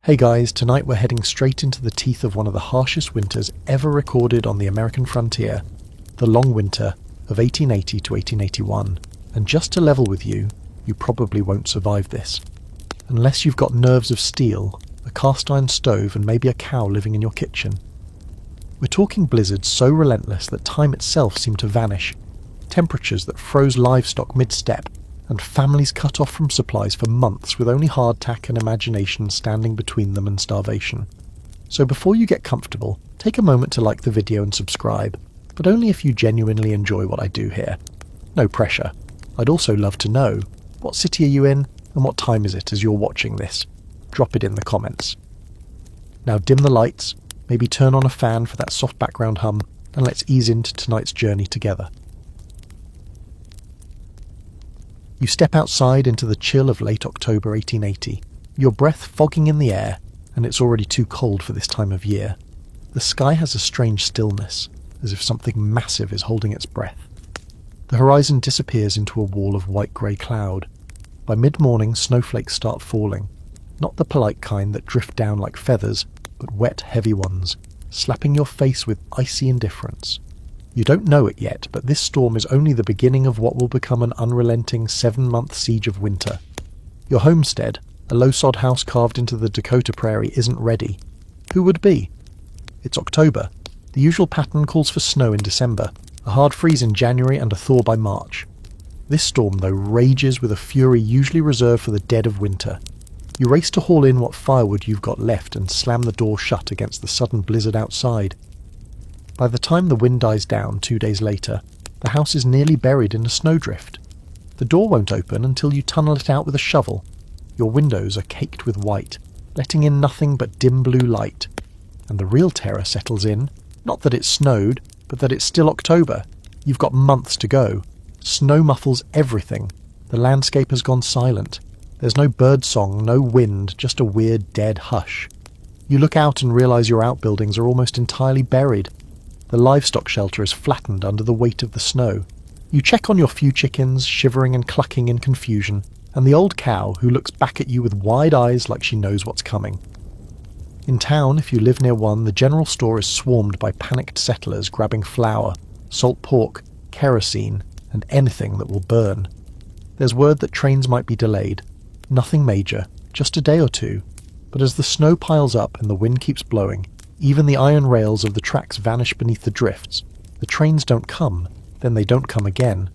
Hey guys, tonight we're heading straight into the teeth of one of the harshest winters ever recorded on the American frontier, the long winter of 1880 to 1881. And just to level with you, you probably won't survive this. Unless you've got nerves of steel, a cast iron stove and maybe a cow living in your kitchen. We're talking blizzards so relentless that time itself seemed to vanish, temperatures that froze livestock mid-step, and families cut off from supplies for months with only hardtack and imagination standing between them and starvation. So before you get comfortable, take a moment to like the video and subscribe, but only if you genuinely enjoy what I do here. No pressure. I'd also love to know, what city are you in and what time is it as you're watching this? Drop it in the comments. Now dim the lights, maybe turn on a fan for that soft background hum, and let's ease into tonight's journey together. You step outside into the chill of late October 1880, your breath fogging in the air, and it's already too cold for this time of year. The sky has a strange stillness, as if something massive is holding its breath. The horizon disappears into a wall of white-grey cloud. By mid-morning, snowflakes start falling, not the polite kind that drift down like feathers, but wet, heavy ones, slapping your face with icy indifference. You don't know it yet, but this storm is only the beginning of what will become an unrelenting 7-month siege of winter. Your homestead, a low-sod house carved into the Dakota prairie, isn't ready. Who would be? It's October. The usual pattern calls for snow in December, a hard freeze in January and a thaw by March. This storm, though, rages with a fury usually reserved for the dead of winter. You race to haul in what firewood you've got left and slam the door shut against the sudden blizzard outside. By the time the wind dies down 2 days later, the house is nearly buried in a snowdrift. The door won't open until you tunnel it out with a shovel. Your windows are caked with white, letting in nothing but dim blue light. And the real terror settles in, not that it's snowed, but that it's still October. You've got months to go. Snow muffles everything. The landscape has gone silent. There's no bird song, no wind, just a weird dead hush. You look out and realise your outbuildings are almost entirely buried. The livestock shelter is flattened under the weight of the snow. You check on your few chickens, shivering and clucking in confusion, and the old cow who looks back at you with wide eyes like she knows what's coming. In town, if you live near one, the general store is swarmed by panicked settlers grabbing flour, salt pork, kerosene, and anything that will burn. There's word that trains might be delayed. Nothing major, just a day or two. But as the snow piles up and the wind keeps blowing, even the iron rails of the tracks vanish beneath the drifts. The trains don't come, then they don't come again,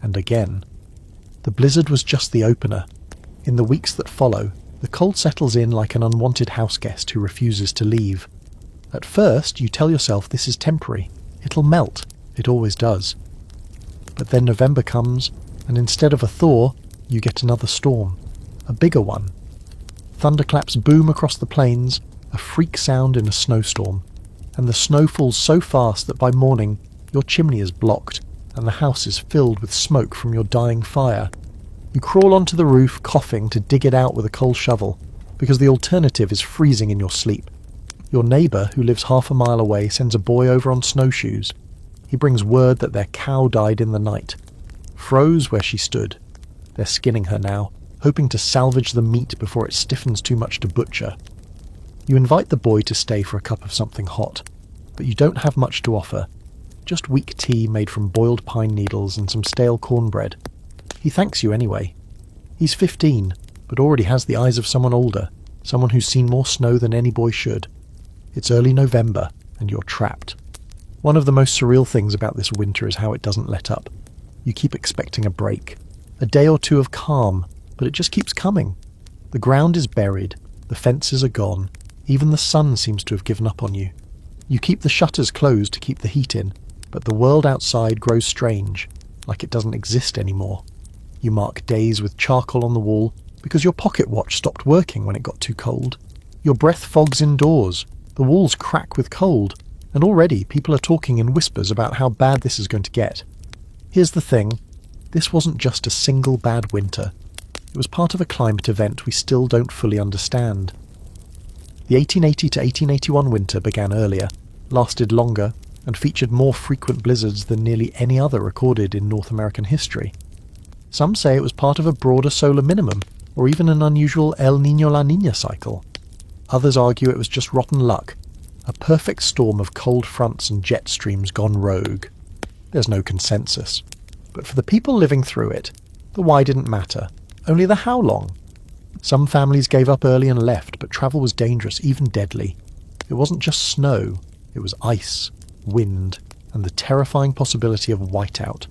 and again. The blizzard was just the opener. In the weeks that follow, the cold settles in like an unwanted houseguest who refuses to leave. At first, you tell yourself this is temporary. It'll melt. It always does. But then November comes, and instead of a thaw, you get another storm. A bigger one. Thunderclaps boom across the plains, a freak sound in a snowstorm, and the snow falls so fast that by morning your chimney is blocked and the house is filled with smoke from your dying fire. You crawl onto the roof coughing to dig it out with a cold shovel, because the alternative is freezing in your sleep. Your neighbour, who lives half a mile away, sends a boy over on snowshoes. He brings word that their cow died in the night. Froze where she stood. They're skinning her now, hoping to salvage the meat before it stiffens too much to butcher. You invite the boy to stay for a cup of something hot, but you don't have much to offer. Just weak tea made from boiled pine needles and some stale cornbread. He thanks you anyway. He's 15, but already has the eyes of someone older, someone who's seen more snow than any boy should. It's early November, and you're trapped. One of the most surreal things about this winter is how it doesn't let up. You keep expecting a break, a day or two of calm, but it just keeps coming. The ground is buried, the fences are gone, even the sun seems to have given up on you. You keep the shutters closed to keep the heat in, but the world outside grows strange, like it doesn't exist anymore. You mark days with charcoal on the wall because your pocket watch stopped working when it got too cold. Your breath fogs indoors, the walls crack with cold, and already people are talking in whispers about how bad this is going to get. Here's the thing, this wasn't just a single bad winter. It was part of a climate event we still don't fully understand. The 1880 to 1881 winter began earlier, lasted longer, and featured more frequent blizzards than nearly any other recorded in North American history. Some say it was part of a broader solar minimum, or even an unusual El Niño-La Niña cycle. Others argue it was just rotten luck, a perfect storm of cold fronts and jet streams gone rogue. There's no consensus. But for the people living through it, the why didn't matter, only the how long. Some families gave up early and left, but travel was dangerous, even deadly. It wasn't just snow, it was ice, wind, and the terrifying possibility of whiteout.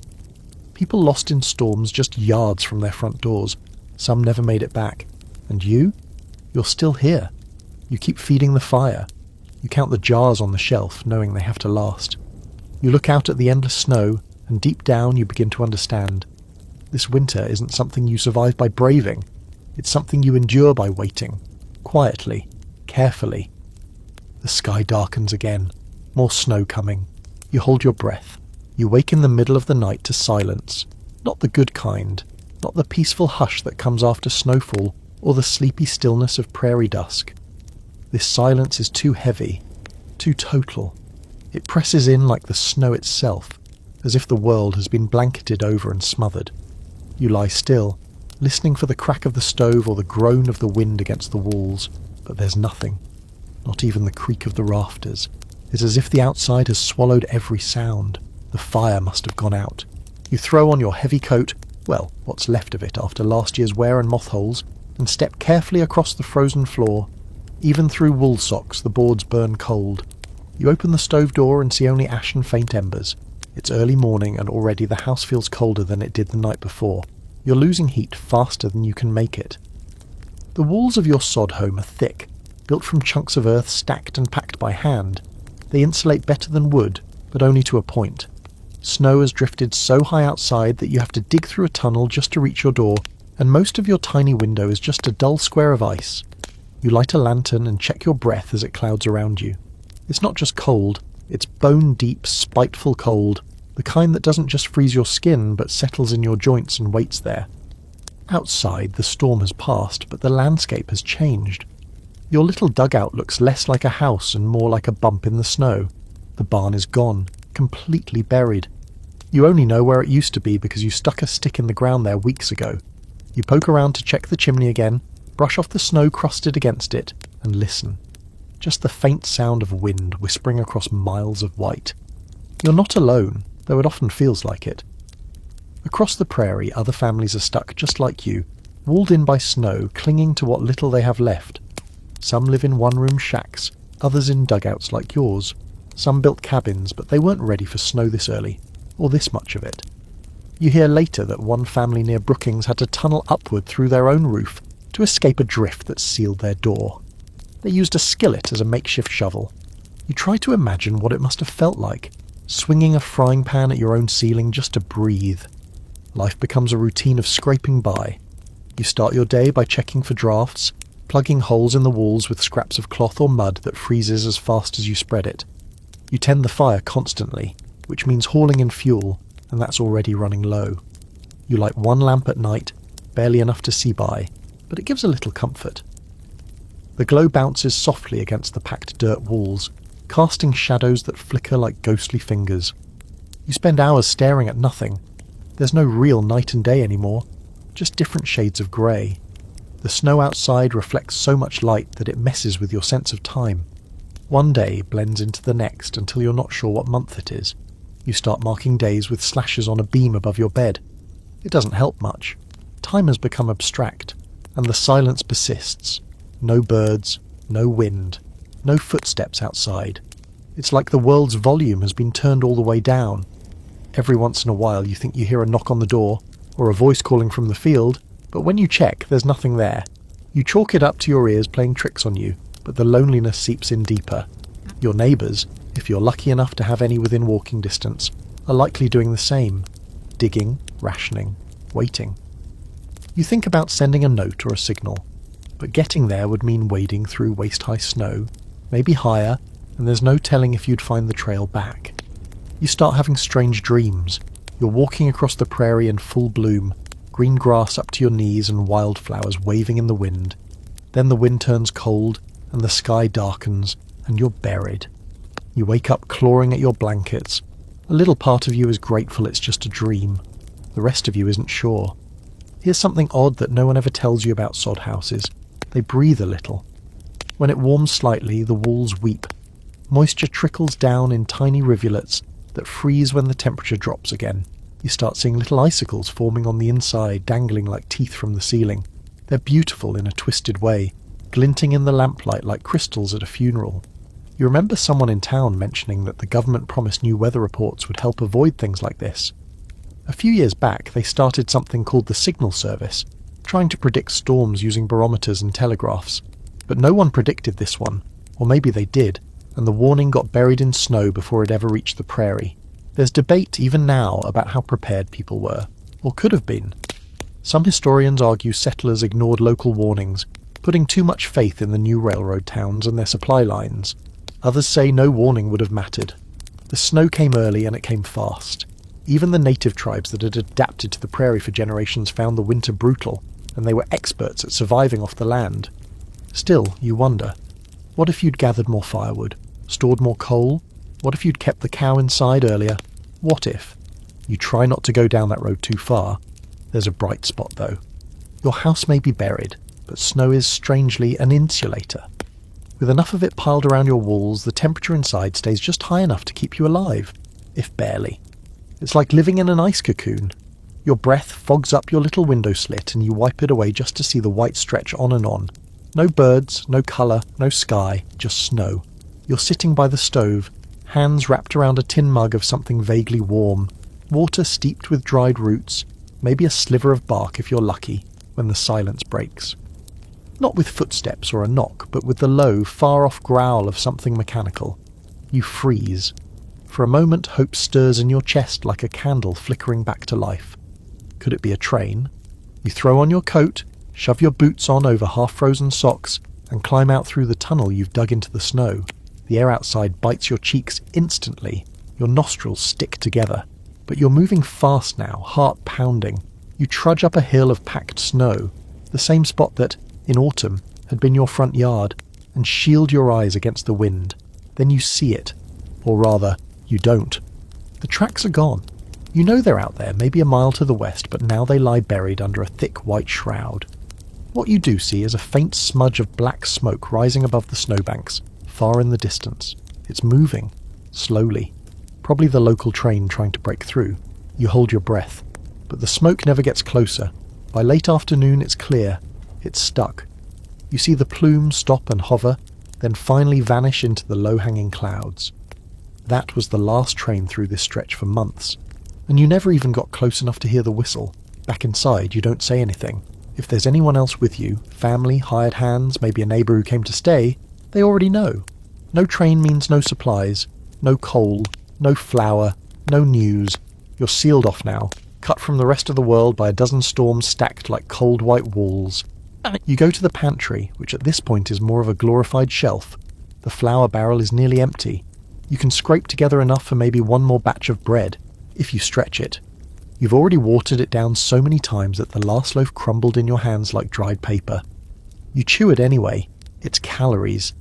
People lost in storms just yards from their front doors. Some never made it back. And you? You're still here. You keep feeding the fire. You count the jars on the shelf, knowing they have to last. You look out at the endless snow, and deep down you begin to understand. This winter isn't something you survive by braving. It's something you endure by waiting. Quietly. Carefully. The sky darkens again. More snow coming. You hold your breath. You wake in the middle of the night to silence. Not the good kind. Not the peaceful hush that comes after snowfall, or the sleepy stillness of prairie dusk. This silence is too heavy. Too total. It presses in like the snow itself, as if the world has been blanketed over and smothered. You lie still, listening for the crack of the stove or the groan of the wind against the walls, but there's nothing. Not even the creak of the rafters. It's as if the outside has swallowed every sound. The fire must have gone out. You throw on your heavy coat, well, what's left of it after last year's wear and moth holes, and step carefully across the frozen floor. Even through wool socks the boards burn cold. You open the stove door and see only ash and faint embers. It's early morning and already the house feels colder than it did the night before. You're losing heat faster than you can make it. The walls of your sod home are thick, built from chunks of earth stacked and packed by hand. They insulate better than wood, but only to a point. Snow has drifted so high outside that you have to dig through a tunnel just to reach your door, and most of your tiny window is just a dull square of ice. You light a lantern and check your breath as it clouds around you. It's not just cold, it's bone-deep, spiteful cold, the kind that doesn't just freeze your skin but settles in your joints and waits there. Outside, the storm has passed, but the landscape has changed. Your little dugout looks less like a house and more like a bump in the snow. The barn is gone, completely buried. You only know where it used to be because you stuck a stick in the ground there weeks ago. You poke around to check the chimney again, brush off the snow crusted against it, and listen. Just the faint sound of wind whispering across miles of white. You're not alone, though it often feels like it. Across the prairie, other families are stuck just like you, walled in by snow, clinging to what little they have left. Some live in one-room shacks, others in dugouts like yours. Some built cabins, but they weren't ready for snow this early, or this much of it. You hear later that one family near Brookings had to tunnel upward through their own roof to escape a drift that sealed their door. They used a skillet as a makeshift shovel. You try to imagine what it must have felt like, swinging a frying pan at your own ceiling just to breathe. Life becomes a routine of scraping by. You start your day by checking for drafts, plugging holes in the walls with scraps of cloth or mud that freezes as fast as you spread it. You tend the fire constantly, which means hauling in fuel, and that's already running low. You light one lamp at night, barely enough to see by, but it gives a little comfort. The glow bounces softly against the packed dirt walls, casting shadows that flicker like ghostly fingers. You spend hours staring at nothing. There's no real night and day anymore, just different shades of grey. The snow outside reflects so much light that it messes with your sense of time. One day blends into the next until you're not sure what month it is. You start marking days with slashes on a beam above your bed. It doesn't help much. Time has become abstract, and the silence persists. No birds, no wind, no footsteps outside. It's like the world's volume has been turned all the way down. Every once in a while you think you hear a knock on the door, or a voice calling from the field, but when you check, there's nothing there. You chalk it up to your ears playing tricks on you, but the loneliness seeps in deeper. Your neighbours, if you're lucky enough to have any within walking distance, are likely doing the same. Digging, rationing, waiting. You think about sending a note or a signal, but getting there would mean wading through waist-high snow, maybe higher, and there's no telling if you'd find the trail back. You start having strange dreams. You're walking across the prairie in full bloom, green grass up to your knees and wildflowers waving in the wind. Then the wind turns cold, and the sky darkens, and you're buried. You wake up clawing at your blankets. A little part of you is grateful it's just a dream. The rest of you isn't sure. Here's something odd that no one ever tells you about sod houses. They breathe a little. When it warms slightly, the walls weep. Moisture trickles down in tiny rivulets that freeze when the temperature drops again. You start seeing little icicles forming on the inside, dangling like teeth from the ceiling. They're beautiful in a twisted way, glinting in the lamplight like crystals at a funeral. You remember someone in town mentioning that the government promised new weather reports would help avoid things like this. A few years back, they started something called the Signal Service, trying to predict storms using barometers and telegraphs. But no one predicted this one, or maybe they did, and the warning got buried in snow before it ever reached the prairie. There's debate even now about how prepared people were, or could have been. Some historians argue settlers ignored local warnings, putting too much faith in the new railroad towns and their supply lines. Others say no warning would have mattered. The snow came early and it came fast. Even the native tribes that had adapted to the prairie for generations found the winter brutal, and they were experts at surviving off the land. Still, you wonder, what if you'd gathered more firewood, stored more coal? What if you'd kept the cow inside earlier? What if? You try not to go down that road too far. There's a bright spot though. Your house may be buried, but snow is strangely an insulator. With enough of it piled around your walls, the temperature inside stays just high enough to keep you alive, if barely. It's like living in an ice cocoon. Your breath fogs up your little window slit and you wipe it away just to see the white stretch on and on. No birds, no colour, no sky, just snow. You're sitting by the stove, hands wrapped around a tin mug of something vaguely warm, water steeped with dried roots, maybe a sliver of bark if you're lucky, when the silence breaks. Not with footsteps or a knock, but with the low, far-off growl of something mechanical. You freeze. For a moment, hope stirs in your chest like a candle flickering back to life. Could it be a train? You throw on your coat, shove your boots on over half-frozen socks, and climb out through the tunnel you've dug into the snow. The air outside bites your cheeks instantly. Your nostrils stick together. But you're moving fast now, heart pounding. You trudge up a hill of packed snow, the same spot that, in autumn, had been your front yard, and shield your eyes against the wind. Then you see it. Or rather, you don't. The tracks are gone. You know they're out there, maybe a mile to the west, but now they lie buried under a thick white shroud. What you do see is a faint smudge of black smoke rising above the snowbanks, far in the distance. It's moving, slowly. Probably the local train trying to break through. You hold your breath. But the smoke never gets closer. By late afternoon it's clear. It's stuck. You see the plume stop and hover, then finally vanish into the low-hanging clouds. That was the last train through this stretch for months. And you never even got close enough to hear the whistle. Back inside, you don't say anything. If there's anyone else with you, family, hired hands, maybe a neighbour who came to stay, they already know. No train means no supplies, no coal, no flour, no news. You're sealed off now, cut from the rest of the world by a dozen storms stacked like cold white walls. You go to the pantry, which at this point is more of a glorified shelf. The flour barrel is nearly empty. You can scrape together enough for maybe one more batch of bread, if you stretch it. You've already watered it down so many times that the last loaf crumbled in your hands like dried paper. You chew it anyway. It's calories.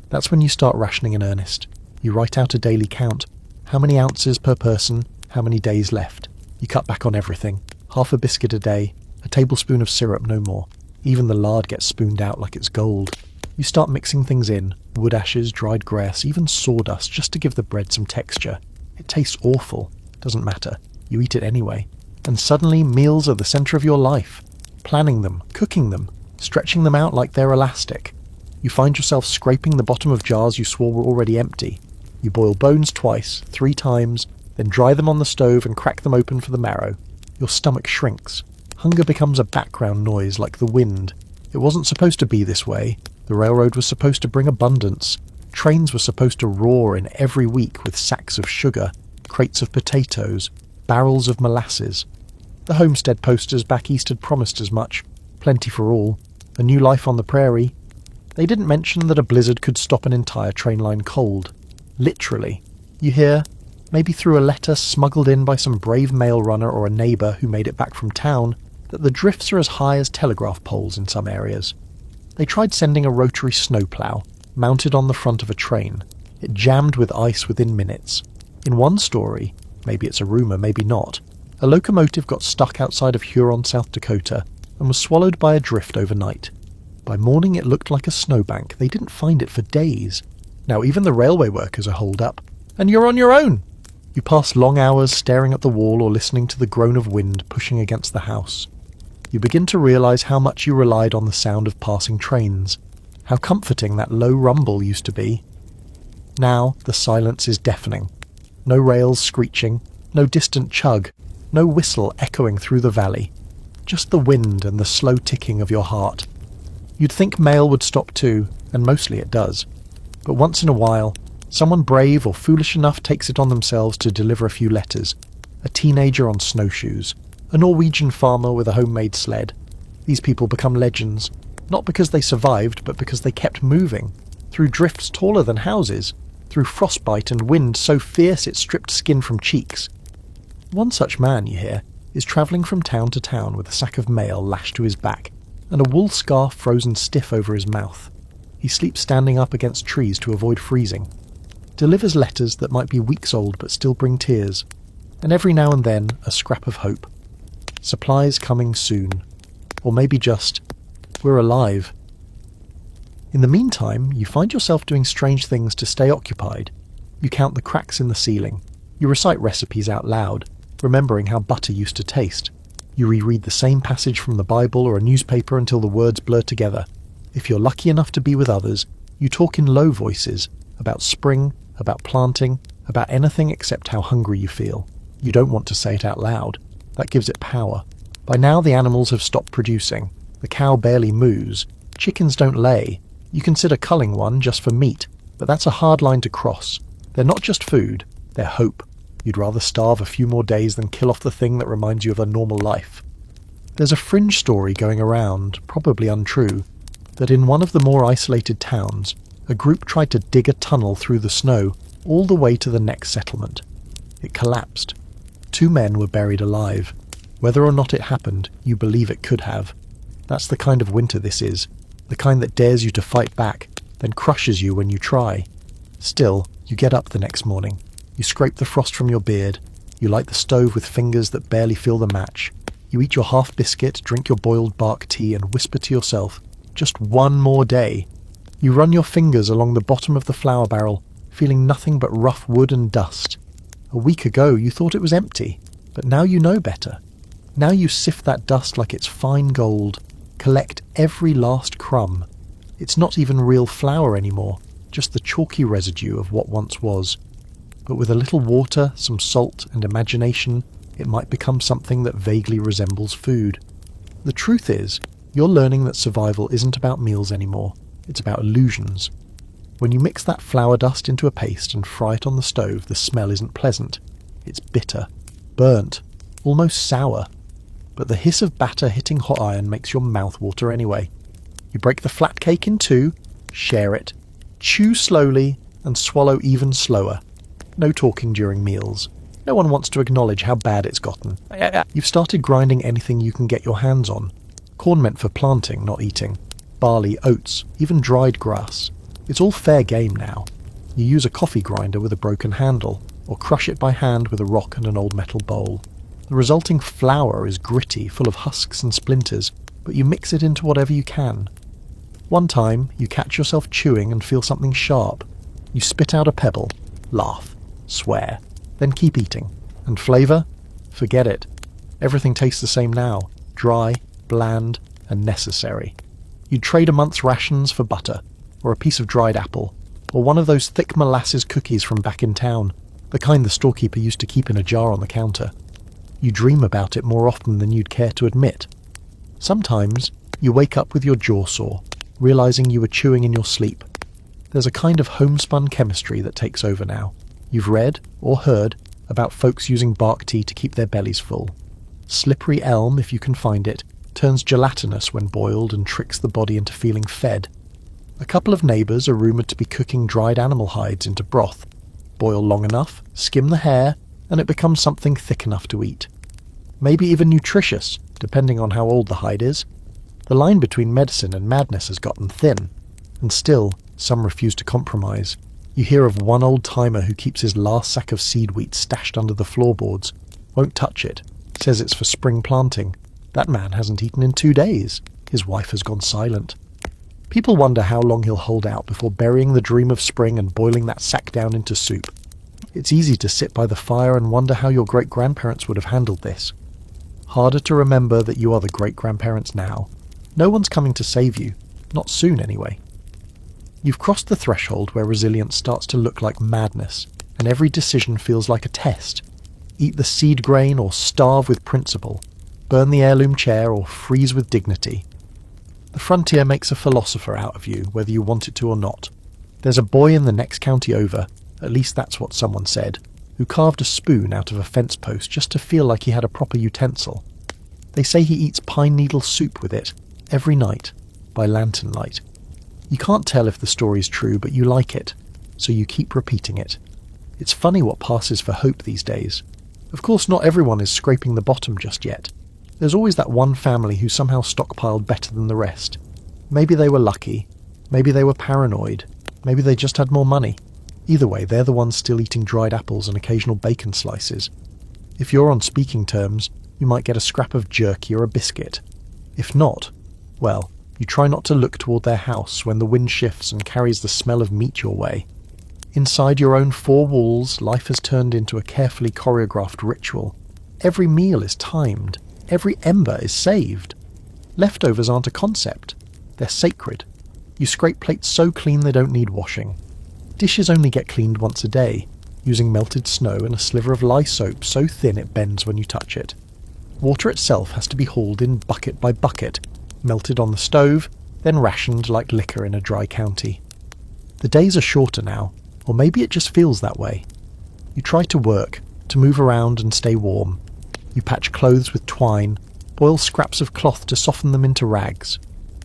That's when you start rationing in earnest. You write out a daily count. How many ounces per person, how many days left. You cut back on everything. Half a biscuit a day, a tablespoon of syrup, no more. Even the lard gets spooned out like it's gold. You start mixing things in, wood ashes, dried grass, even sawdust, just to give the bread some texture. It tastes awful. Doesn't matter. You eat it anyway. And suddenly meals are the centre of your life. Planning them, cooking them, stretching them out like they're elastic. You find yourself scraping the bottom of jars you swore were already empty. You boil bones twice, 3 times, then dry them on the stove and crack them open for the marrow. Your stomach shrinks. Hunger becomes a background noise like the wind. It wasn't supposed to be this way. The railroad was supposed to bring abundance. Trains were supposed to roar in every week with sacks of sugar, crates of potatoes, barrels of molasses. The homestead posters back east had promised as much. Plenty for all. A new life on the prairie. They didn't mention that a blizzard could stop an entire train line cold. Literally. You hear, maybe through a letter smuggled in by some brave mail runner or a neighbour who made it back from town, that the drifts are as high as telegraph poles in some areas. They tried sending a rotary snowplow, mounted on the front of a train. It jammed with ice within minutes. In one story, maybe it's a rumour, maybe not, a locomotive got stuck outside of Huron, South Dakota, and was swallowed by a drift overnight. By morning it looked like a snowbank. They didn't find it for days. Now even the railway workers are holed up, and you're on your own. You pass long hours staring at the wall or listening to the groan of wind pushing against the house. You begin to realise how much you relied on the sound of passing trains, how comforting that low rumble used to be. Now the silence is deafening. No rails screeching, no distant chug, no whistle echoing through the valley. Just the wind and the slow ticking of your heart. You'd think mail would stop too, and mostly it does. But once in a while, someone brave or foolish enough takes it on themselves to deliver a few letters. A teenager on snowshoes, a Norwegian farmer with a homemade sled. These people become legends, not because they survived, but because they kept moving, through drifts taller than houses, through frostbite and wind so fierce it stripped skin from cheeks. One such man, you hear, is travelling from town to town with a sack of mail lashed to his back, and a wool scarf frozen stiff over his mouth. He sleeps standing up against trees to avoid freezing. Delivers letters that might be weeks old but still bring tears, and every now and then a scrap of hope. Supplies coming soon. Or maybe just, we're alive. In the meantime, you find yourself doing strange things to stay occupied. You count the cracks in the ceiling. You recite recipes out loud, remembering how butter used to taste. You reread the same passage from the Bible or a newspaper until the words blur together. If you're lucky enough to be with others, you talk in low voices, about spring, about planting, about anything except how hungry you feel. You don't want to say it out loud. That gives it power. By now the animals have stopped producing. The cow barely moos. Chickens don't lay. You consider culling one just for meat, but that's a hard line to cross. They're not just food, they're hope. You'd rather starve a few more days than kill off the thing that reminds you of a normal life. There's a fringe story going around, probably untrue, that in one of the more isolated towns, a group tried to dig a tunnel through the snow all the way to the next settlement. It collapsed. 2 men were buried alive. Whether or not it happened, you believe it could have. That's the kind of winter this is, the kind that dares you to fight back, then crushes you when you try. Still, you get up the next morning. You scrape the frost from your beard. You light the stove with fingers that barely feel the match. You eat your half biscuit, drink your boiled bark tea, and whisper to yourself, just one more day. You run your fingers along the bottom of the flour barrel, feeling nothing but rough wood and dust. A week ago you thought it was empty, but now you know better. Now you sift that dust like it's fine gold, collect every last crumb. It's not even real flour anymore, just the chalky residue of what once was. But with a little water, some salt, and imagination, it might become something that vaguely resembles food. The truth is, you're learning that survival isn't about meals anymore, it's about illusions. When you mix that flour dust into a paste and fry it on the stove, the smell isn't pleasant. It's bitter, burnt, almost sour. But the hiss of batter hitting hot iron makes your mouth water anyway. You break the flat cake in 2, share it, chew slowly, and swallow even slower. No talking during meals. No one wants to acknowledge how bad it's gotten. You've started grinding anything you can get your hands on. Corn meant for planting, not eating. Barley, oats, even dried grass. It's all fair game now. You use a coffee grinder with a broken handle, or crush it by hand with a rock and an old metal bowl. The resulting flour is gritty, full of husks and splinters, but you mix it into whatever you can. One time, you catch yourself chewing and feel something sharp. You spit out a pebble, laugh, swear, then keep eating. And flavour? Forget it. Everything tastes the same now, dry, bland, and necessary. You'd trade a month's rations for butter, or a piece of dried apple, or one of those thick molasses cookies from back in town, the kind the storekeeper used to keep in a jar on the counter. You dream about it more often than you'd care to admit. Sometimes, you wake up with your jaw sore, realising you were chewing in your sleep. There's a kind of homespun chemistry that takes over now. You've read, or heard, about folks using bark tea to keep their bellies full. Slippery elm, if you can find it, turns gelatinous when boiled and tricks the body into feeling fed. A couple of neighbours are rumoured to be cooking dried animal hides into broth. Boil long enough, skim the hair, and it becomes something thick enough to eat. Maybe even nutritious, depending on how old the hide is. The line between medicine and madness has gotten thin, and still, some refuse to compromise. You hear of one old-timer who keeps his last sack of seed wheat stashed under the floorboards, won't touch it, says it's for spring planting. That man hasn't eaten in 2 days. His wife has gone silent. People wonder how long he'll hold out before burying the dream of spring and boiling that sack down into soup. It's easy to sit by the fire and wonder how your great-grandparents would have handled this. Harder to remember that you are the great-grandparents now. No one's coming to save you. Not soon, anyway. You've crossed the threshold where resilience starts to look like madness, and every decision feels like a test. Eat the seed grain or starve with principle. Burn the heirloom chair or freeze with dignity. The frontier makes a philosopher out of you, whether you want it to or not. There's a boy in the next county over, at least that's what someone said, who carved a spoon out of a fence post just to feel like he had a proper utensil. They say he eats pine needle soup with it, every night, by lantern light. You can't tell if the story's true, but you like it, so you keep repeating it. It's funny what passes for hope these days. Of course, not everyone is scraping the bottom just yet. There's always that one family who somehow stockpiled better than the rest. Maybe they were lucky, maybe they were paranoid, maybe they just had more money. Either way, they're the ones still eating dried apples and occasional bacon slices. If you're on speaking terms, you might get a scrap of jerky or a biscuit. If not, well, you try not to look toward their house when the wind shifts and carries the smell of meat your way. Inside your own four walls, life has turned into a carefully choreographed ritual. Every meal is timed. Every ember is saved. Leftovers aren't a concept. They're sacred. You scrape plates so clean they don't need washing. Dishes only get cleaned once a day, using melted snow and a sliver of lye soap so thin it bends when you touch it. Water itself has to be hauled in bucket by bucket, melted on the stove, then rationed like liquor in a dry county. The days are shorter now, or maybe it just feels that way. You try to work, to move around and stay warm. You patch clothes with twine, boil scraps of cloth to soften them into rags.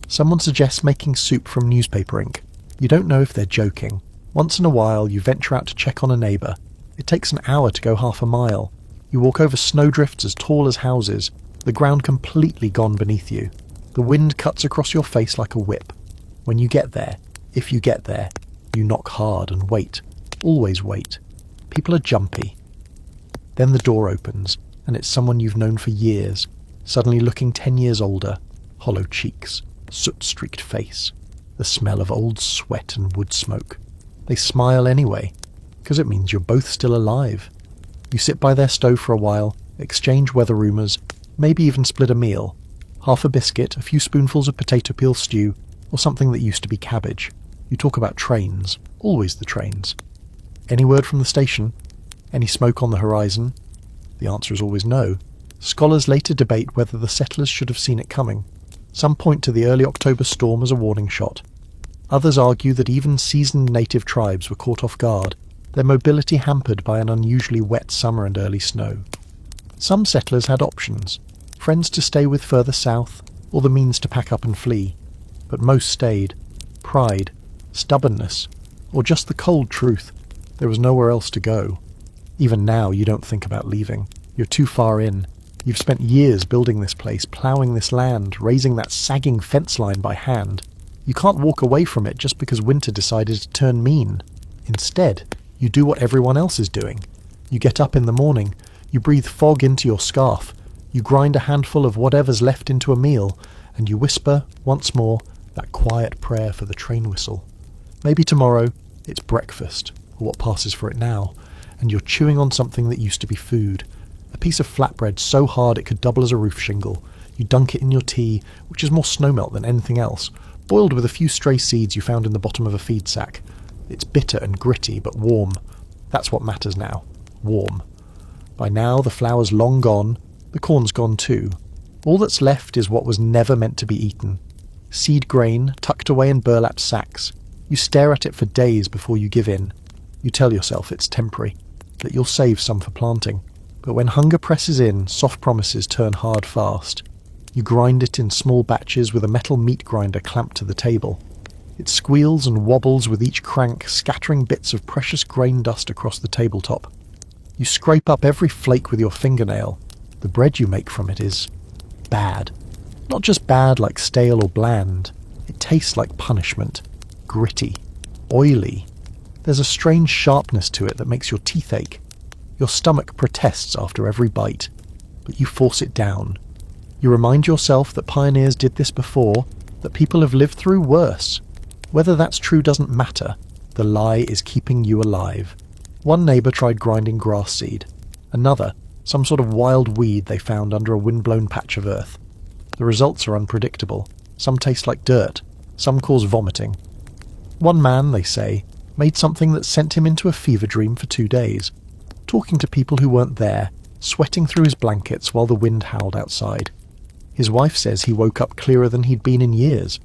Someone suggests making soup from newspaper ink. You don't know if they're joking. Once in a while you venture out to check on a neighbour. It takes an hour to go half a mile. You walk over snowdrifts as tall as houses, the ground completely gone beneath you. The wind cuts across your face like a whip. When you get there, if you get there, you knock hard and wait. Always wait. People are jumpy. Then the door opens, and it's someone you've known for years, suddenly looking 10 years older, hollow cheeks, soot-streaked face, the smell of old sweat and wood smoke. They smile anyway, because it means you're both still alive. You sit by their stove for a while, exchange weather rumours, maybe even split a meal. Half a biscuit, a few spoonfuls of potato peel stew, or something that used to be cabbage. You talk about trains, always the trains. Any word from the station? Any smoke on the horizon? The answer is always no. Scholars later debate whether the settlers should have seen it coming. Some point to the early October storm as a warning shot. Others argue that even seasoned native tribes were caught off guard, their mobility hampered by an unusually wet summer and early snow. Some settlers had options, friends to stay with further south, or the means to pack up and flee. But most stayed. Pride, stubbornness, or just the cold truth. There was nowhere else to go. Even now, you don't think about leaving. You're too far in. You've spent years building this place, ploughing this land, raising that sagging fence line by hand. You can't walk away from it just because winter decided to turn mean. Instead, you do what everyone else is doing. You get up in the morning, you breathe fog into your scarf, you grind a handful of whatever's left into a meal, and you whisper, once more, that quiet prayer for the train whistle. Maybe tomorrow, it's breakfast, or what passes for it now, and you're chewing on something that used to be food. A piece of flatbread so hard it could double as a roof shingle. You dunk it in your tea, which is more snowmelt than anything else, boiled with a few stray seeds you found in the bottom of a feed sack. It's bitter and gritty, but warm. That's what matters now. Warm. By now, the flour's long gone. The corn's gone too. All that's left is what was never meant to be eaten. Seed grain, tucked away in burlap sacks. You stare at it for days before you give in. You tell yourself it's temporary, that you'll save some for planting. But when hunger presses in, soft promises turn hard fast. You grind it in small batches with a metal meat grinder clamped to the table. It squeals and wobbles with each crank, scattering bits of precious grain dust across the tabletop. You scrape up every flake with your fingernail. The bread you make from it is bad. Not just bad like stale or bland. It tastes like punishment. Gritty. Oily. There's a strange sharpness to it that makes your teeth ache. Your stomach protests after every bite, but you force it down. You remind yourself that pioneers did this before, that people have lived through worse. Whether that's true doesn't matter. The lie is keeping you alive. One neighbour tried grinding grass seed. Another, some sort of wild weed they found under a windblown patch of earth. The results are unpredictable. Some taste like dirt. Some cause vomiting. One man, they say, made something that sent him into a fever dream for 2 days, talking to people who weren't there, sweating through his blankets while the wind howled outside. His wife says he woke up clearer than he'd been in years.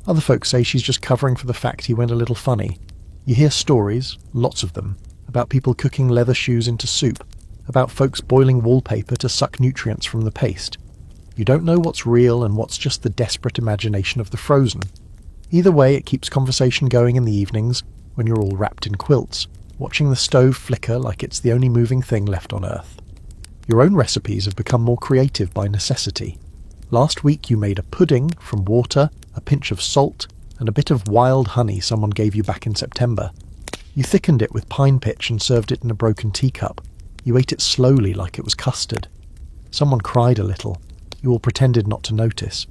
Other folks say she's just covering for the fact he went a little funny. You hear stories, lots of them, about people cooking leather shoes into soup, about folks boiling wallpaper to suck nutrients from the paste. You don't know what's real and what's just the desperate imagination of the frozen. Either way, it keeps conversation going in the evenings when you're all wrapped in quilts, watching the stove flicker like it's the only moving thing left on Earth. Your own recipes have become more creative by necessity. Last week you made a pudding from water, a pinch of salt, and a bit of wild honey someone gave you back in September. You thickened it with pine pitch and served it in a broken teacup. You ate it slowly like it was custard. Someone cried a little. You all pretended not to notice.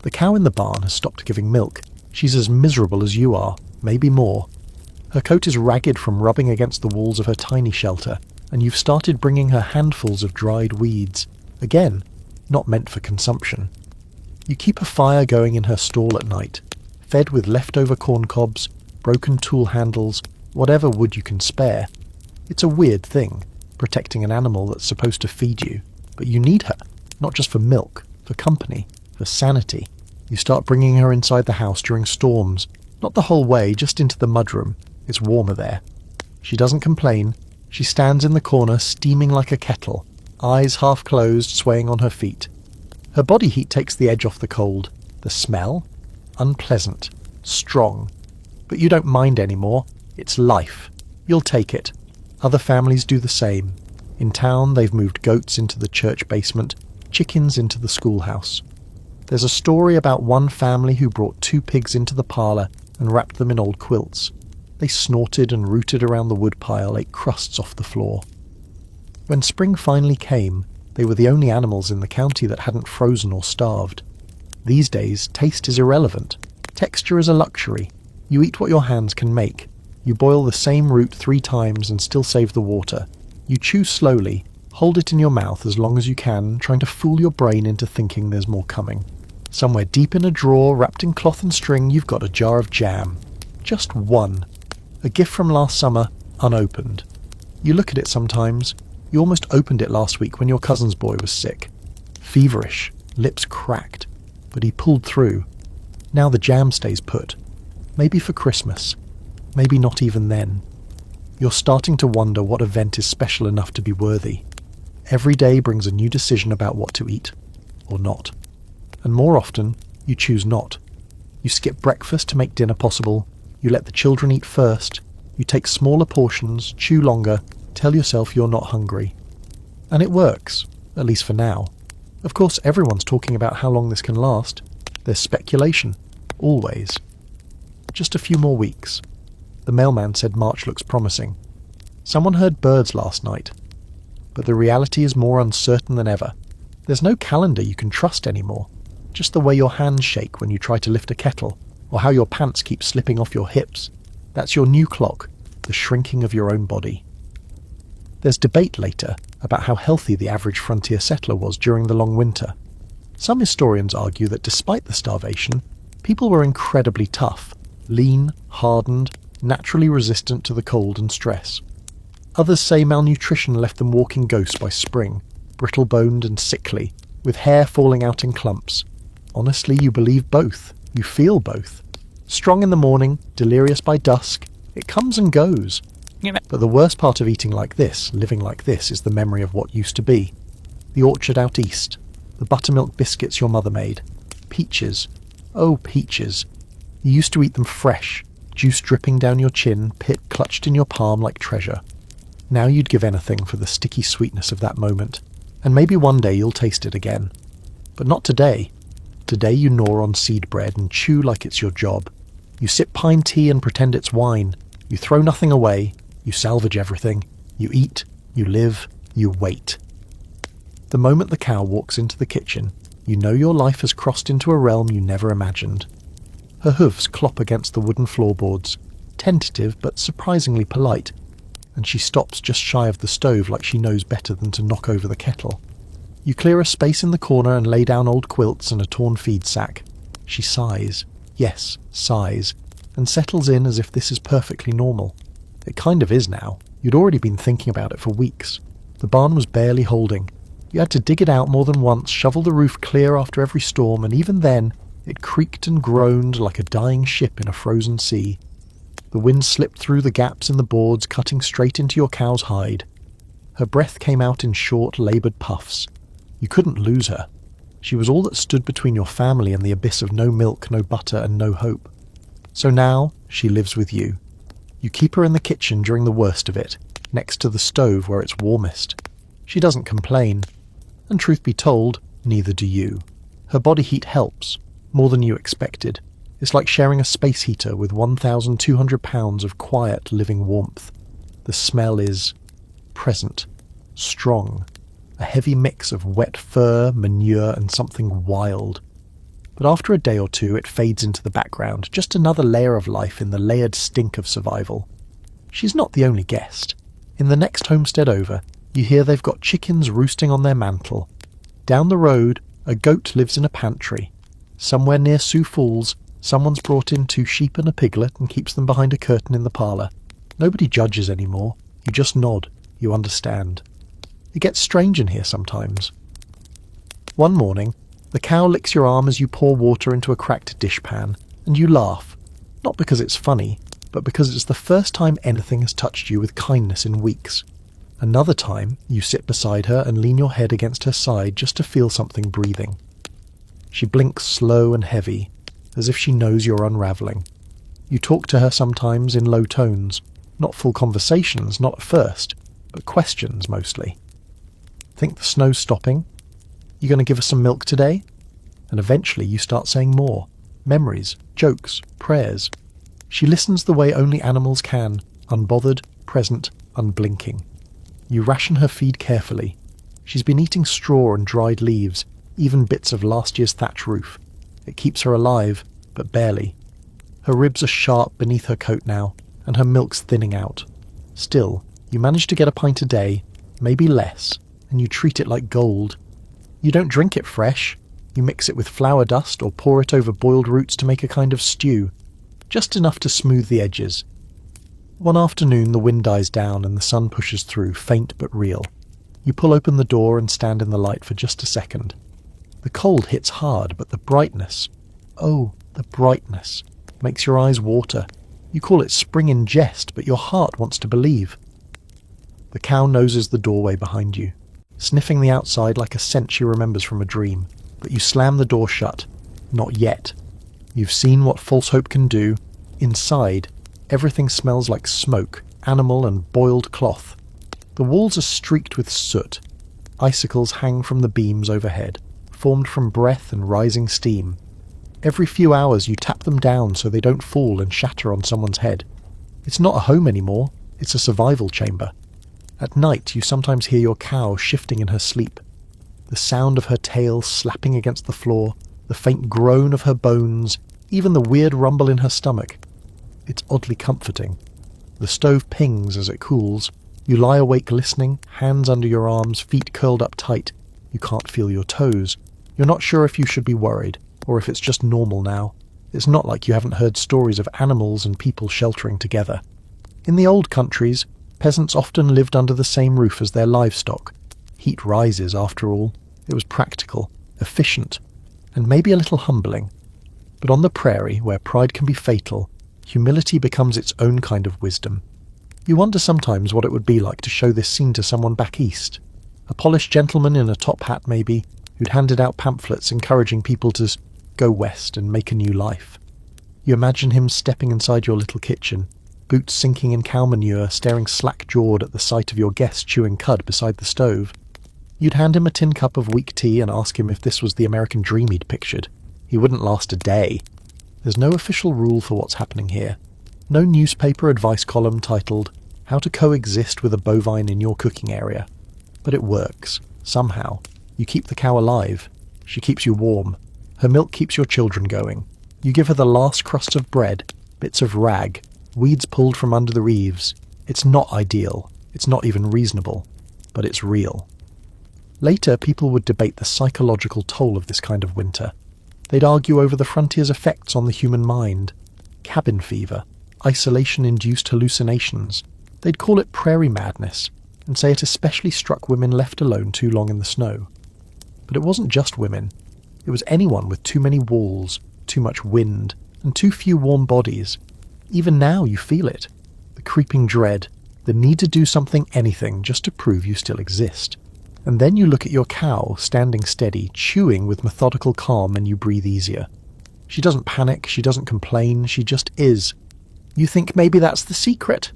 The cow in the barn has stopped giving milk. She's as miserable as you are, maybe more. Her coat is ragged from rubbing against the walls of her tiny shelter, and you've started bringing her handfuls of dried weeds. Again, not meant for consumption. You keep a fire going in her stall at night, fed with leftover corn cobs, broken tool handles, whatever wood you can spare. It's a weird thing, protecting an animal that's supposed to feed you, but you need her, not just for milk, for company, for sanity. You start bringing her inside the house during storms, not the whole way, just into the mudroom. It's warmer there. She doesn't complain. She stands in the corner, steaming like a kettle, eyes half closed, swaying on her feet. Her body heat takes the edge off the cold. The smell? Unpleasant. Strong. But you don't mind anymore. It's life. You'll take it. Other families do the same. In town, they've moved goats into the church basement, chickens into the schoolhouse. There's a story about one family who brought 2 pigs into the parlour and wrapped them in old quilts. They snorted and rooted around the woodpile, ate crusts off the floor. When spring finally came, they were the only animals in the county that hadn't frozen or starved. These days, taste is irrelevant. Texture is a luxury. You eat what your hands can make. You boil the same root 3 times and still save the water. You chew slowly, hold it in your mouth as long as you can, trying to fool your brain into thinking there's more coming. Somewhere deep in a drawer, wrapped in cloth and string, you've got a jar of jam. Just one. A gift from last summer, unopened. You look at it sometimes. You almost opened it last week when your cousin's boy was sick. Feverish, lips cracked. But he pulled through. Now the jam stays put. Maybe for Christmas. Maybe not even then. You're starting to wonder what event is special enough to be worthy. Every day brings a new decision about what to eat, or not. And more often, you choose not. You skip breakfast to make dinner possible. You let the children eat first. You take smaller portions, chew longer, tell yourself you're not hungry. And it works, at least for now. Of course, everyone's talking about how long this can last. There's speculation, always. Just a few more weeks. The mailman said March looks promising. Someone heard birds last night. But the reality is more uncertain than ever. There's no calendar you can trust anymore. Just the way your hands shake when you try to lift a kettle, or how your pants keep slipping off your hips. That's your new clock, the shrinking of your own body. There's debate later about how healthy the average frontier settler was during the long winter. Some historians argue that despite the starvation, people were incredibly tough, lean, hardened, naturally resistant to the cold and stress. Others say malnutrition left them walking ghosts by spring, brittle-boned and sickly, with hair falling out in clumps. Honestly, you believe both. You feel both. Strong in the morning, delirious by dusk, it comes and goes. But the worst part of eating like this, living like this, is the memory of what used to be. The orchard out east, the buttermilk biscuits your mother made, peaches. Oh, peaches. You used to eat them fresh, juice dripping down your chin, pit clutched in your palm like treasure. Now you'd give anything for the sticky sweetness of that moment, and maybe one day you'll taste it again. But not today. Today you gnaw on seed bread and chew like it's your job. You sip pine tea and pretend it's wine. You throw nothing away. You salvage everything. You eat. You live. You wait. The moment the cow walks into the kitchen, You know your life has crossed into a realm you never imagined. Her hooves clop against the wooden floorboards, tentative but surprisingly polite, and she stops just shy of the stove like she knows better than to knock over the kettle. You clear a space in the corner and lay down old quilts and a torn feed sack. She sighs, yes, sighs, and settles in as if this is perfectly normal. It kind of is now. You'd already been thinking about it for weeks. The barn was barely holding. You had to dig it out more than once, shovel the roof clear after every storm, and even then, it creaked and groaned like a dying ship in a frozen sea. The wind slipped through the gaps in the boards, cutting straight into your cow's hide. Her breath came out in short, laboured puffs. You couldn't lose her. She was all that stood between your family and the abyss of no milk, no butter, and no hope. So now, she lives with you. You keep her in the kitchen during the worst of it, next to the stove where it's warmest. She doesn't complain. And truth be told, neither do you. Her body heat helps, more than you expected. It's like sharing a space heater with 1,200 pounds of quiet, living warmth. The smell is present, strong, a heavy mix of wet fur, manure, and something wild. But after a day or two, it fades into the background, just another layer of life in the layered stink of survival. She's not the only guest. In the next homestead over, you hear they've got chickens roosting on their mantle. Down the road, a goat lives in a pantry. Somewhere near Sioux Falls, someone's brought in 2 sheep and a piglet and keeps them behind a curtain in the parlour. Nobody judges anymore. You just nod. You understand. It gets strange in here sometimes. One morning, the cow licks your arm as you pour water into a cracked dishpan, and you laugh. Not because it's funny, but because it's the first time anything has touched you with kindness in weeks. Another time, you sit beside her and lean your head against her side just to feel something breathing. She blinks slow and heavy, as if she knows you're unravelling. You talk to her sometimes in low tones, not full conversations, not at first, but questions mostly. Think the snow's stopping? You going to give us some milk today? And eventually you start saying more. Memories, jokes, prayers. She listens the way only animals can, unbothered, present, unblinking. You ration her feed carefully. She's been eating straw and dried leaves, even bits of last year's thatch roof. It keeps her alive, but barely. Her ribs are sharp beneath her coat now, and her milk's thinning out. Still, you manage to get a pint a day, maybe less, and you treat it like gold. You don't drink it fresh. You mix it with flour dust or pour it over boiled roots to make a kind of stew, just enough to smooth the edges. One afternoon the wind dies down and the sun pushes through, faint but real. You pull open the door and stand in the light for just a second. The cold hits hard, but the brightness, oh, the brightness, makes your eyes water. You call it spring in jest, but your heart wants to believe. The cow noses the doorway behind you, sniffing the outside like a scent she remembers from a dream, but you slam the door shut. Not yet. You've seen what false hope can do. Inside, everything smells like smoke, animal and boiled cloth. The walls are streaked with soot. Icicles hang from the beams overhead, formed from breath and rising steam. Every few hours you tap them down so they don't fall and shatter on someone's head. It's not a home anymore, it's a survival chamber. At night you sometimes hear your cow shifting in her sleep. The sound of her tail slapping against the floor, the faint groan of her bones, even the weird rumble in her stomach. It's oddly comforting. The stove pings as it cools. You lie awake listening, hands under your arms, feet curled up tight. You can't feel your toes. You're not sure if you should be worried, or if it's just normal now. It's not like you haven't heard stories of animals and people sheltering together. In the old countries, peasants often lived under the same roof as their livestock. Heat rises, after all. It was practical, efficient, and maybe a little humbling. But on the prairie, where pride can be fatal, humility becomes its own kind of wisdom. You wonder sometimes what it would be like to show this scene to someone back east. A polished gentleman in a top hat maybe, who'd handed out pamphlets encouraging people to go west and make a new life. You imagine him stepping inside your little kitchen, boots sinking in cow manure, staring slack-jawed at the sight of your guest chewing cud beside the stove. You'd hand him a tin cup of weak tea and ask him if this was the American dream he'd pictured. He wouldn't last a day. There's no official rule for what's happening here. No newspaper advice column titled, "How to Coexist with a Bovine in Your Cooking Area." But it works. Somehow. You keep the cow alive. She keeps you warm. Her milk keeps your children going. You give her the last crust of bread, bits of rag, weeds pulled from under the eaves. It's not ideal. It's not even reasonable. But it's real. Later, people would debate the psychological toll of this kind of winter. They'd argue over the frontier's effects on the human mind. Cabin fever, isolation-induced hallucinations. They'd call it prairie madness, and say it especially struck women left alone too long in the snow. But it wasn't just women. It was anyone with too many walls, too much wind, and too few warm bodies. Even now you feel it. The creeping dread, the need to do something, anything, just to prove you still exist. And then you look at your cow, standing steady, chewing with methodical calm, and you breathe easier. She doesn't panic, she doesn't complain, she just is. You think maybe that's the secret.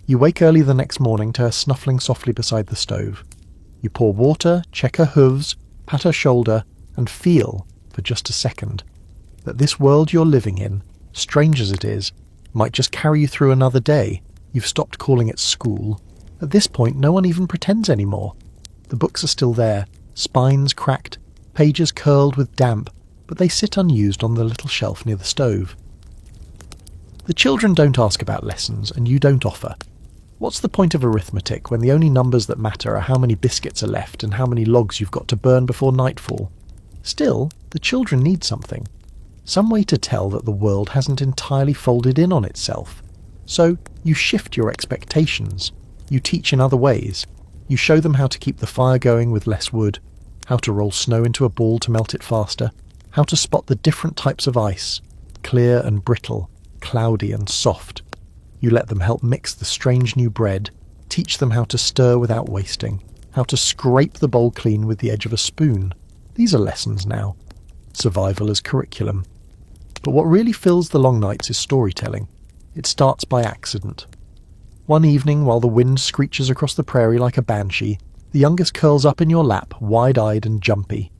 You wake early the next morning to her snuffling softly beside the stove. You pour water, check her hooves, pat her shoulder, and feel, for just a second, that this world you're living in, strange as it is, might just carry you through another day. You've stopped calling it school. At this point, no one even pretends anymore. The books are still there, spines cracked, pages curled with damp, but they sit unused on the little shelf near the stove. The children don't ask about lessons, and you don't offer. What's the point of arithmetic when the only numbers that matter are how many biscuits are left and how many logs you've got to burn before nightfall? Still, the children need something. Some way to tell that the world hasn't entirely folded in on itself. So, you shift your expectations. You teach in other ways. You show them how to keep the fire going with less wood, how to roll snow into a ball to melt it faster, how to spot the different types of ice, clear and brittle, cloudy and soft. You let them help mix the strange new bread, teach them how to stir without wasting, how to scrape the bowl clean with the edge of a spoon. These are lessons now. Survival as curriculum. But what really fills the long nights is storytelling. It starts by accident. One evening, while the wind screeches across the prairie like a banshee, the youngest curls up in your lap, wide-eyed and jumpy.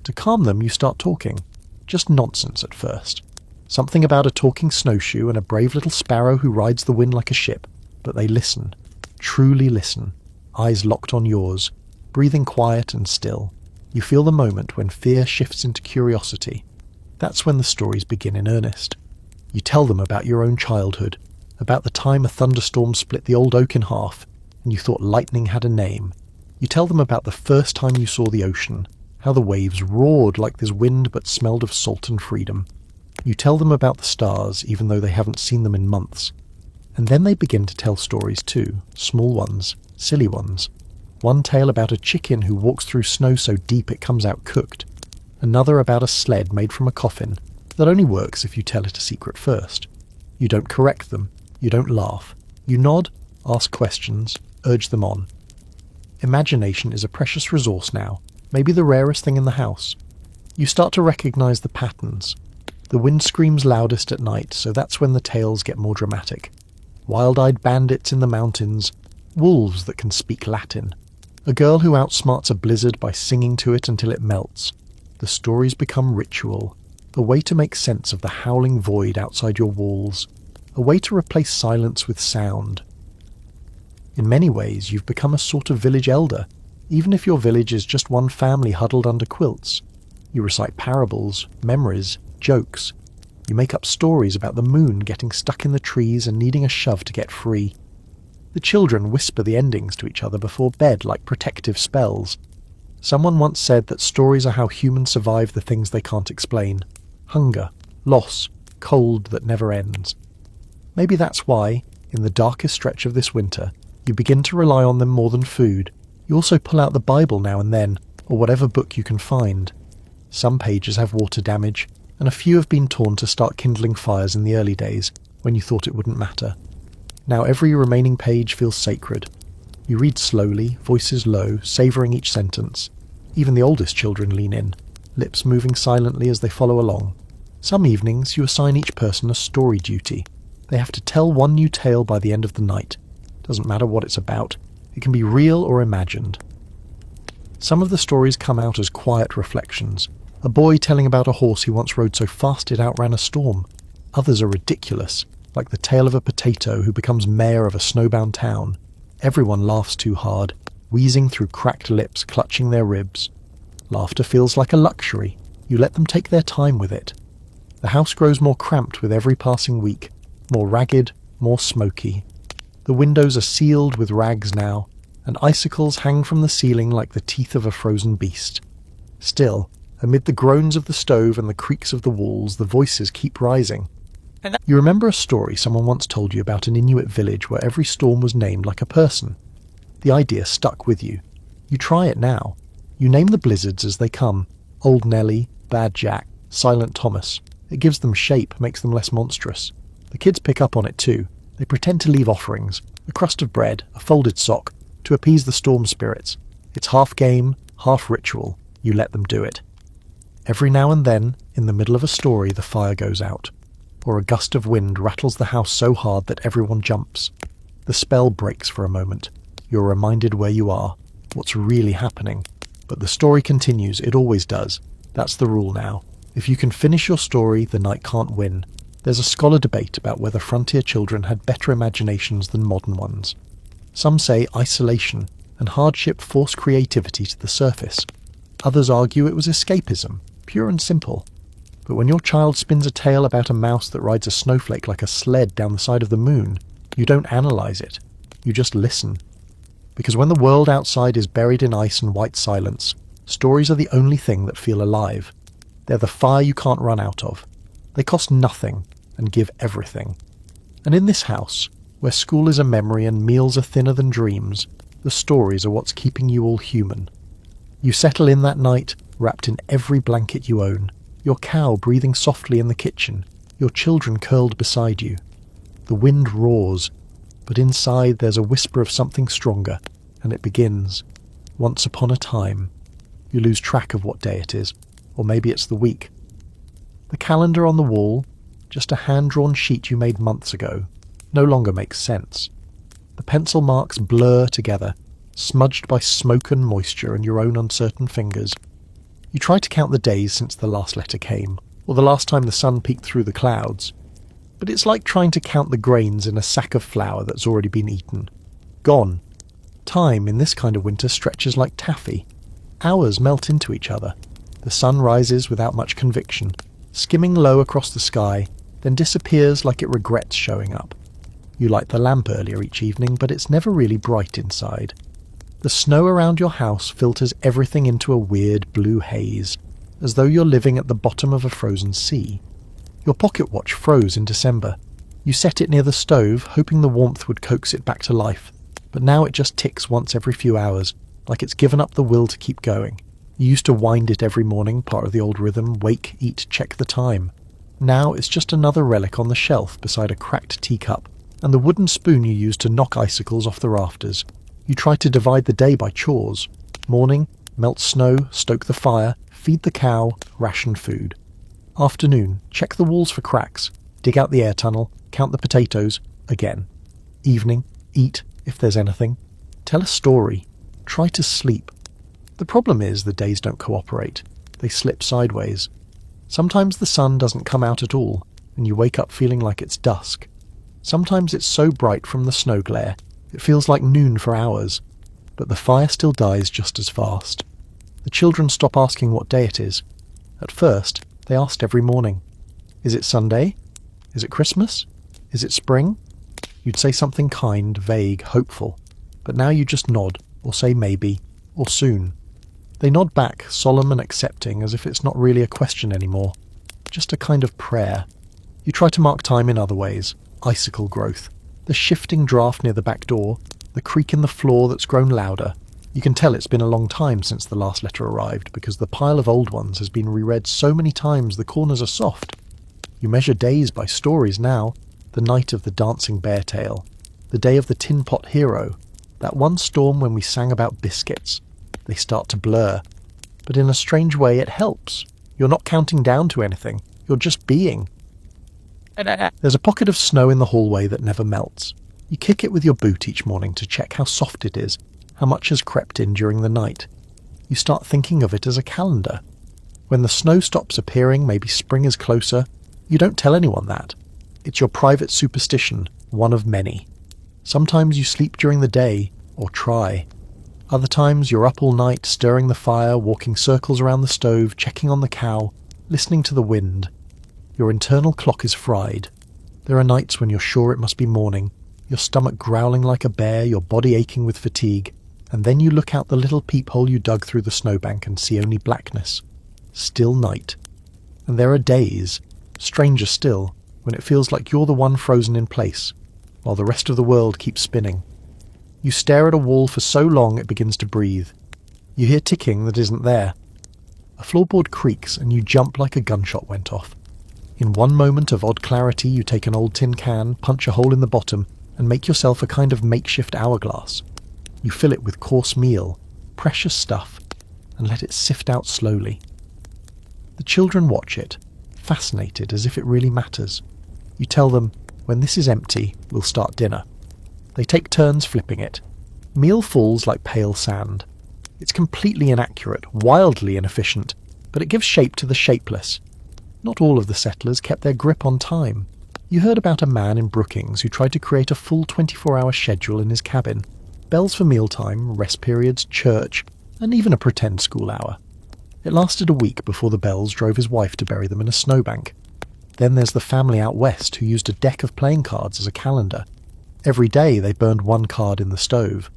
To calm them, you start talking. Just nonsense at first. Something about a talking snowshoe and a brave little sparrow who rides the wind like a ship. But they listen. Truly listen. Eyes locked on yours. Breathing quiet and still. You feel the moment when fear shifts into curiosity. That's when the stories begin in earnest. You tell them about your own childhood, about the time a thunderstorm split the old oak in half, and you thought lightning had a name. You tell them about the first time you saw the ocean, how the waves roared like this wind but smelled of salt and freedom. You tell them about the stars, even though they haven't seen them in months. And then they begin to tell stories too, small ones, silly ones. One tale about a chicken who walks through snow so deep it comes out cooked. Another about a sled made from a coffin that only works if you tell it a secret first. You don't correct them. You don't laugh. You nod, ask questions, urge them on. Imagination is a precious resource now, maybe the rarest thing in the house. You start to recognize the patterns. The wind screams loudest at night, so that's when the tales get more dramatic. Wild-eyed bandits in the mountains, wolves that can speak Latin, a girl who outsmarts a blizzard by singing to it until it melts. The stories become ritual, a way to make sense of the howling void outside your walls, a way to replace silence with sound. In many ways, you've become a sort of village elder, even if your village is just one family huddled under quilts. You recite parables, memories, jokes. You make up stories about the moon getting stuck in the trees and needing a shove to get free. The children whisper the endings to each other before bed like protective spells. Someone once said that stories are how humans survive the things they can't explain. Hunger, loss, cold that never ends. Maybe that's why, in the darkest stretch of this winter, you begin to rely on them more than food. You also pull out the Bible now and then, or whatever book you can find. Some pages have water damage, and a few have been torn to start kindling fires in the early days, when you thought it wouldn't matter. Now every remaining page feels sacred. You read slowly, voices low, savouring each sentence. Even the oldest children lean in, lips moving silently as they follow along. Some evenings you assign each person a story duty. They have to tell one new tale by the end of the night. Doesn't matter what it's about. It can be real or imagined. Some of the stories come out as quiet reflections. A boy telling about a horse he once rode so fast it outran a storm. Others are ridiculous, like the tale of a potato who becomes mayor of a snowbound town. Everyone laughs too hard, wheezing through cracked lips, clutching their ribs. Laughter feels like a luxury. You let them take their time with it. The house grows more cramped with every passing week, more ragged, more smoky. The windows are sealed with rags now, and icicles hang from the ceiling like the teeth of a frozen beast. Still, amid the groans of the stove and the creaks of the walls, the voices keep rising. You remember a story someone once told you about an Inuit village where every storm was named like a person. The idea stuck with you. You try it now. You name the blizzards as they come. Old Nelly, Bad Jack, Silent Thomas. It gives them shape, makes them less monstrous. The kids pick up on it too. They pretend to leave offerings, a crust of bread, a folded sock, to appease the storm spirits. It's half game, half ritual. You let them do it. Every now and then, in the middle of a story, the fire goes out, or a gust of wind rattles the house so hard that everyone jumps. The spell breaks for a moment. You're reminded where you are, what's really happening. But the story continues, it always does. That's the rule now. If you can finish your story, the night can't win. There's a scholar debate about whether frontier children had better imaginations than modern ones. Some say isolation and hardship forced creativity to the surface. Others argue it was escapism, pure and simple. But when your child spins a tale about a mouse that rides a snowflake like a sled down the side of the moon, you don't analyse it. You just listen. Because when the world outside is buried in ice and white silence, stories are the only thing that feel alive. They're the fire you can't run out of. They cost nothing and give everything. And in this house, where school is a memory and meals are thinner than dreams, the stories are what's keeping you all human. You settle in that night, wrapped in every blanket you own, your cow breathing softly in the kitchen, your children curled beside you. The wind roars, but inside there's a whisper of something stronger, and it begins. Once upon a time. You lose track of what day it is, or maybe it's the week. The calendar on the wall, just a hand-drawn sheet you made months ago, no longer makes sense. The pencil marks blur together, smudged by smoke and moisture and your own uncertain fingers. You try to count the days since the last letter came, or the last time the sun peeked through the clouds. But it's like trying to count the grains in a sack of flour that's already been eaten. Gone. Time in this kind of winter stretches like taffy. Hours melt into each other. The sun rises without much conviction, skimming low across the sky, then disappears like it regrets showing up. You light the lamp earlier each evening, but it's never really bright inside. The snow around your house filters everything into a weird blue haze, as though you're living at the bottom of a frozen sea. Your pocket watch froze in December. You set it near the stove, hoping the warmth would coax it back to life, but now it just ticks once every few hours, like it's given up the will to keep going. You used to wind it every morning, part of the old rhythm, wake, eat, check the time. Now it's just another relic on the shelf beside a cracked teacup, and the wooden spoon you used to knock icicles off the rafters. You try to divide the day by chores. Morning, melt snow, stoke the fire, feed the cow, ration food. Afternoon, check the walls for cracks, dig out the air tunnel, count the potatoes, again. Evening, eat, if there's anything. Tell a story. Try to sleep. The problem is the days don't cooperate. They slip sideways. Sometimes the sun doesn't come out at all, and you wake up feeling like it's dusk. Sometimes it's so bright from the snow glare, it feels like noon for hours, but the fire still dies just as fast. The children stop asking what day it is. At first, they asked every morning. Is it Sunday? Is it Christmas? Is it spring? You'd say something kind, vague, hopeful, but now you just nod, or say maybe, or soon. They nod back, solemn and accepting, as if it's not really a question anymore, just a kind of prayer. You try to mark time in other ways. Icicle growth, the shifting draft near the back door, the creak in the floor that's grown louder. You can tell it's been a long time since the last letter arrived, because the pile of old ones has been reread so many times the corners are soft. You measure days by stories now. The night of the dancing bear tail, the day of the tin pot hero, that one storm when we sang about biscuits. They start to blur, but in a strange way it helps. You're not counting down to anything, you're just being. There's a pocket of snow in the hallway that never melts. You kick it with your boot each morning to check how soft it is, how much has crept in during the night. You start thinking of it as a calendar. When the snow stops appearing, maybe spring is closer, you don't tell anyone that. It's your private superstition, one of many. Sometimes you sleep during the day, or try. Other times you're up all night, stirring the fire, walking circles around the stove, checking on the cow, listening to the wind. Your internal clock is fried. There are nights when you're sure it must be morning, your stomach growling like a bear, your body aching with fatigue, and then you look out the little peephole you dug through the snowbank and see only blackness. Still night. And there are days, stranger still, when it feels like you're the one frozen in place, while the rest of the world keeps spinning. You stare at a wall for so long it begins to breathe. You hear ticking that isn't there. A floorboard creaks and you jump like a gunshot went off. In one moment of odd clarity you take an old tin can, punch a hole in the bottom, and make yourself a kind of makeshift hourglass. You fill it with coarse meal, precious stuff, and let it sift out slowly. The children watch it, fascinated as if it really matters. You tell them, when this is empty, we'll start dinner. They take turns flipping it. Meal falls like pale sand. It's completely inaccurate, wildly inefficient, but it gives shape to the shapeless. Not all of the settlers kept their grip on time. You heard about a man in Brookings who tried to create a full 24-hour schedule in his cabin. Bells for mealtime, rest periods, church, and even a pretend school hour. It lasted a week before the Bells drove his wife to bury them in a snowbank. Then there's the family out west who used a deck of playing cards as a calendar. Every day they burned one card in the stove.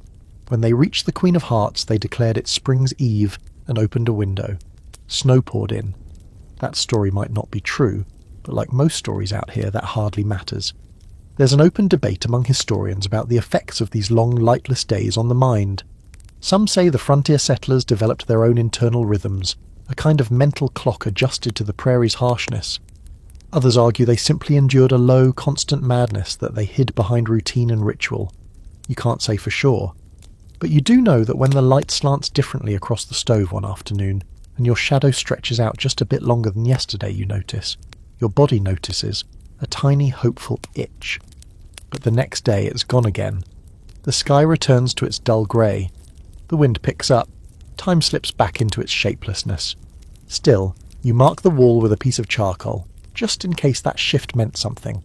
When they reached the Queen of Hearts, they declared it Spring's Eve and opened a window. Snow poured in. That story might not be true, but like most stories out here, that hardly matters. There's an open debate among historians about the effects of these long, lightless days on the mind. Some say the frontier settlers developed their own internal rhythms, a kind of mental clock adjusted to the prairie's harshness. Others argue they simply endured a low, constant madness that they hid behind routine and ritual. You can't say for sure. But you do know that when the light slants differently across the stove one afternoon, and your shadow stretches out just a bit longer than yesterday, you notice. Your body notices. A tiny, hopeful itch. But the next day it's gone again. The sky returns to its dull grey. The wind picks up. Time slips back into its shapelessness. Still, you mark the wall with a piece of charcoal, just in case that shift meant something.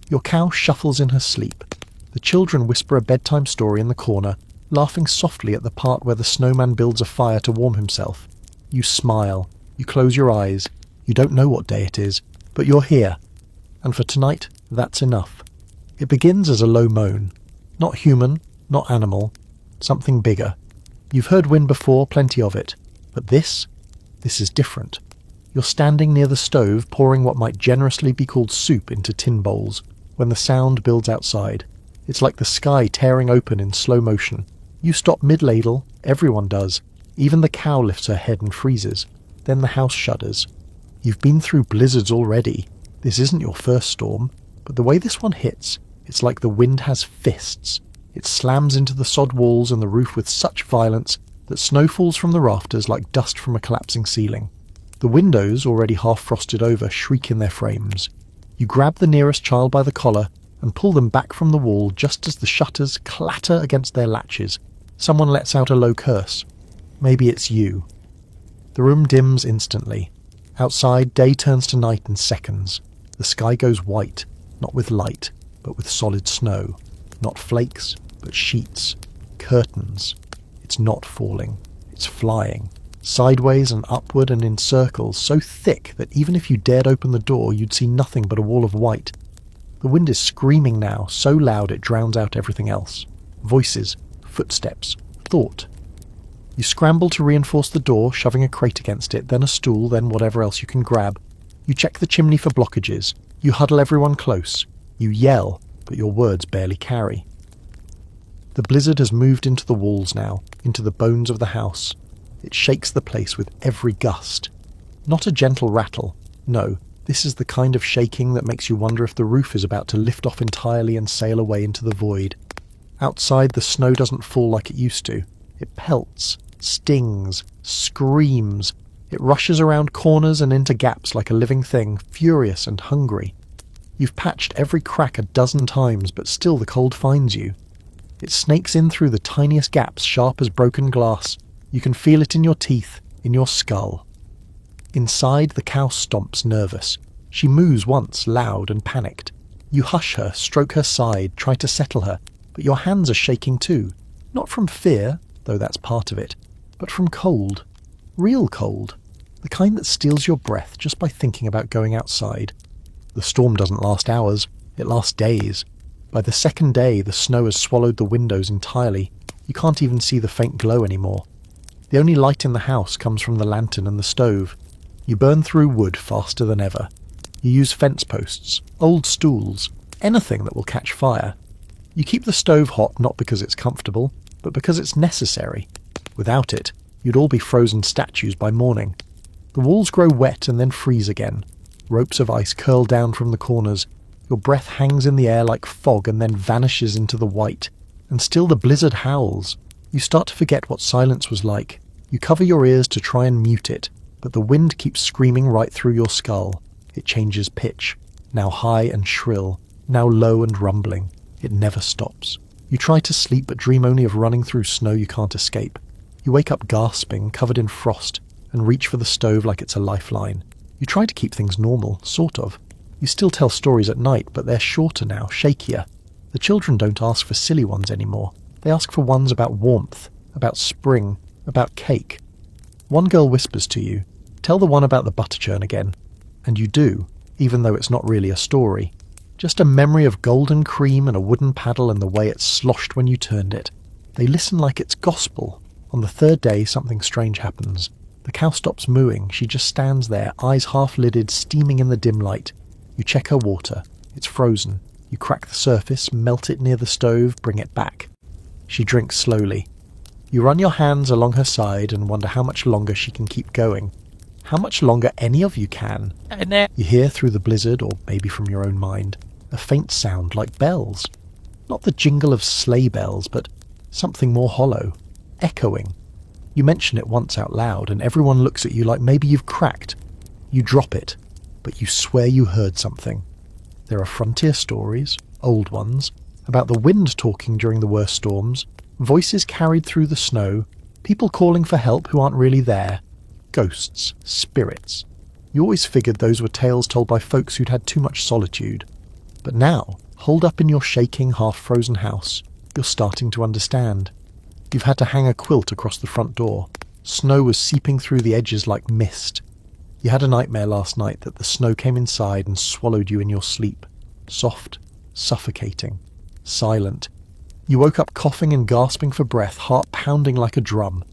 Your cow shuffles in her sleep. The children whisper a bedtime story in the corner, laughing softly at the part where the snowman builds a fire to warm himself. You smile. You close your eyes. You don't know what day it is, but you're here. And for tonight, that's enough. It begins as a low moan. Not human, not animal. Something bigger. You've heard wind before, plenty of it. But this is different. You're standing near the stove, pouring what might generously be called soup into tin bowls, when the sound builds outside. It's like the sky tearing open in slow motion. You stop mid-ladle, everyone does. Even the cow lifts her head and freezes. Then the house shudders. You've been through blizzards already. This isn't your first storm, but the way this one hits, it's like the wind has fists. It slams into the sod walls and the roof with such violence that snow falls from the rafters like dust from a collapsing ceiling. The windows, already half frosted over, shriek in their frames. You grab the nearest child by the collar and pull them back from the wall just as the shutters clatter against their latches. Someone lets out a low curse. Maybe it's you. The room dims instantly. Outside, day turns to night in seconds. The sky goes white, not with light, but with solid snow. Not flakes, but sheets. Curtains. It's not falling. It's flying. Sideways and upward and in circles, so thick that even if you dared open the door, you'd see nothing but a wall of white. The wind is screaming now, so loud it drowns out everything else. Voices, footsteps, thought. You scramble to reinforce the door, shoving a crate against it, then a stool, then whatever else you can grab. You check the chimney for blockages. You huddle everyone close. You yell, but your words barely carry. The blizzard has moved into the walls now, into the bones of the house. It shakes the place with every gust. Not a gentle rattle. No, this is the kind of shaking that makes you wonder if the roof is about to lift off entirely and sail away into the void. Outside, the snow doesn't fall like it used to. It pelts, stings, screams. It rushes around corners and into gaps like a living thing, furious and hungry. You've patched every crack a dozen times, but still the cold finds you. It snakes in through the tiniest gaps, sharp as broken glass. You can feel it in your teeth, in your skull. Inside, the cow stomps, nervous. She moos once, loud and panicked. You hush her, stroke her side, try to settle her, but your hands are shaking too. Not from fear, though that's part of it, but from cold. Real cold. The kind that steals your breath just by thinking about going outside. The storm doesn't last hours, it lasts days. By the second day, the snow has swallowed the windows entirely. You can't even see the faint glow anymore. The only light in the house comes from the lantern and the stove. You burn through wood faster than ever. You use fence posts, old stools, anything that will catch fire. You keep the stove hot not because it's comfortable, but because it's necessary. Without it, you'd all be frozen statues by morning. The walls grow wet and then freeze again. Ropes of ice curl down from the corners. Your breath hangs in the air like fog and then vanishes into the white. And still the blizzard howls. You start to forget what silence was like. You cover your ears to try and mute it, but the wind keeps screaming right through your skull. It changes pitch, now high and shrill, now low and rumbling. It never stops. You try to sleep but dream only of running through snow you can't escape. You wake up gasping, covered in frost, and reach for the stove like it's a lifeline. You try to keep things normal, sort of. You still tell stories at night, but they're shorter now, shakier. The children don't ask for silly ones anymore. They ask for ones about warmth, about spring, about cake. One girl whispers to you, "Tell the one about the butter churn again." And you do, even though it's not really a story. Just a memory of golden cream and a wooden paddle and the way it sloshed when you turned it. They listen like it's gospel. On the third day, something strange happens. The cow stops mooing. She just stands there, eyes half-lidded, steaming in the dim light. You check her water. It's frozen. You crack the surface, melt it near the stove, bring it back. She drinks slowly. You run your hands along her side and wonder how much longer she can keep going. How much longer any of you can. You hear through the blizzard, or maybe from your own mind, a faint sound like bells. Not the jingle of sleigh bells, but something more hollow, echoing. You mention it once out loud, and everyone looks at you like maybe you've cracked. You drop it, but you swear you heard something. There are frontier stories, old ones, about the wind talking during the worst storms, voices carried through the snow, people calling for help who aren't really there, ghosts, spirits. You always figured those were tales told by folks who'd had too much solitude. But now, holed up in your shaking, half-frozen house, you're starting to understand. You've had to hang a quilt across the front door. Snow was seeping through the edges like mist. You had a nightmare last night that the snow came inside and swallowed you in your sleep. Soft, suffocating, silent. You woke up coughing and gasping for breath, heart pounding like a drum.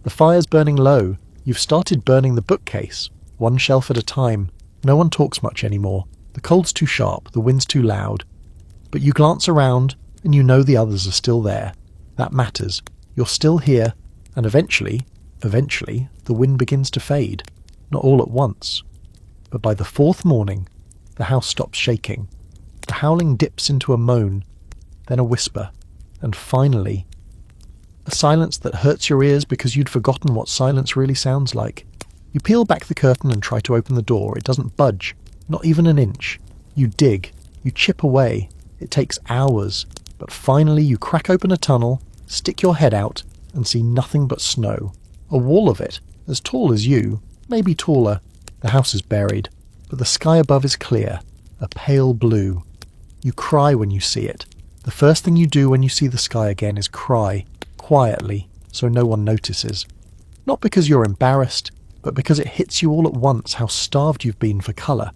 The fire's burning low. You've started burning the bookcase, one shelf at a time. No one talks much anymore. The cold's too sharp, the wind's too loud. But you glance around, and you know the others are still there. That matters. You're still here, and eventually, the wind begins to fade. Not all at once. But by the fourth morning, the house stops shaking. The howling dips into a moan, then a whisper, and finally, a silence that hurts your ears because you'd forgotten what silence really sounds like. You peel back the curtain and try to open the door. It doesn't budge, not even an inch. You dig, you chip away. It takes hours, but finally you crack open a tunnel, stick your head out, and see nothing but snow. A wall of it, as tall as you, maybe taller. The house is buried, but the sky above is clear, a pale blue. You cry when you see it. The first thing you do when you see the sky again is cry, quietly, so no one notices. Not because you're embarrassed, but because it hits you all at once how starved you've been for colour.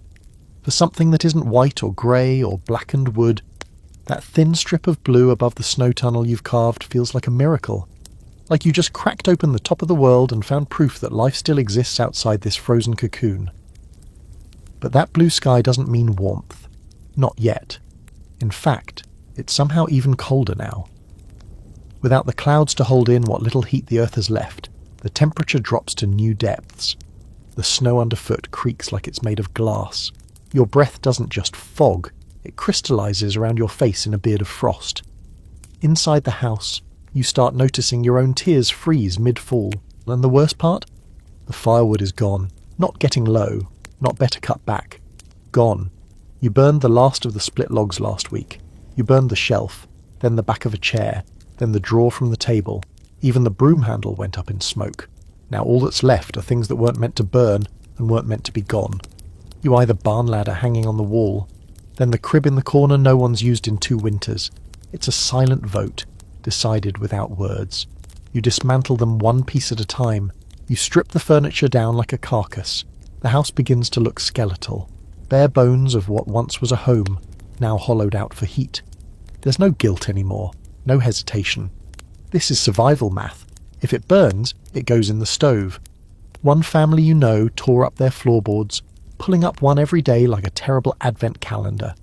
For something that isn't white or grey or blackened wood. That thin strip of blue above the snow tunnel you've carved feels like a miracle. Like you just cracked open the top of the world and found proof that life still exists outside this frozen cocoon. But that blue sky doesn't mean warmth. Not yet. In fact, it's somehow even colder now. Without the clouds to hold in what little heat the earth has left, the temperature drops to new depths. The snow underfoot creaks like it's made of glass. Your breath doesn't just fog, it crystallizes around your face in a beard of frost. Inside the house, you start noticing your own tears freeze mid-fall. And the worst part? The firewood is gone. Not getting low, not better cut back. Gone. You burned the last of the split logs last week. You burned the shelf, then the back of a chair, then the drawer from the table. Even the broom handle went up in smoke. Now all that's left are things that weren't meant to burn and weren't meant to be gone. You eye the barn ladder hanging on the wall, then the crib in the corner no one's used in 2 winters. It's a silent vote, decided without words. You dismantle them one piece at a time. You strip the furniture down like a carcass. The house begins to look skeletal. Bare bones of what once was a home, now hollowed out for heat. There's no guilt anymore. No hesitation. This is survival math. If it burns, it goes in the stove. One family you know tore up their floorboards, pulling up one every day like a terrible advent calendar.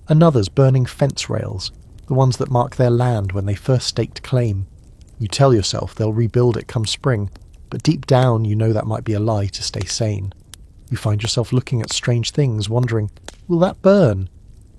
Another's burning fence rails, the ones that mark their land when they first staked claim. You tell yourself they'll rebuild it come spring, but deep down you know that might be a lie to stay sane. You find yourself looking at strange things, wondering, will that burn?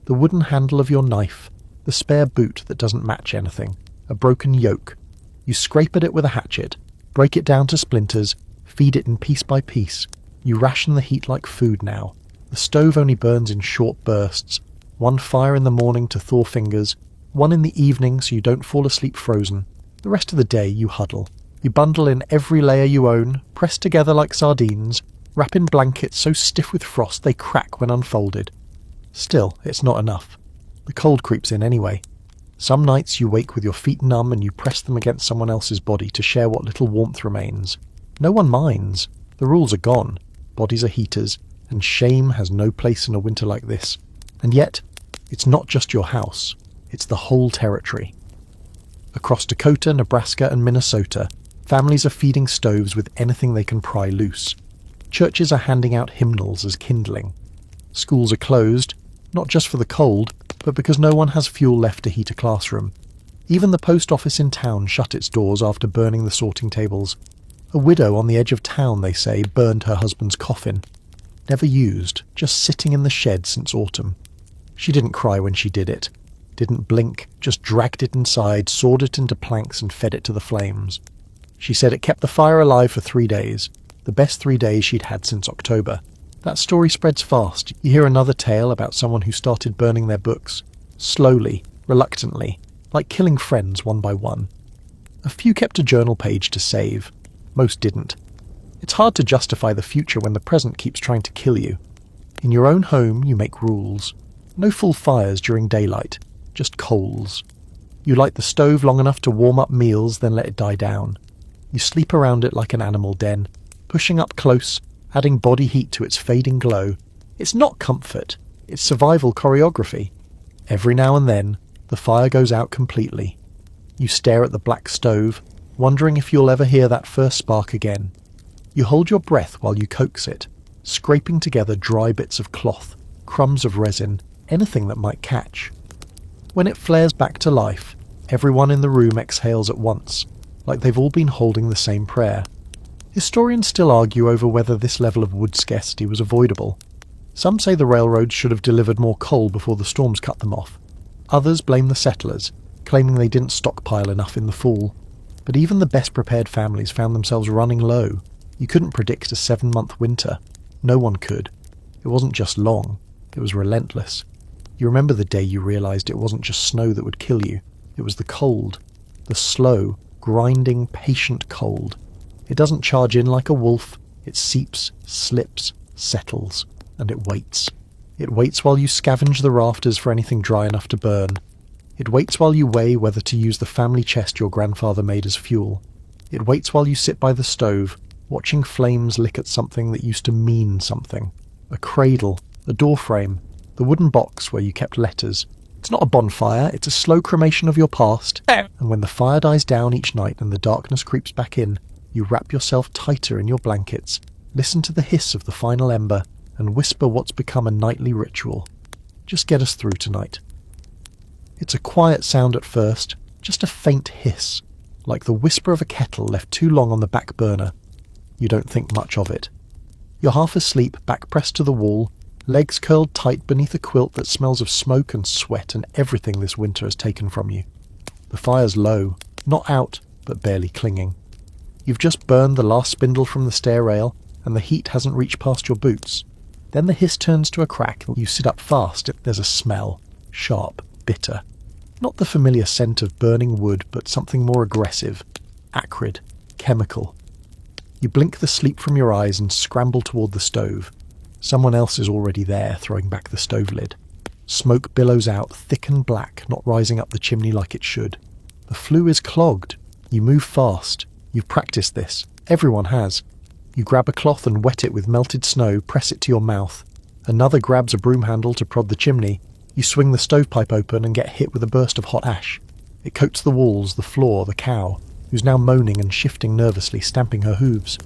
The wooden handle of your knife, the spare boot that doesn't match anything, a broken yoke. You scrape at it with a hatchet, break it down to splinters, feed it in piece by piece. You ration the heat like food now. The stove only burns in short bursts. One fire in the morning to thaw fingers, one in the evening so you don't fall asleep frozen. The rest of the day you huddle. You bundle in every layer you own, press together like sardines, wrap in blankets so stiff with frost they crack when unfolded. Still, it's not enough. The cold creeps in anyway. Some nights you wake with your feet numb and you press them against someone else's body to share what little warmth remains. No one minds. The rules are gone. Bodies are heaters, and shame has no place in a winter like this. And yet, it's not just your house. It's the whole territory. Across Dakota, Nebraska and Minnesota, families are feeding stoves with anything they can pry loose. Churches are handing out hymnals as kindling. Schools are closed, not just for the cold, but because no one has fuel left to heat a classroom. Even the post office in town shut its doors after burning the sorting tables. A widow on the edge of town, they say, burned her husband's coffin. Never used, just sitting in the shed since autumn. She didn't cry when she did it. Didn't blink, just dragged it inside, sawed it into planks and fed it to the flames. She said it kept the fire alive for 3 days, the best 3 days she'd had since October. That story spreads fast. You hear another tale about someone who started burning their books. Slowly, reluctantly, like killing friends one by one. A few kept a journal page to save. Most didn't. It's hard to justify the future when the present keeps trying to kill you. In your own home, you make rules. No full fires during daylight, just coals. You light the stove long enough to warm up meals, then let it die down. You sleep around it like an animal den, pushing up close, adding body heat to its fading glow. It's not comfort, it's survival choreography. Every now and then, the fire goes out completely. You stare at the black stove, wondering if you'll ever hear that first spark again. You hold your breath while you coax it, scraping together dry bits of cloth, crumbs of resin, anything that might catch. When it flares back to life, everyone in the room exhales at once, like they've all been holding the same prayer. Historians still argue over whether this level of wood scarcity was avoidable. Some say the railroads should have delivered more coal before the storms cut them off. Others blame the settlers, claiming they didn't stockpile enough in the fall. But even the best prepared families found themselves running low. You couldn't predict a 7-month winter. No one could. It wasn't just long, it was relentless. You remember the day you realised it wasn't just snow that would kill you, it was the cold. The slow, grinding, patient cold. It doesn't charge in like a wolf, it seeps, slips, settles, and it waits. It waits while you scavenge the rafters for anything dry enough to burn. It waits while you weigh whether to use the family chest your grandfather made as fuel. It waits while you sit by the stove, watching flames lick at something that used to mean something. A cradle, a doorframe, the wooden box where you kept letters. It's not a bonfire, it's a slow cremation of your past. And when the fire dies down each night and the darkness creeps back in, you wrap yourself tighter in your blankets, listen to the hiss of the final ember, and whisper what's become a nightly ritual. Just get us through tonight. It's a quiet sound at first, just a faint hiss, like the whisper of a kettle left too long on the back burner. You don't think much of it. You're half asleep, back pressed to the wall, legs curled tight beneath a quilt that smells of smoke and sweat and everything this winter has taken from you. The fire's low, not out, but barely clinging. You've just burned the last spindle from the stair rail, and the heat hasn't reached past your boots. Then the hiss turns to a crack. You sit up fast. There's a smell. Sharp, bitter. Not the familiar scent of burning wood, but something more aggressive. Acrid. Chemical. You blink the sleep from your eyes and scramble toward the stove. Someone else is already there, throwing back the stove lid. Smoke billows out, thick and black, not rising up the chimney like it should. The flue is clogged. You move fast. You've practiced this. Everyone has. You grab a cloth and wet it with melted snow, press it to your mouth. Another grabs a broom handle to prod the chimney. You swing the stovepipe open and get hit with a burst of hot ash. It coats the walls, the floor, the cow, who's now moaning and shifting nervously, stamping her hooves.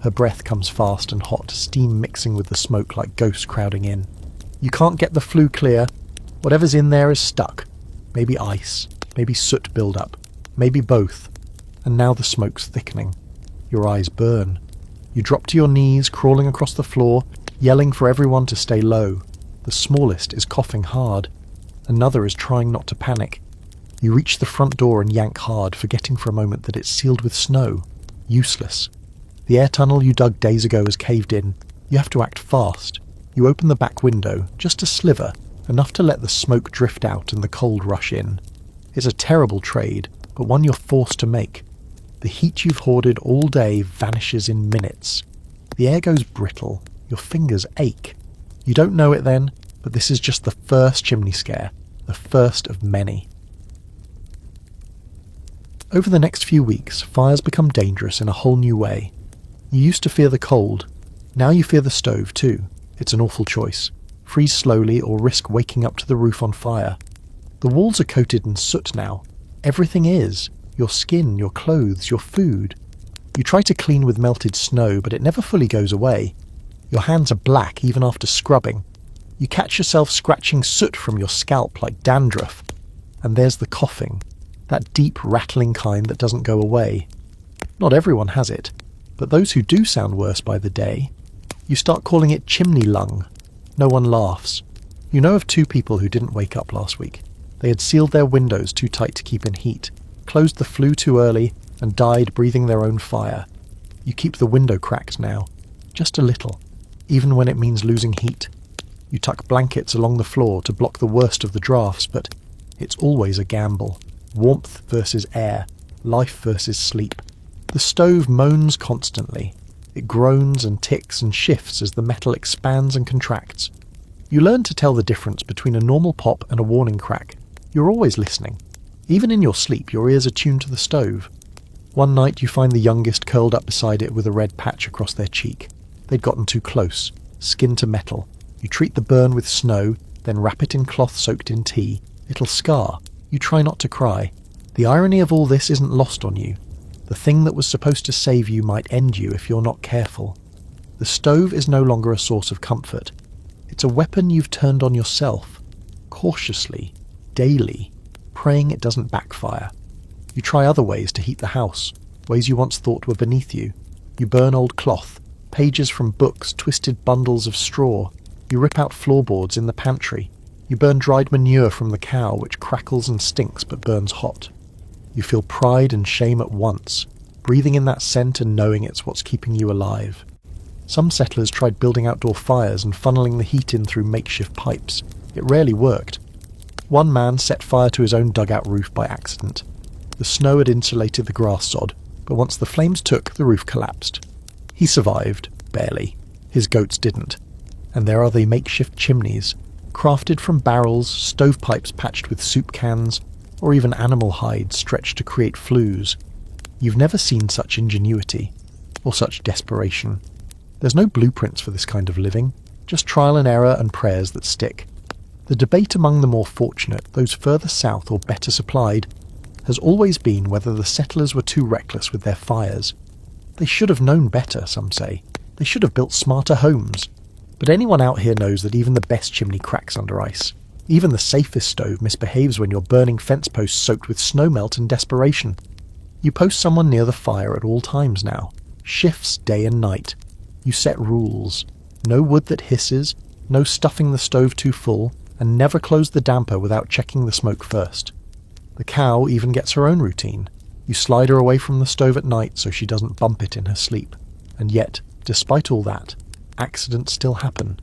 Her breath comes fast and hot, steam mixing with the smoke like ghosts crowding in. You can't get the flue clear. Whatever's in there is stuck. Maybe ice, maybe soot build-up, maybe both. And now the smoke's thickening. Your eyes burn. You drop to your knees, crawling across the floor, yelling for everyone to stay low. The smallest is coughing hard. Another is trying not to panic. You reach the front door and yank hard, forgetting for a moment that it's sealed with snow. Useless. The air tunnel you dug days ago has caved in. You have to act fast. You open the back window, just a sliver, enough to let the smoke drift out and the cold rush in. It's a terrible trade, but one you're forced to make. The heat you've hoarded all day vanishes in minutes. The air goes brittle. Your fingers ache. You don't know it then, but this is just the first chimney scare, the first of many. Over the next few weeks, fires become dangerous in a whole new way. You used to fear the cold. Now you fear the stove too. It's an awful choice. Freeze slowly or risk waking up to the roof on fire. The walls are coated in soot now. Everything is. Your skin, your clothes, your food. You try to clean with melted snow, but it never fully goes away. Your hands are black even after scrubbing. You catch yourself scratching soot from your scalp like dandruff. And there's the coughing, that deep rattling kind that doesn't go away. Not everyone has it, but those who do sound worse by the day, you start calling it chimney lung. No one laughs. You know of 2 people who didn't wake up last week. They had sealed their windows too tight to keep in heat, closed the flue too early, and died breathing their own fire. You keep the window cracked now, just a little, even when it means losing heat. You tuck blankets along the floor to block the worst of the drafts, but it's always a gamble. Warmth versus air, life versus sleep. The stove moans constantly. It groans and ticks and shifts as the metal expands and contracts. You learn to tell the difference between a normal pop and a warning crack. You're always listening. Even in your sleep, your ears are tuned to the stove. One night you find the youngest curled up beside it with a red patch across their cheek. They'd gotten too close, skin to metal. You treat the burn with snow, then wrap it in cloth soaked in tea. It'll scar. You try not to cry. The irony of all this isn't lost on you. The thing that was supposed to save you might end you if you're not careful. The stove is no longer a source of comfort. It's a weapon you've turned on yourself. Cautiously, daily, praying it doesn't backfire. You try other ways to heat the house, ways you once thought were beneath you. You burn old cloth, pages from books, twisted bundles of straw. You rip out floorboards in the pantry. You burn dried manure from the cow, which crackles and stinks but burns hot. You feel pride and shame at once, breathing in that scent and knowing it's what's keeping you alive. Some settlers tried building outdoor fires and funneling the heat in through makeshift pipes. It rarely worked. One man set fire to his own dugout roof by accident. The snow had insulated the grass sod, but once the flames took, the roof collapsed. He survived, barely. His goats didn't. And there are the makeshift chimneys, crafted from barrels, stovepipes patched with soup cans, or even animal hides stretched to create flues. You've never seen such ingenuity, or such desperation. There's no blueprints for this kind of living, just trial and error and prayers that stick. The debate among the more fortunate, those further south or better supplied, has always been whether the settlers were too reckless with their fires. They should have known better, some say. They should have built smarter homes. But anyone out here knows that even the best chimney cracks under ice. Even the safest stove misbehaves when you're burning fence posts soaked with snowmelt and desperation. You post someone near the fire at all times now. Shifts day and night. You set rules. No wood that hisses, no stuffing the stove too full, and never close the damper without checking the smoke first. The cow even gets her own routine. You slide her away from the stove at night so she doesn't bump it in her sleep. And yet, despite all that, accidents still happen.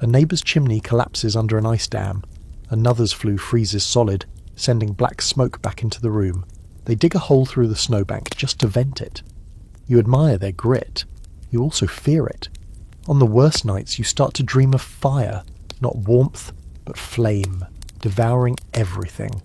A neighbour's chimney collapses under an ice dam. Another's flue freezes solid, sending black smoke back into the room. They dig a hole through the snowbank just to vent it. You admire their grit. You also fear it. On the worst nights you start to dream of fire, not warmth, but flame, devouring everything.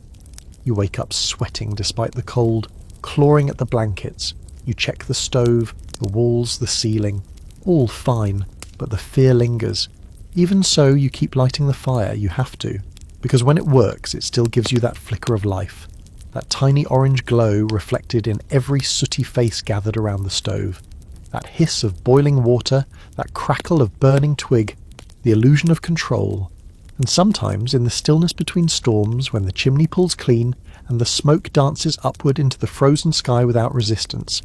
You wake up sweating despite the cold, clawing at the blankets. You check the stove, the walls, the ceiling. All fine, but the fear lingers. Even so, you keep lighting the fire, you have to, because when it works, it still gives you that flicker of life, that tiny orange glow reflected in every sooty face gathered around the stove, that hiss of boiling water, that crackle of burning twig, the illusion of control. And sometimes, in the stillness between storms, when the chimney pulls clean and the smoke dances upward into the frozen sky without resistance,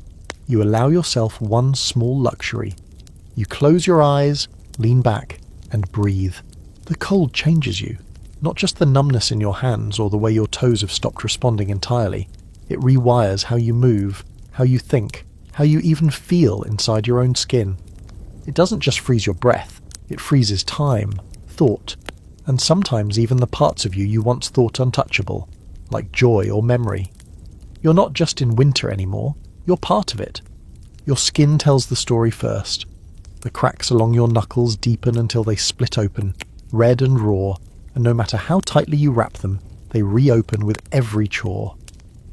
you allow yourself one small luxury. You close your eyes, lean back, and breathe. The cold changes you. Not just the numbness in your hands or the way your toes have stopped responding entirely. It rewires how you move, how you think, how you even feel inside your own skin. It doesn't just freeze your breath, it freezes time, thought, and sometimes even the parts of you you once thought untouchable, like joy or memory. You're not just in winter anymore, you're part of it. Your skin tells the story first. The cracks along your knuckles deepen until they split open, red and raw, and no matter how tightly you wrap them, they reopen with every chore.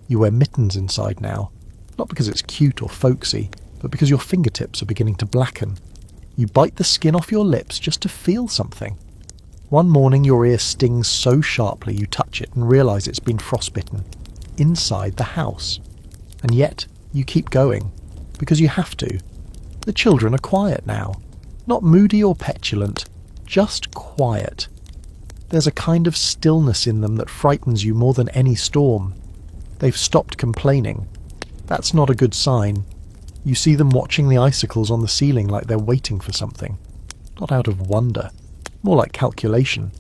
You wear mittens inside now, not because it's cute or folksy, but because your fingertips are beginning to blacken. You bite the skin off your lips just to feel something. One morning your ear stings so sharply you touch it and realise it's been frostbitten, inside the house. And yet, you keep going, because you have to. The children are quiet now, not moody or petulant, just quiet. There's a kind of stillness in them that frightens you more than any storm. They've stopped complaining. That's not a good sign. You see them watching the icicles on the ceiling like they're waiting for something. Not out of wonder, more like calculation.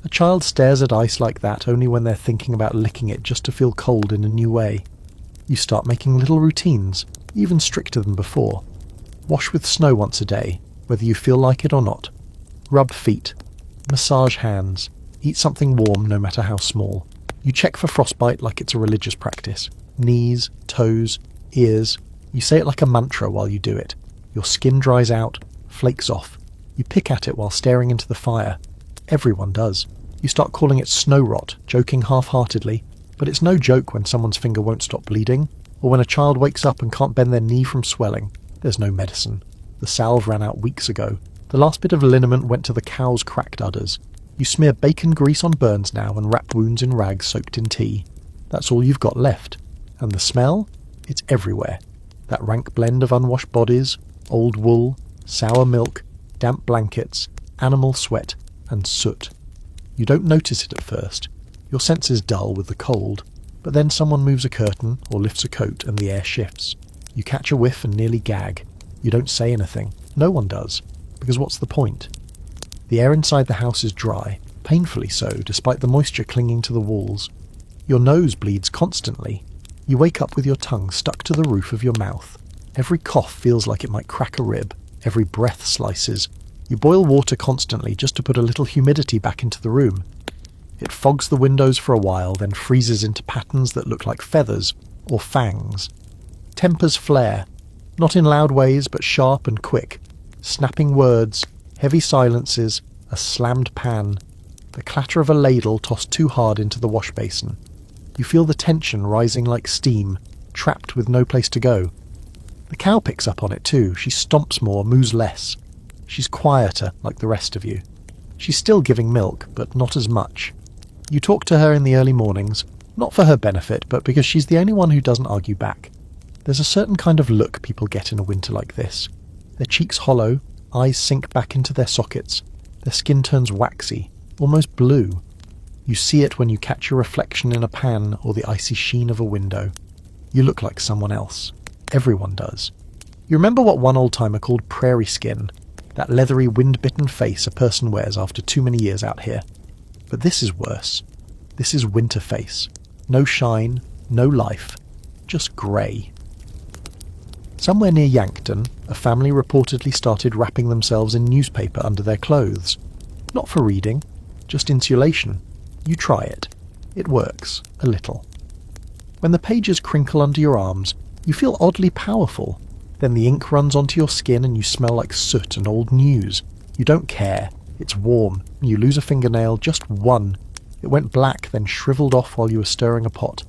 A child stares at ice like that only when they're thinking about licking it just to feel cold in a new way. You start making little routines, even stricter than before. Wash with snow once a day, whether you feel like it or not. Rub feet. Massage hands. Eat something warm, no matter how small. You check for frostbite like it's a religious practice. Knees, toes, ears. You say it like a mantra while you do it. Your skin dries out, flakes off. You pick at it while staring into the fire. Everyone does. You start calling it snow rot, joking half-heartedly, but it's no joke when someone's finger won't stop bleeding, or when a child wakes up and can't bend their knee from swelling. There's no medicine. The salve ran out weeks ago. The last bit of liniment went to the cow's cracked udders. You smear bacon grease on burns now and wrap wounds in rags soaked in tea. That's all you've got left. And the smell? It's everywhere. That rank blend of unwashed bodies, old wool, sour milk, damp blankets, animal sweat, and soot. You don't notice it at first. Your senses dull with the cold, but then someone moves a curtain or lifts a coat and the air shifts. You catch a whiff and nearly gag. You don't say anything. No one does. Because what's the point? The air inside the house is dry, painfully so, despite the moisture clinging to the walls. Your nose bleeds constantly. You wake up with your tongue stuck to the roof of your mouth. Every cough feels like it might crack a rib. Every breath slices. You boil water constantly just to put a little humidity back into the room. It fogs the windows for a while, then freezes into patterns that look like feathers or fangs. Tempers flare, not in loud ways, but sharp and quick. Snapping words, heavy silences, a slammed pan, the clatter of a ladle tossed too hard into the wash basin. You feel the tension rising like steam, trapped with no place to go. The cow picks up on it too. She stomps more, moos less. She's quieter, like the rest of you. She's still giving milk, but not as much. You talk to her in the early mornings, not for her benefit, but because she's the only one who doesn't argue back. There's a certain kind of look people get in a winter like this. Their cheeks hollow, eyes sink back into their sockets, their skin turns waxy, almost blue. You see it when you catch your reflection in a pan or the icy sheen of a window. You look like someone else. Everyone does. You remember what one old-timer called prairie skin, that leathery, wind-bitten face a person wears after too many years out here. But this is worse. This is winter face. No shine, no life, just grey. Somewhere near Yankton, a family reportedly started wrapping themselves in newspaper under their clothes. Not for reading, just insulation. You try it. It works, a little. When the pages crinkle under your arms, you feel oddly powerful. Then the ink runs onto your skin and you smell like soot and old news. You don't care. It's warm. You lose a fingernail, just one. It went black, then shriveled off while you were stirring a pot.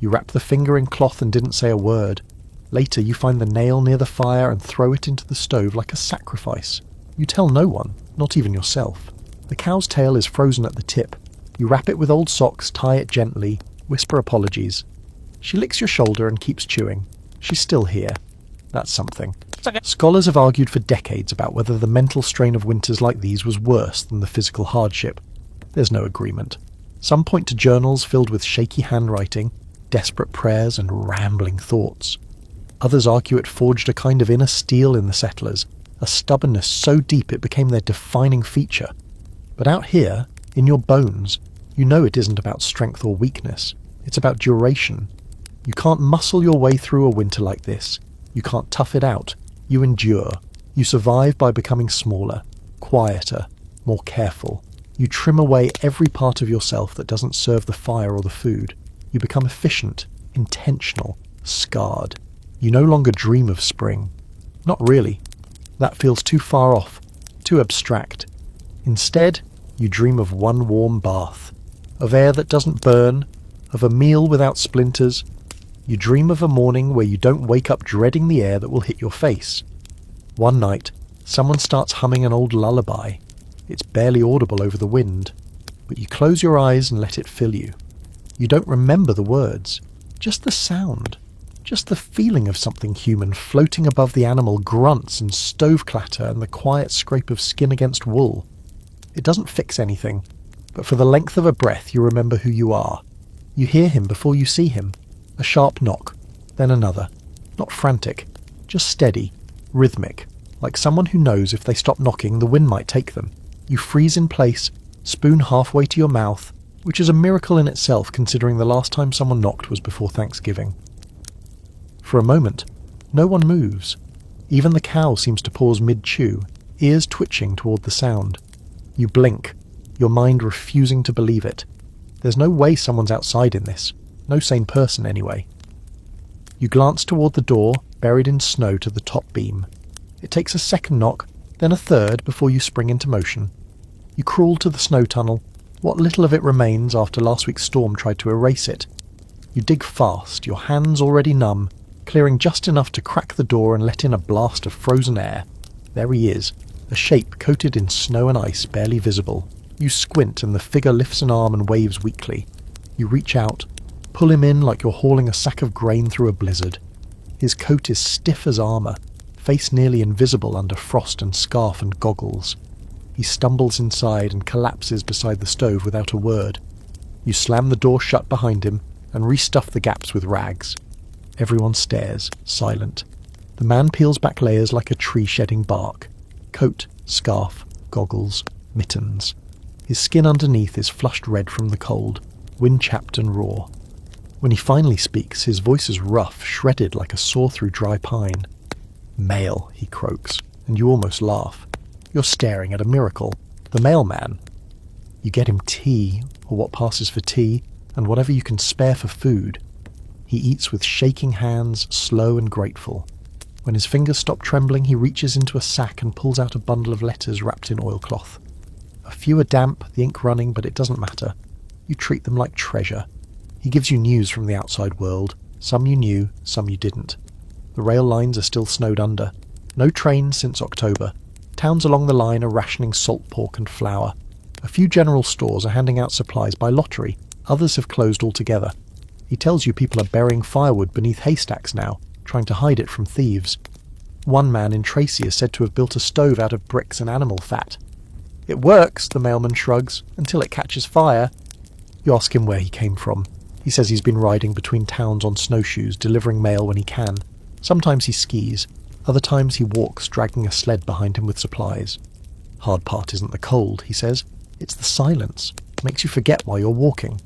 You wrap the finger in cloth and didn't say a word. Later you find the nail near the fire and throw it into the stove like a sacrifice. You tell no one, not even yourself. The cow's tail is frozen at the tip. You wrap it with old socks, tie it gently, whisper apologies. She licks your shoulder and keeps chewing. She's still here. That's something. Scholars have argued for decades about whether the mental strain of winters like these was worse than the physical hardship. There's no agreement. Some point to journals filled with shaky handwriting, desperate prayers and rambling thoughts. Others argue it forged a kind of inner steel in the settlers, a stubbornness so deep it became their defining feature. But out here, in your bones, you know it isn't about strength or weakness. It's about duration. You can't muscle your way through a winter like this. You can't tough it out. You endure. You survive by becoming smaller, quieter, more careful. You trim away every part of yourself that doesn't serve the fire or the food. You become efficient, intentional, scarred. You no longer dream of spring. Not really. That feels too far off, too abstract. Instead, you dream of one warm bath, of air that doesn't burn, of a meal without splinters. You dream of a morning where you don't wake up dreading the air that will hit your face. One night, someone starts humming an old lullaby. It's barely audible over the wind, but you close your eyes and let it fill you. You don't remember the words, just the sound, just the feeling of something human floating above the animal grunts and stove clatter and the quiet scrape of skin against wool. It doesn't fix anything, but for the length of a breath you remember who you are. You hear him before you see him. A sharp knock, then another. Not frantic, just steady, rhythmic, like someone who knows if they stop knocking the wind might take them. You freeze in place, spoon halfway to your mouth, which is a miracle in itself considering the last time someone knocked was before Thanksgiving. For a moment, no one moves. Even the cow seems to pause mid-chew, ears twitching toward the sound. You blink, your mind refusing to believe it. There's no way someone's outside in this. No sane person, anyway. You glance toward the door, buried in snow to the top beam. It takes a second knock, then a third before you spring into motion. You crawl to the snow tunnel, what little of it remains after last week's storm tried to erase it. You dig fast, your hands already numb, clearing just enough to crack the door and let in a blast of frozen air. There he is, a shape coated in snow and ice, barely visible. You squint and the figure lifts an arm and waves weakly. You reach out, pull him in like you're hauling a sack of grain through a blizzard. His coat is stiff as armour, face nearly invisible under frost and scarf and goggles. He stumbles inside and collapses beside the stove without a word. You slam the door shut behind him and restuff the gaps with rags. Everyone stares, silent. The man peels back layers like a tree shedding bark. Coat, scarf, goggles, mittens. His skin underneath is flushed red from the cold, wind-chapped and raw. When he finally speaks, his voice is rough, shredded like a saw through dry pine. "Mail," he croaks, and you almost laugh. You're staring at a miracle. The mailman. You get him tea, or what passes for tea, and whatever you can spare for food. He eats with shaking hands, slow and grateful. When his fingers stop trembling, he reaches into a sack and pulls out a bundle of letters wrapped in oilcloth. A few are damp, the ink running, but it doesn't matter. You treat them like treasure. He gives you news from the outside world. Some you knew, some you didn't. The rail lines are still snowed under. No trains since October. Towns along the line are rationing salt pork and flour. A few general stores are handing out supplies by lottery. Others have closed altogether. He tells you people are burying firewood beneath haystacks now, trying to hide it from thieves. One man in Tracy is said to have built a stove out of bricks and animal fat. "It works," the mailman shrugs, "until it catches fire." You ask him where he came from. He says he's been riding between towns on snowshoes, delivering mail when he can. Sometimes he skis. Other times he walks, dragging a sled behind him with supplies. "Hard part isn't the cold," he says. "It's the silence. It makes you forget why you're walking."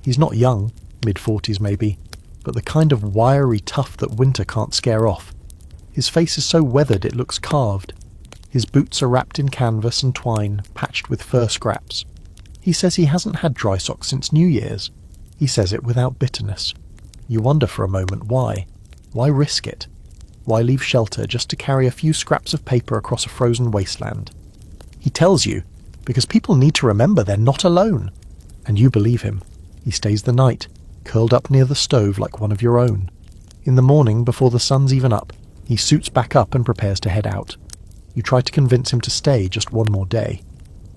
He's not young, mid-40s maybe, but the kind of wiry tough that winter can't scare off. His face is so weathered it looks carved. His boots are wrapped in canvas and twine, patched with fur scraps. He says he hasn't had dry socks since New Year's. He says it without bitterness. You wonder for a moment why. Why risk it? Why leave shelter just to carry a few scraps of paper across a frozen wasteland? He tells you, because people need to remember they're not alone. And you believe him. He stays the night, curled up near the stove like one of your own. In the morning, before the sun's even up, he suits back up and prepares to head out. You try to convince him to stay just one more day.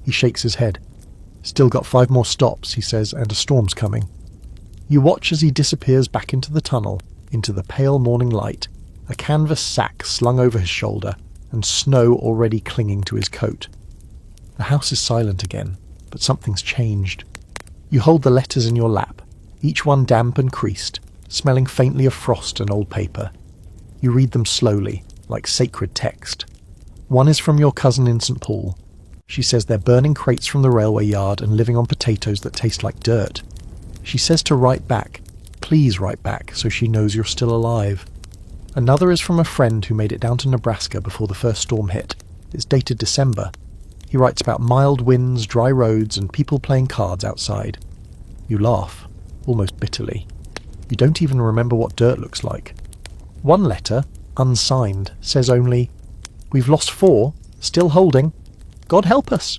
He shakes his head. Still got 5 more stops, he says, and a storm's coming. You watch as he disappears back into the tunnel, into the pale morning light, a canvas sack slung over his shoulder, and snow already clinging to his coat. The house is silent again, but something's changed. You hold the letters in your lap, each one damp and creased, smelling faintly of frost and old paper. You read them slowly, like sacred text. One is from your cousin in St. Paul. She says they're burning crates from the railway yard and living on potatoes that taste like dirt. She says to write back, please write back, so she knows you're still alive. Another is from a friend who made it down to Nebraska before the first storm hit. It's dated December. He writes about mild winds, dry roads, and people playing cards outside. You laugh, almost bitterly. You don't even remember what dirt looks like. One letter, unsigned, says only, "We've lost 4, still holding. God help us."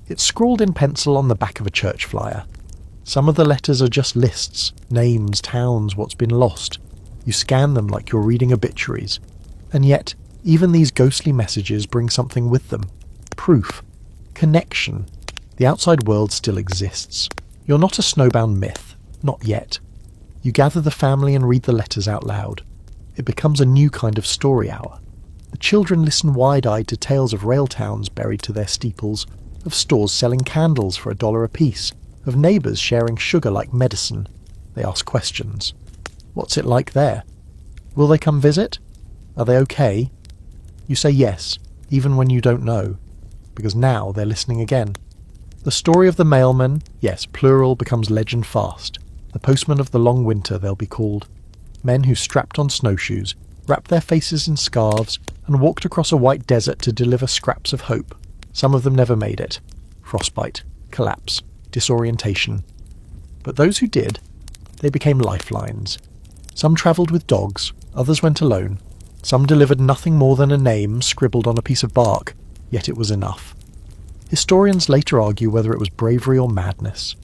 It's scrawled in pencil on the back of a church flyer. Some of the letters are just lists, names, towns, what's been lost. You scan them like you're reading obituaries. And yet, even these ghostly messages bring something with them. Proof. Connection. The outside world still exists. You're not a snowbound myth. Not yet. You gather the family and read the letters out loud. It becomes a new kind of story hour. The children listen wide-eyed to tales of rail towns buried to their steeples, of stores selling candles for $1 apiece, of neighbours sharing sugar like medicine. They ask questions. What's it like there? Will they come visit? Are they okay? You say yes, even when you don't know, because now they're listening again. The story of the mailman, yes, plural, becomes legend fast. The postman of the long winter, they'll be called. Men who strapped on snowshoes, wrapped their faces in scarves, and walked across a white desert to deliver scraps of hope. Some of them never made it. Frostbite, collapse, disorientation. But those who did, they became lifelines. Some travelled with dogs, others went alone. Some delivered nothing more than a name scribbled on a piece of bark, yet it was enough. Historians later argue whether it was bravery or madness.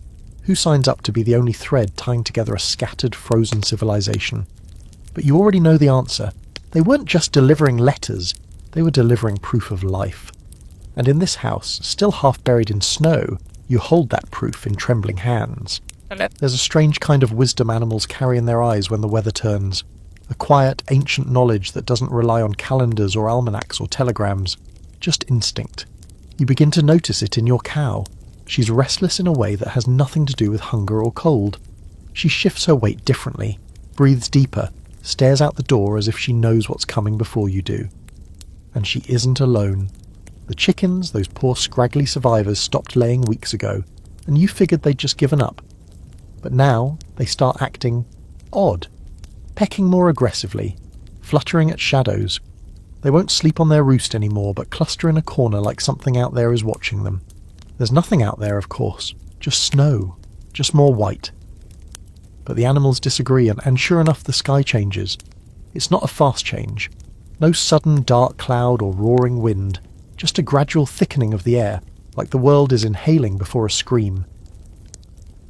Who signs up to be the only thread tying together a scattered, frozen civilization? But you already know the answer. They weren't just delivering letters, they were delivering proof of life. And in this house, still half buried in snow, you hold that proof in trembling hands. There's a strange kind of wisdom animals carry in their eyes when the weather turns. A quiet, ancient knowledge that doesn't rely on calendars or almanacs or telegrams. Just instinct. You begin to notice it in your cow. She's restless in a way that has nothing to do with hunger or cold. She shifts her weight differently, breathes deeper, stares out the door as if she knows what's coming before you do. And she isn't alone. The chickens, those poor scraggly survivors, stopped laying weeks ago, and you figured they'd just given up. But now they start acting odd, pecking more aggressively, fluttering at shadows. They won't sleep on their roost anymore, but cluster in a corner like something out there is watching them. There's nothing out there, of course, just snow, just more white. But the animals disagree, and sure enough the sky changes. It's not a fast change. No sudden dark cloud or roaring wind, just a gradual thickening of the air, like the world is inhaling before a scream.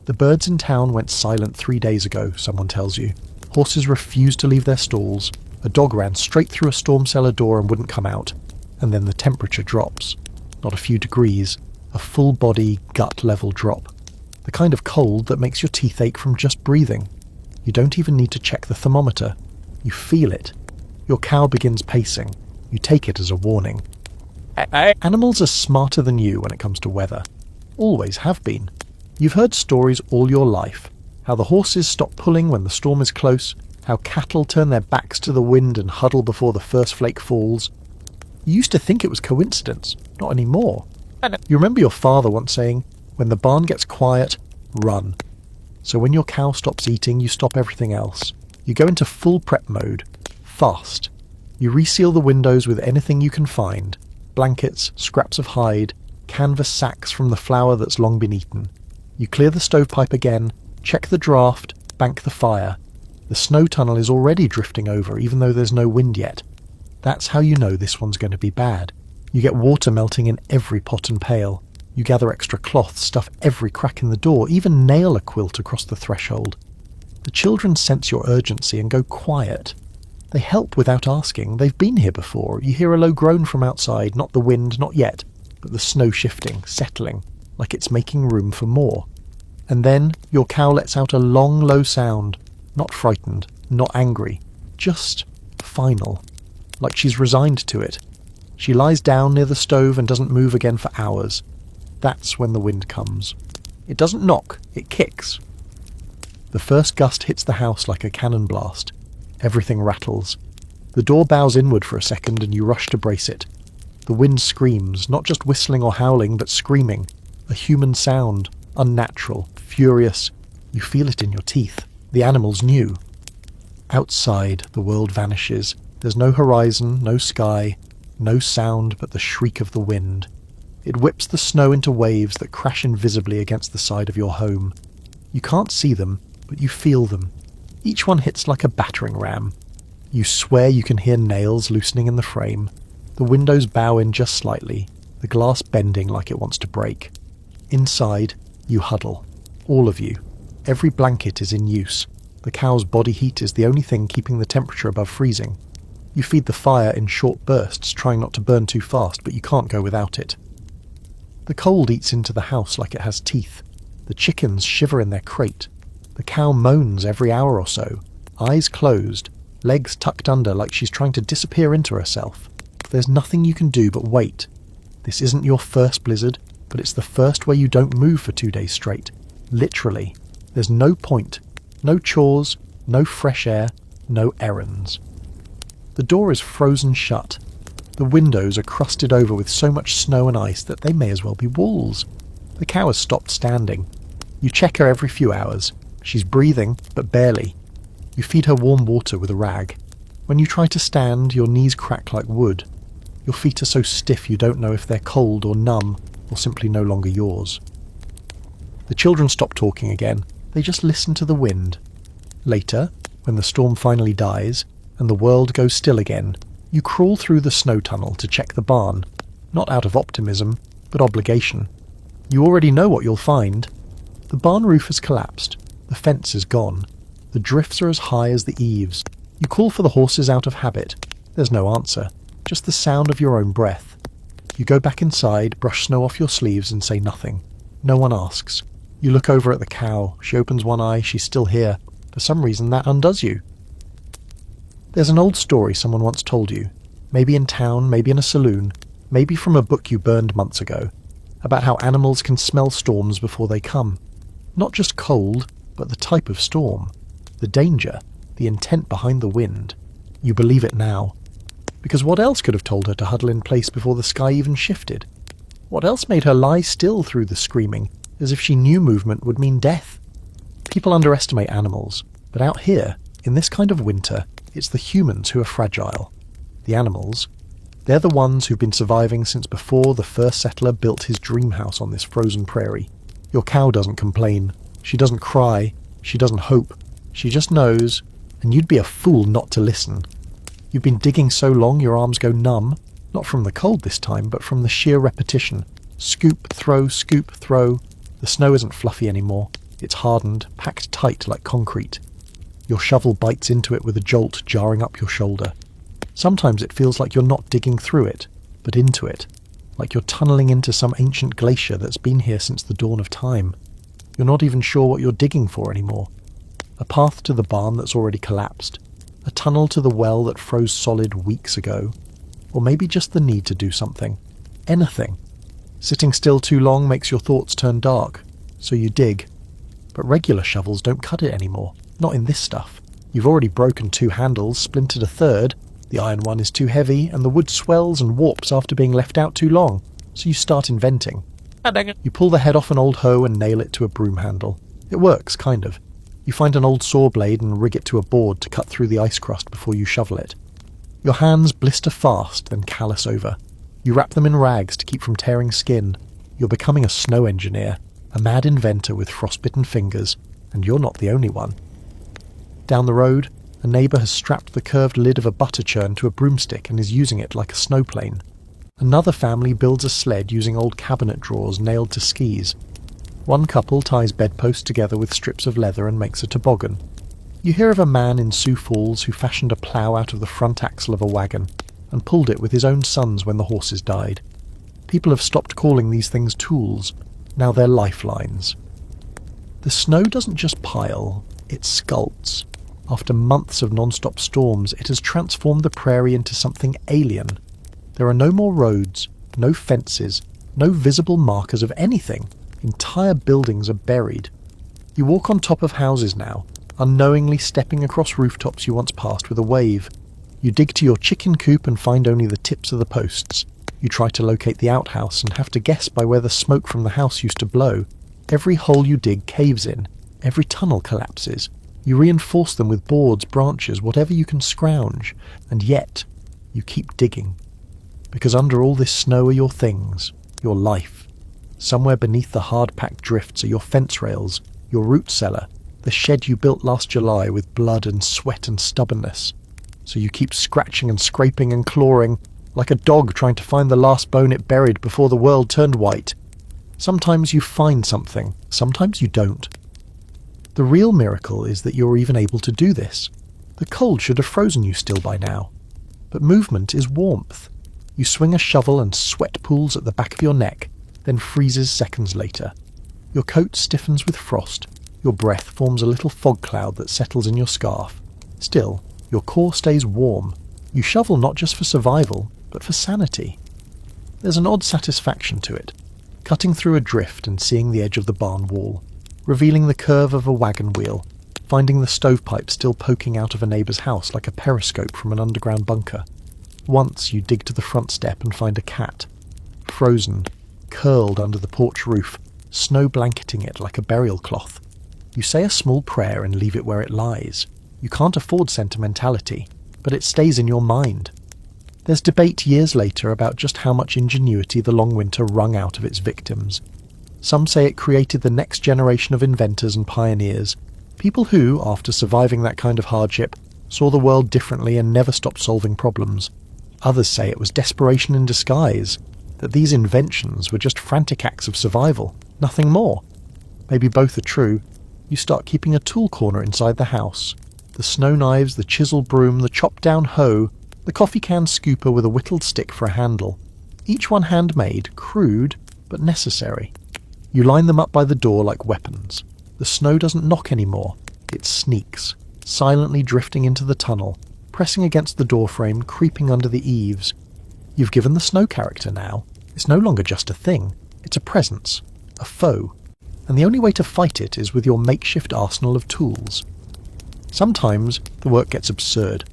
The birds in town went silent 3 days ago, someone tells you. Horses refused to leave their stalls. A dog ran straight through a storm cellar door and wouldn't come out. And then the temperature drops. Not a few degrees. A full-body, gut-level drop. The kind of cold that makes your teeth ache from just breathing. You don't even need to check the thermometer. You feel it. Your cow begins pacing. You take it as a warning. Animals are smarter than you when it comes to weather. Always have been. You've heard stories all your life. How the horses stop pulling when the storm is close. How cattle turn their backs to the wind and huddle before the first flake falls. You used to think it was coincidence. Not anymore. You remember your father once saying, "When the barn gets quiet, run." So when your cow stops eating, you stop everything else. You go into full prep mode. Fast. You reseal the windows with anything you can find. Blankets, scraps of hide, canvas sacks from the flour that's long been eaten. You clear the stovepipe again, check the draft, bank the fire. The snow tunnel is already drifting over, even though there's no wind yet. That's how you know this one's going to be bad. You get water melting in every pot and pail. You gather extra cloth, stuff every crack in the door, even nail a quilt across the threshold. The children sense your urgency and go quiet. They help without asking. They've been here before. You hear a low groan from outside, not the wind, not yet, but the snow shifting, settling, like it's making room for more. And then your cow lets out a long, low sound, not frightened, not angry, just final, like she's resigned to it. She lies down near the stove and doesn't move again for hours. That's when the wind comes. It doesn't knock, it kicks. The first gust hits the house like a cannon blast. Everything rattles. The door bows inward for a second and you rush to brace it. The wind screams, not just whistling or howling, but screaming. A human sound, unnatural, furious. You feel it in your teeth. The animals knew. Outside, the world vanishes. There's no horizon, no sky, no sound but the shriek of the wind. It whips the snow into waves that crash invisibly against the side of your home. You can't see them, but you feel them. Each one hits like a battering ram. You swear you can hear nails loosening in the frame. The windows bow in just slightly, the glass bending like it wants to break. Inside, you huddle. All of you. Every blanket is in use. The cow's body heat is the only thing keeping the temperature above freezing. You feed the fire in short bursts, trying not to burn too fast, but you can't go without it. The cold eats into the house like it has teeth. The chickens shiver in their crate. The cow moans every hour or so, eyes closed, legs tucked under like she's trying to disappear into herself. There's nothing you can do but wait. This isn't your first blizzard, but it's the first where you don't move for 2 days straight. Literally. There's no point, no chores, no fresh air, no errands. The door is frozen shut. The windows are crusted over with so much snow and ice that they may as well be walls. The cow has stopped standing. You check her every few hours. She's breathing, but barely. You feed her warm water with a rag. When you try to stand, your knees crack like wood. Your feet are so stiff you don't know if they're cold or numb, or simply no longer yours. The children stop talking again. They just listen to the wind. Later, when the storm finally dies, and the world goes still again, you crawl through the snow tunnel to check the barn, not out of optimism, but obligation. You already know what you'll find. The barn roof has collapsed. The fence is gone. The drifts are as high as the eaves. You call for the horses out of habit. There's no answer, just the sound of your own breath. You go back inside, brush snow off your sleeves and say nothing. No one asks. You look over at the cow. She opens one eye. She's still here. For some reason, that undoes you. There's an old story someone once told you, maybe in town, maybe in a saloon, maybe from a book you burned months ago, about how animals can smell storms before they come. Not just cold, but the type of storm, the danger, the intent behind the wind. You believe it now. Because what else could have told her to huddle in place before the sky even shifted? What else made her lie still through the screaming, as if she knew movement would mean death? People underestimate animals, but out here, in this kind of winter, it's the humans who are fragile. The animals, they're the ones who've been surviving since before the first settler built his dream house on this frozen prairie. Your cow doesn't complain. She doesn't cry. She doesn't hope. She just knows, and you'd be a fool not to listen. You've been digging so long your arms go numb, not from the cold this time, but from the sheer repetition. Scoop, throw, scoop, throw. The snow isn't fluffy anymore. It's hardened, packed tight like concrete. Your shovel bites into it with a jolt, jarring up your shoulder. Sometimes it feels like you're not digging through it, but into it, like you're tunneling into some ancient glacier that's been here since the dawn of time. You're not even sure what you're digging for anymore. A path to the barn that's already collapsed, a tunnel to the well that froze solid weeks ago, or maybe just the need to do something. Anything. Sitting still too long makes your thoughts turn dark, so you dig. But regular shovels don't cut it anymore. Not in this stuff. You've already broken 2 handles, splintered a third, the iron one is too heavy, and the wood swells and warps after being left out too long, so you start inventing. You pull the head off an old hoe and nail it to a broom handle. It works, kind of. You find an old saw blade and rig it to a board to cut through the ice crust before you shovel it. Your hands blister fast, then callous over. You wrap them in rags to keep from tearing skin. You're becoming a snow engineer, a mad inventor with frostbitten fingers, and you're not the only one. Down the road, a neighbour has strapped the curved lid of a butter churn to a broomstick and is using it like a snowplane. Another family builds a sled using old cabinet drawers nailed to skis. One couple ties bedposts together with strips of leather and makes a toboggan. You hear of a man in Sioux Falls who fashioned a plough out of the front axle of a wagon and pulled it with his own sons when the horses died. People have stopped calling these things tools. Now they're lifelines. The snow doesn't just pile, it sculpts. After months of non-stop storms, it has transformed the prairie into something alien. There are no more roads, no fences, no visible markers of anything. Entire buildings are buried. You walk on top of houses now, unknowingly stepping across rooftops you once passed with a wave. You dig to your chicken coop and find only the tips of the posts. You try to locate the outhouse and have to guess by where the smoke from the house used to blow. Every hole you dig caves in. Every tunnel collapses. You reinforce them with boards, branches, whatever you can scrounge. And yet, you keep digging. Because under all this snow are your things, your life. Somewhere beneath the hard-packed drifts are your fence rails, your root cellar, the shed you built last July with blood and sweat and stubbornness. So you keep scratching and scraping and clawing, like a dog trying to find the last bone it buried before the world turned white. Sometimes you find something, sometimes you don't. The real miracle is that you're even able to do this. The cold should have frozen you still by now. But movement is warmth. You swing a shovel and sweat pools at the back of your neck, then freezes seconds later. Your coat stiffens with frost. Your breath forms a little fog cloud that settles in your scarf. Still, your core stays warm. You shovel not just for survival, but for sanity. There's an odd satisfaction to it, cutting through a drift and seeing the edge of the barn wall, revealing the curve of a wagon wheel, finding the stovepipe still poking out of a neighbour's house like a periscope from an underground bunker. Once you dig to the front step and find a cat, frozen, curled under the porch roof, snow blanketing it like a burial cloth. You say a small prayer and leave it where it lies. You can't afford sentimentality, but it stays in your mind. There's debate years later about just how much ingenuity the long winter wrung out of its victims. Some say it created the next generation of inventors and pioneers, people who, after surviving that kind of hardship, saw the world differently and never stopped solving problems. Others say it was desperation in disguise, that these inventions were just frantic acts of survival, nothing more. Maybe both are true. You start keeping a tool corner inside the house. The snow knives, the chisel broom, the chopped-down hoe, the coffee can scooper with a whittled stick for a handle. Each one handmade, crude, but necessary. You line them up by the door like weapons. The snow doesn't knock anymore. It sneaks, silently drifting into the tunnel, pressing against the doorframe, creeping under the eaves. You've given the snow character now. It's no longer just a thing. It's a presence, a foe. And the only way to fight it is with your makeshift arsenal of tools. Sometimes the work gets absurd.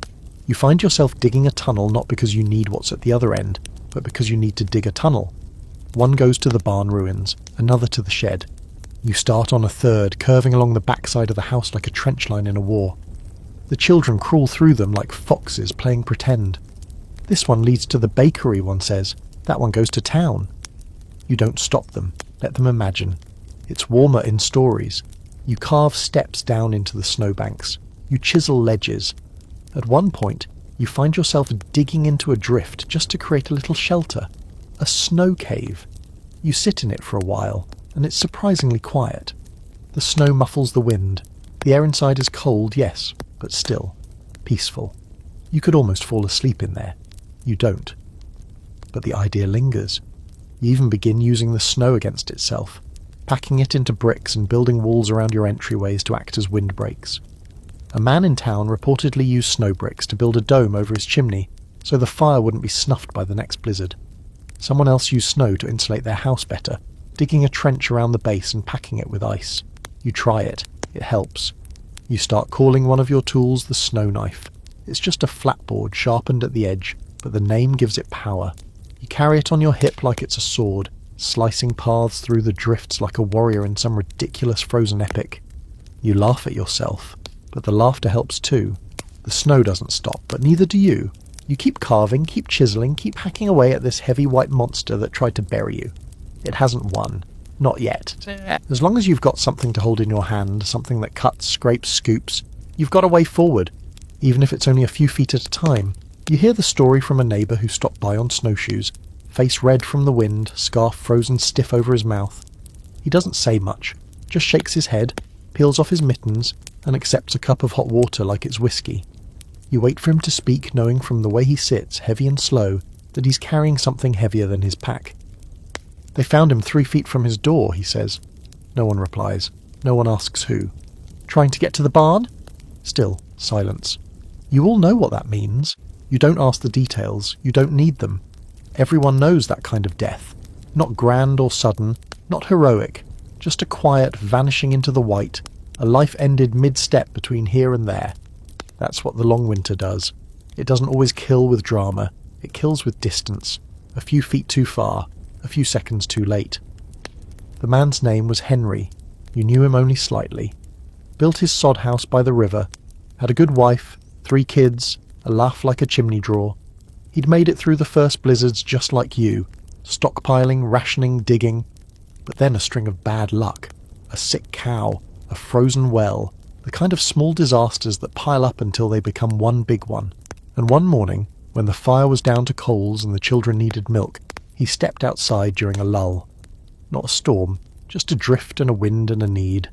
You find yourself digging a tunnel not because you need what's at the other end, but because you need to dig a tunnel. One goes to the barn ruins, another to the shed. You start on a third, curving along the backside of the house like a trench line in a war. The children crawl through them like foxes playing pretend. This one leads to the bakery, one says. That one goes to town. You don't stop them. Let them imagine. It's warmer in stories. You carve steps down into the snowbanks. You chisel ledges. At one point, you find yourself digging into a drift just to create a little shelter. A snow cave. You sit in it for a while, and it's surprisingly quiet. The snow muffles the wind. The air inside is cold, yes, but still peaceful. You could almost fall asleep in there. You don't. But the idea lingers. You even begin using the snow against itself, packing it into bricks and building walls around your entryways to act as windbreaks. A man in town reportedly used snow bricks to build a dome over his chimney, so the fire wouldn't be snuffed by the next blizzard. Someone else used snow to insulate their house better, digging a trench around the base and packing it with ice. You try it. It helps. You start calling one of your tools the snow knife. It's just a flat board sharpened at the edge, but the name gives it power. You carry it on your hip like it's a sword, slicing paths through the drifts like a warrior in some ridiculous frozen epic. You laugh at yourself, but the laughter helps too. The snow doesn't stop, but neither do you. You keep carving, keep chiseling, keep hacking away at this heavy white monster that tried to bury you. It hasn't won. Not yet. As long as you've got something to hold in your hand, something that cuts, scrapes, scoops, you've got a way forward, even if it's only a few feet at a time. You hear the story from a neighbour who stopped by on snowshoes, face red from the wind, scarf frozen stiff over his mouth. He doesn't say much, just shakes his head, peels off his mittens, and accepts a cup of hot water like it's whiskey. You wait for him to speak, knowing from the way he sits, heavy and slow, that he's carrying something heavier than his pack. "They found him 3 feet from his door," he says. No one replies. No one asks who. "Trying to get to the barn?" Still, silence. You all know what that means. You don't ask the details. You don't need them. Everyone knows that kind of death. Not grand or sudden, not heroic, just a quiet vanishing into the white, a life ended mid-step between here and there. That's what the long winter does. It doesn't always kill with drama. It kills with distance. A few feet too far, a few seconds too late. The man's name was Henry. You knew him only slightly. Built his sod house by the river, had a good wife, 3 kids, a laugh like a chimney drawer. He'd made it through the first blizzards just like you, stockpiling, rationing, digging. But then a string of bad luck, a sick cow, a frozen well, the kind of small disasters that pile up until they become one big one. And one morning, when the fire was down to coals and the children needed milk, he stepped outside during a lull. Not a storm, just a drift and a wind and a need.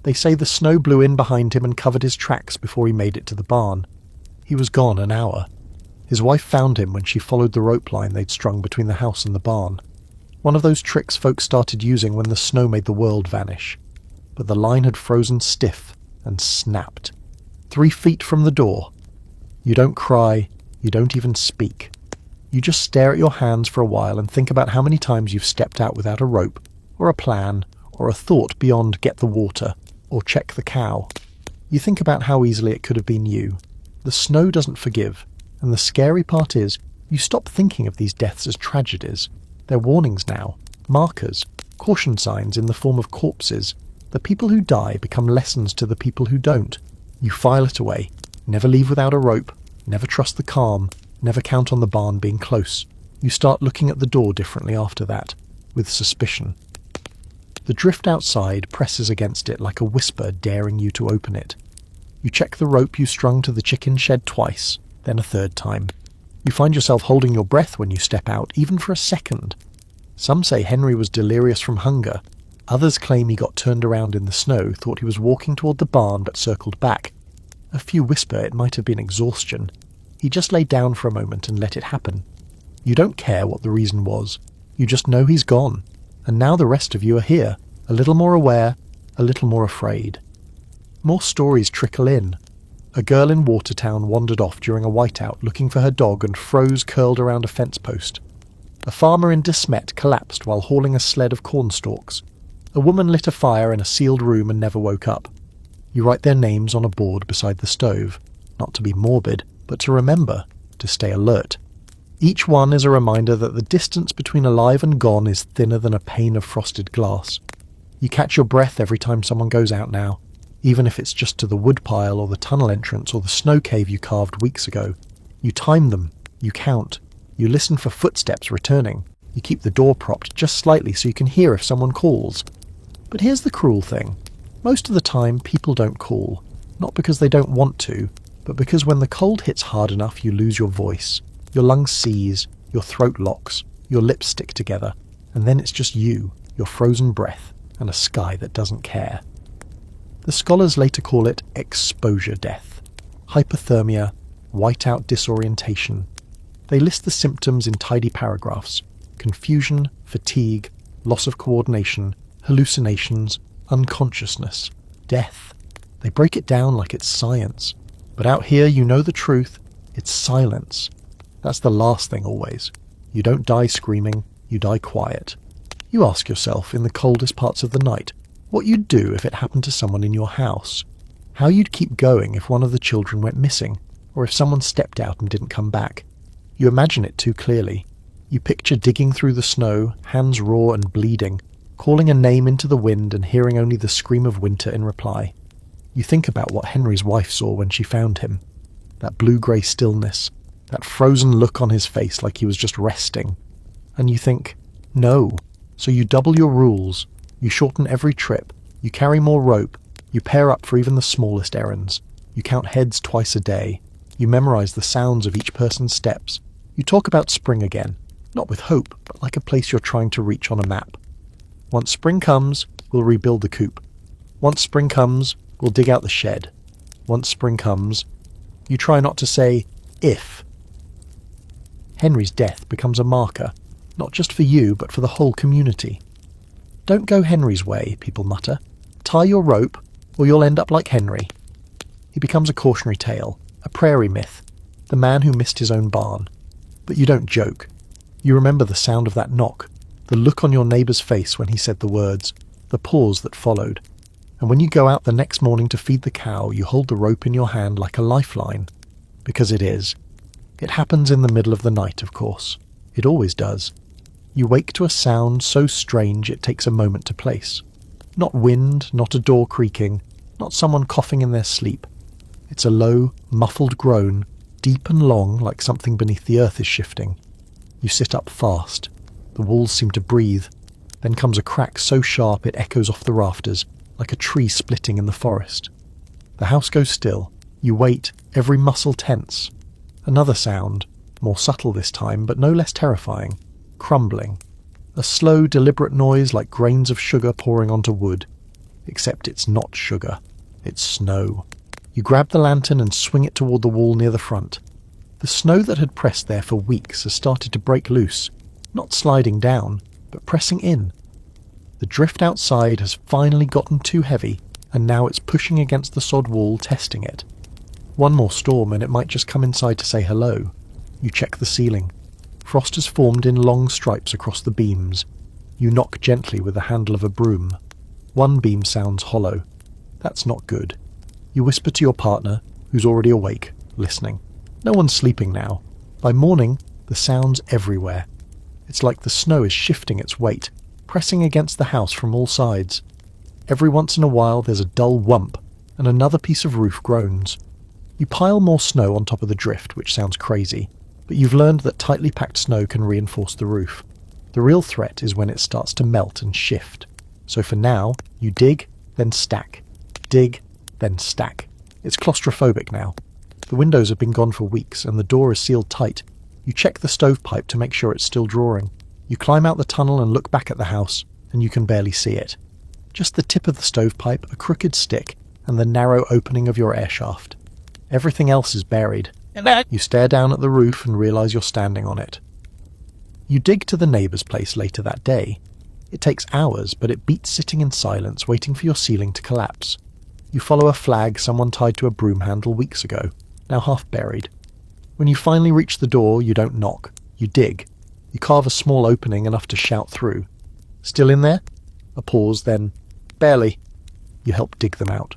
They say the snow blew in behind him and covered his tracks before he made it to the barn. He was gone an hour. His wife found him when she followed the rope line they'd strung between the house and the barn. One of those tricks folks started using when the snow made the world vanish. But the line had frozen stiff and snapped. 3 feet from the door. You don't cry, you don't even speak. You just stare at your hands for a while and think about how many times you've stepped out without a rope, or a plan, or a thought beyond get the water, or check the cow. You think about how easily it could have been you. The snow doesn't forgive, and the scary part is, you stop thinking of these deaths as tragedies. They're warnings now, markers, caution signs in the form of corpses. The people who die become lessons to the people who don't. You file it away. Never leave without a rope. Never trust the calm. Never count on the barn being close. You start looking at the door differently after that, with suspicion. The drift outside presses against it like a whisper daring you to open it. You check the rope you strung to the chicken shed twice, then a third time. You find yourself holding your breath when you step out, even for a second. Some say Henry was delirious from hunger. Others claim he got turned around in the snow, thought he was walking toward the barn but circled back. A few whisper it might have been exhaustion. He just lay down for a moment and let it happen. You don't care what the reason was. You just know he's gone. And now the rest of you are here, a little more aware, a little more afraid. More stories trickle in. A girl in Watertown wandered off during a whiteout looking for her dog and froze curled around a fence post. A farmer in De Smet collapsed while hauling a sled of corn stalks. A woman lit a fire in a sealed room and never woke up. You write their names on a board beside the stove, not to be morbid, but to remember, to stay alert. Each one is a reminder that the distance between alive and gone is thinner than a pane of frosted glass. You catch your breath every time someone goes out now, even if it's just to the woodpile or the tunnel entrance or the snow cave you carved weeks ago. You time them, you count, you listen for footsteps returning, you keep the door propped just slightly so you can hear if someone calls. But here's the cruel thing. Most of the time people don't call, not because they don't want to, but because when the cold hits hard enough you lose your voice. Your lungs seize, your throat locks, your lips stick together, and then it's just you, your frozen breath, and a sky that doesn't care. The scholars later call it exposure death, hypothermia, whiteout disorientation. They list the symptoms in tidy paragraphs: confusion, fatigue, loss of coordination, hallucinations, unconsciousness, death. They break it down like it's science. But out here you know the truth, it's silence. That's the last thing always. You don't die screaming, you die quiet. You ask yourself in the coldest parts of the night what you'd do if it happened to someone in your house. How you'd keep going if one of the children went missing, or if someone stepped out and didn't come back. You imagine it too clearly. You picture digging through the snow, hands raw and bleeding, calling a name into the wind and hearing only the scream of winter in reply. You think about what Henry's wife saw when she found him. That blue-grey stillness, that frozen look on his face like he was just resting. And you think, no. So you double your rules. You shorten every trip. You carry more rope. You pair up for even the smallest errands. You count heads twice a day. You memorize the sounds of each person's steps. You talk about spring again, not with hope, but like a place you're trying to reach on a map. Once spring comes, we'll rebuild the coop. Once spring comes, We'll dig out the shed. Once spring comes, you try not to say, if. Henry's death becomes a marker, not just for you, but for the whole community. Don't go Henry's way, people mutter. Tie your rope, or you'll end up like Henry. He becomes a cautionary tale, a prairie myth, the man who missed his own barn. But you don't joke. You remember the sound of that knock, the look on your neighbour's face when he said the words, the pause that followed. And when you go out the next morning to feed the cow, you hold the rope in your hand like a lifeline. Because it is. It happens in the middle of the night, of course. It always does. You wake to a sound so strange it takes a moment to place. Not wind, not a door creaking, not someone coughing in their sleep. It's a low, muffled groan, deep and long like something beneath the earth is shifting. You sit up fast. The walls seem to breathe. Then comes a crack so sharp it echoes off the rafters, like a tree splitting in the forest. The house goes still. You wait, every muscle tense. Another sound, more subtle this time, but no less terrifying. Crumbling. A slow, deliberate noise like grains of sugar pouring onto wood. Except it's not sugar. It's snow. You grab the lantern and swing it toward the wall near the front. The snow that had pressed there for weeks has started to break loose, not sliding down, but pressing in. The drift outside has finally gotten too heavy, and now it's pushing against the sod wall, testing it. One more storm and it might just come inside to say hello. You check the ceiling. Frost has formed in long stripes across the beams. You knock gently with the handle of a broom. One beam sounds hollow. That's not good. You whisper to your partner, who's already awake, listening. No one's sleeping now. By morning, the sound's everywhere. It's like the snow is shifting its weight, pressing against the house from all sides. Every once in a while there's a dull whump, and another piece of roof groans. You pile more snow on top of the drift, which sounds crazy, but you've learned that tightly packed snow can reinforce the roof. The real threat is when it starts to melt and shift. So for now, you dig, then stack. Dig, then stack. It's claustrophobic now. The windows have been gone for weeks, and the door is sealed tight. You check the stovepipe to make sure it's still drawing. You climb out the tunnel and look back at the house, and you can barely see it. Just the tip of the stovepipe, a crooked stick, and the narrow opening of your air shaft. Everything else is buried. You stare down at the roof and realise you're standing on it. You dig to the neighbour's place later that day. It takes hours, but it beats sitting in silence, waiting for your ceiling to collapse. You follow a flag someone tied to a broom handle weeks ago, now half buried. When you finally reach the door, you don't knock. You dig. You carve a small opening enough to shout through. Still in there? A pause, then, barely. You help dig them out.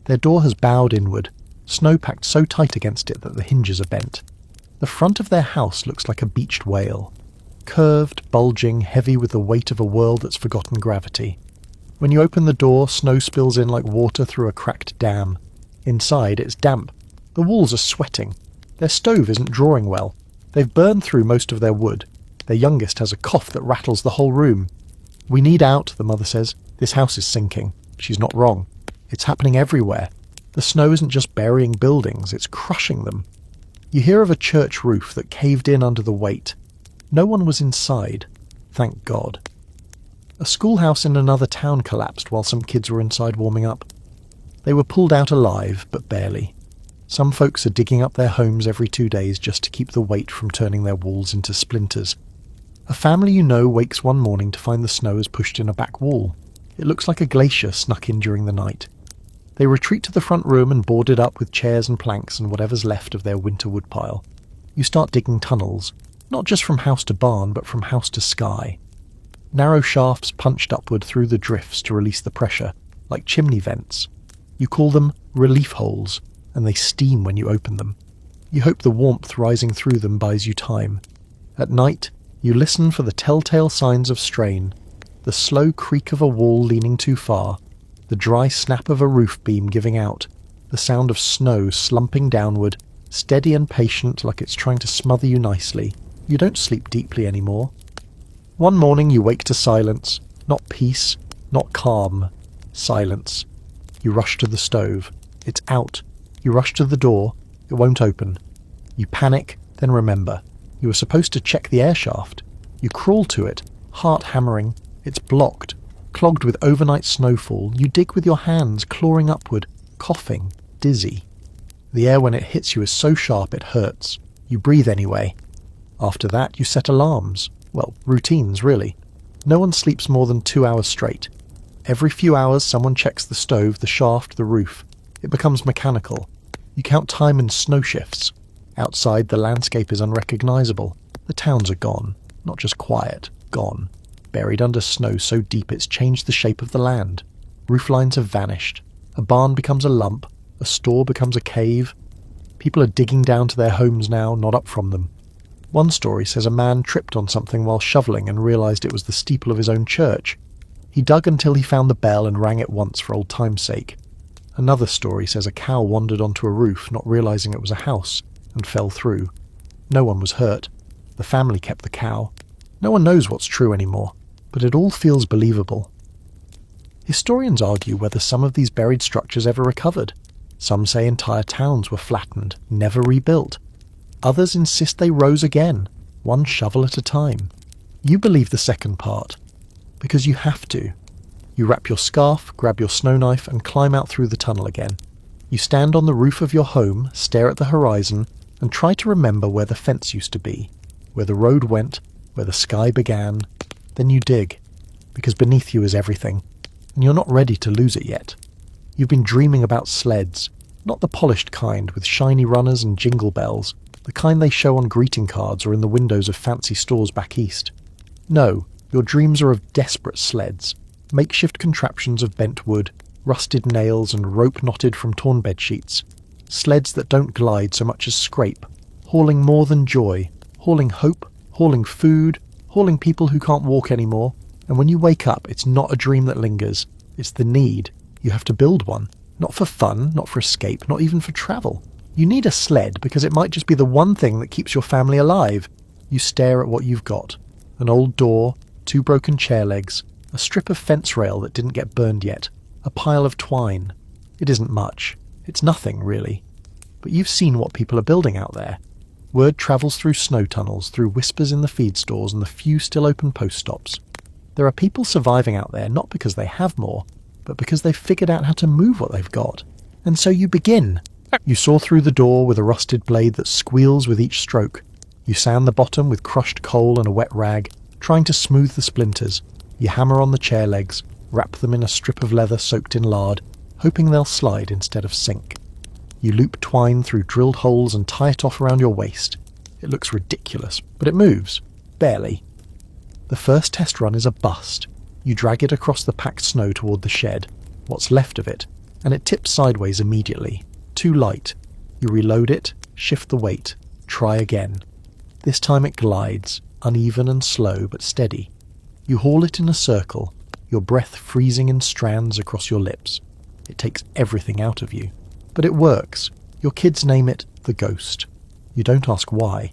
Their door has bowed inward, snow packed so tight against it that the hinges are bent. The front of their house looks like a beached whale. Curved, bulging, heavy with the weight of a world that's forgotten gravity. When you open the door, snow spills in like water through a cracked dam. Inside, it's damp. The walls are sweating. Their stove isn't drawing well. They've burned through most of their wood. Their youngest has a cough that rattles the whole room. "We need out," the mother says. "This house is sinking." She's not wrong. It's happening everywhere. The snow isn't just burying buildings, it's crushing them. You hear of a church roof that caved in under the weight. No one was inside. Thank God. A schoolhouse in another town collapsed while some kids were inside warming up. They were pulled out alive, but barely. Some folks are digging up their homes every 2 days just to keep the weight from turning their walls into splinters. A family you know wakes one morning to find the snow has pushed in a back wall. It looks like a glacier snuck in during the night. They retreat to the front room and board it up with chairs and planks and whatever's left of their winter woodpile. You start digging tunnels, not just from house to barn, but from house to sky. Narrow shafts punched upward through the drifts to release the pressure, like chimney vents. You call them relief holes, and they steam when you open them. You hope the warmth rising through them buys you time. At night, you listen for the telltale signs of strain, the slow creak of a wall leaning too far, the dry snap of a roof beam giving out, the sound of snow slumping downward, steady and patient like it's trying to smother you nicely. You don't sleep deeply anymore. One morning you wake to silence, not peace, not calm, silence. You rush to the stove. It's out. You rush to the door. It won't open. You panic, then remember. You were supposed to check the air shaft. You crawl to it, heart hammering. It's blocked. Clogged with overnight snowfall, you dig with your hands, clawing upward, coughing, dizzy. The air when it hits you is so sharp it hurts. You breathe anyway. After that, you set alarms. Well, routines, really. No one sleeps more than 2 hours straight. Every few hours, someone checks the stove, the shaft, the roof. It becomes mechanical. You count time in snow shifts. Outside, the landscape is unrecognisable. The towns are gone. Not just quiet, gone. Buried under snow so deep it's changed the shape of the land. Rooflines have vanished. A barn becomes a lump. A store becomes a cave. People are digging down to their homes now, not up from them. One story says a man tripped on something while shoveling and realised it was the steeple of his own church. He dug until he found the bell and rang it once for old time's sake. Another story says a cow wandered onto a roof, not realising it was a house, and fell through. No one was hurt. The family kept the cow. No one knows what's true anymore, but it all feels believable. Historians argue whether some of these buried structures ever recovered. Some say entire towns were flattened, never rebuilt. Others insist they rose again, one shovel at a time. You believe the second part, because you have to. You wrap your scarf, grab your snow knife, and climb out through the tunnel again. You stand on the roof of your home, stare at the horizon, and try to remember where the fence used to be, where the road went, where the sky began. Then you dig, because beneath you is everything, and you're not ready to lose it yet. You've been dreaming about sleds, not the polished kind with shiny runners and jingle bells, the kind they show on greeting cards or in the windows of fancy stores back east. No, your dreams are of desperate sleds, makeshift contraptions of bent wood, rusted nails and rope knotted from torn bedsheets. Sleds that don't glide so much as scrape, hauling more than joy, hauling hope, hauling food, hauling people who can't walk anymore. And when you wake up, it's not a dream that lingers, it's the need. You have to build one, not for fun, not for escape, not even for travel. You need a sled because it might just be the one thing that keeps your family alive. You stare at what you've got. An old door, 2 broken chair legs, a strip of fence rail that didn't get burned yet, a pile of twine. It isn't much. It's nothing, really. But you've seen what people are building out there. Word travels through snow tunnels, through whispers in the feed stores and the few still open post stops. There are people surviving out there not because they have more, but because they've figured out how to move what they've got. And so you begin. You saw through the door with a rusted blade that squeals with each stroke. You sand the bottom with crushed coal and a wet rag, trying to smooth the splinters. You hammer on the chair legs, wrap them in a strip of leather soaked in lard, hoping they'll slide instead of sink. You loop twine through drilled holes and tie it off around your waist. It looks ridiculous, but it moves. Barely. The first test run is a bust. You drag it across the packed snow toward the shed, what's left of it, and it tips sideways immediately. Too light. You reload it, shift the weight, try again. This time it glides, uneven and slow but steady. You haul it in a circle, your breath freezing in strands across your lips. It takes everything out of you. But it works. Your kids name it the Ghost. You don't ask why.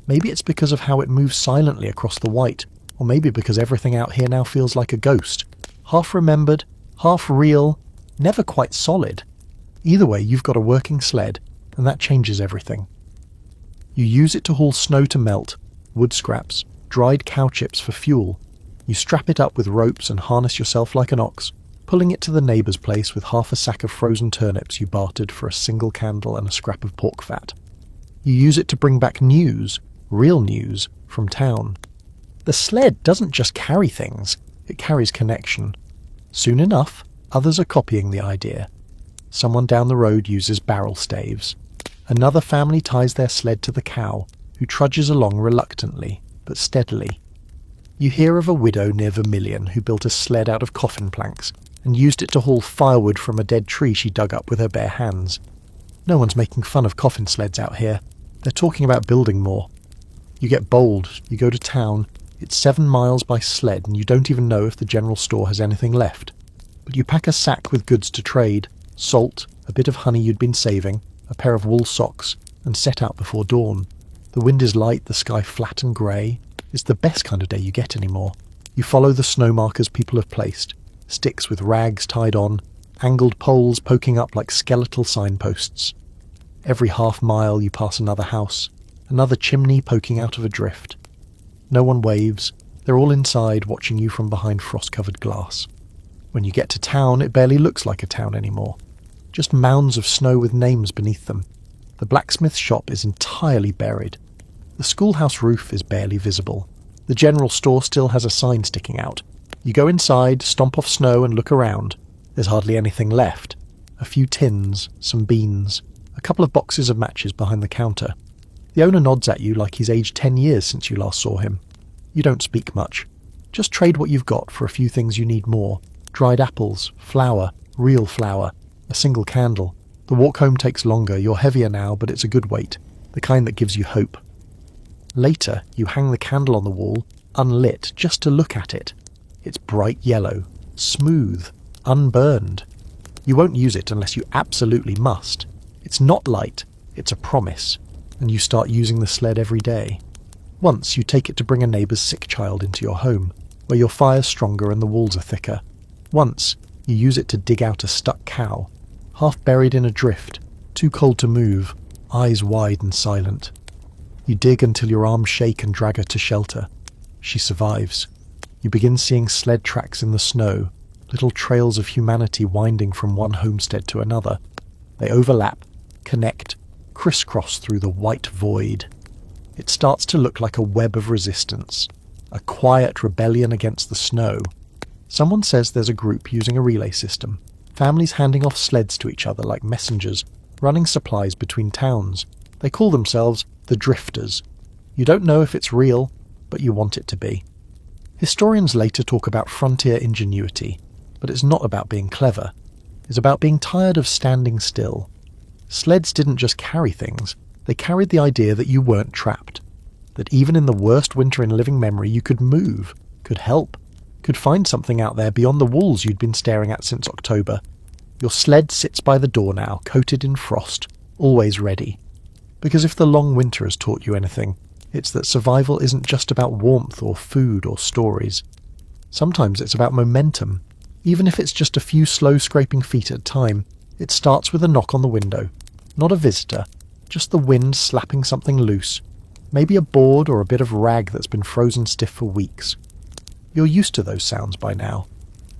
Maybe it's because of how it moves silently across the white, or maybe because everything out here now feels like a ghost. Half remembered, half real, never quite solid. Either way, you've got a working sled, and that changes everything. You use it to haul snow to melt, wood scraps, dried cow chips for fuel. You strap it up with ropes and harness yourself like an ox, pulling it to the neighbour's place with half a sack of frozen turnips you bartered for a single candle and a scrap of pork fat. You use it to bring back news, real news, from town. The sled doesn't just carry things, it carries connection. Soon enough, others are copying the idea. Someone down the road uses barrel staves. Another family ties their sled to the cow, who trudges along reluctantly, but steadily. You hear of a widow near Vermilion who built a sled out of coffin planks and used it to haul firewood from a dead tree she dug up with her bare hands. No one's making fun of coffin sleds out here. They're talking about building more. You get bold, you go to town. It's 7 miles by sled and you don't even know if the general store has anything left. But you pack a sack with goods to trade, salt, a bit of honey you'd been saving, a pair of wool socks, and set out before dawn. The wind is light, the sky flat and grey. It's the best kind of day you get anymore. You follow the snow markers people have placed, sticks with rags tied on, angled poles poking up like skeletal signposts. Every half mile you pass another house, another chimney poking out of a drift. No one waves. They're all inside watching you from behind frost-covered glass. When you get to town, it barely looks like a town anymore. Just mounds of snow with names beneath them. The blacksmith shop is entirely buried. The schoolhouse roof is barely visible. The general store still has a sign sticking out. You go inside, stomp off snow and look around. There's hardly anything left. A few tins, some beans, a couple of boxes of matches behind the counter. The owner nods at you like he's aged 10 years since you last saw him. You don't speak much. Just trade what you've got for a few things you need more. Dried apples, flour, real flour, a single candle. The walk home takes longer, you're heavier now, but it's a good weight, the kind that gives you hope. Later, you hang the candle on the wall, unlit, just to look at it. It's bright yellow, smooth, unburned. You won't use it unless you absolutely must. It's not light, it's a promise, and you start using the sled every day. Once you take it to bring a neighbour's sick child into your home, where your fire's stronger and the walls are thicker. Once, you use it to dig out a stuck cow, half buried in a drift, too cold to move, eyes wide and silent. You dig until your arms shake and drag her to shelter. She survives. You begin seeing sled tracks in the snow, little trails of humanity winding from one homestead to another. They overlap, connect, crisscross through the white void. It starts to look like a web of resistance, a quiet rebellion against the snow. Someone says there's a group using a relay system, families handing off sleds to each other like messengers, running supplies between towns. They call themselves the Drifters. You don't know if it's real, but you want it to be. Historians later talk about frontier ingenuity, but it's not about being clever. It's about being tired of standing still. Sleds didn't just carry things, they carried the idea that you weren't trapped, that even in the worst winter in living memory you could move, could help, could find something out there beyond the walls you'd been staring at since October. Your sled sits by the door now, coated in frost, always ready. Because if the long winter has taught you anything, it's that survival isn't just about warmth or food or stories. Sometimes it's about momentum. Even if it's just a few slow scraping feet at a time, it starts with a knock on the window. Not a visitor, just the wind slapping something loose. Maybe a board or a bit of rag that's been frozen stiff for weeks. You're used to those sounds by now.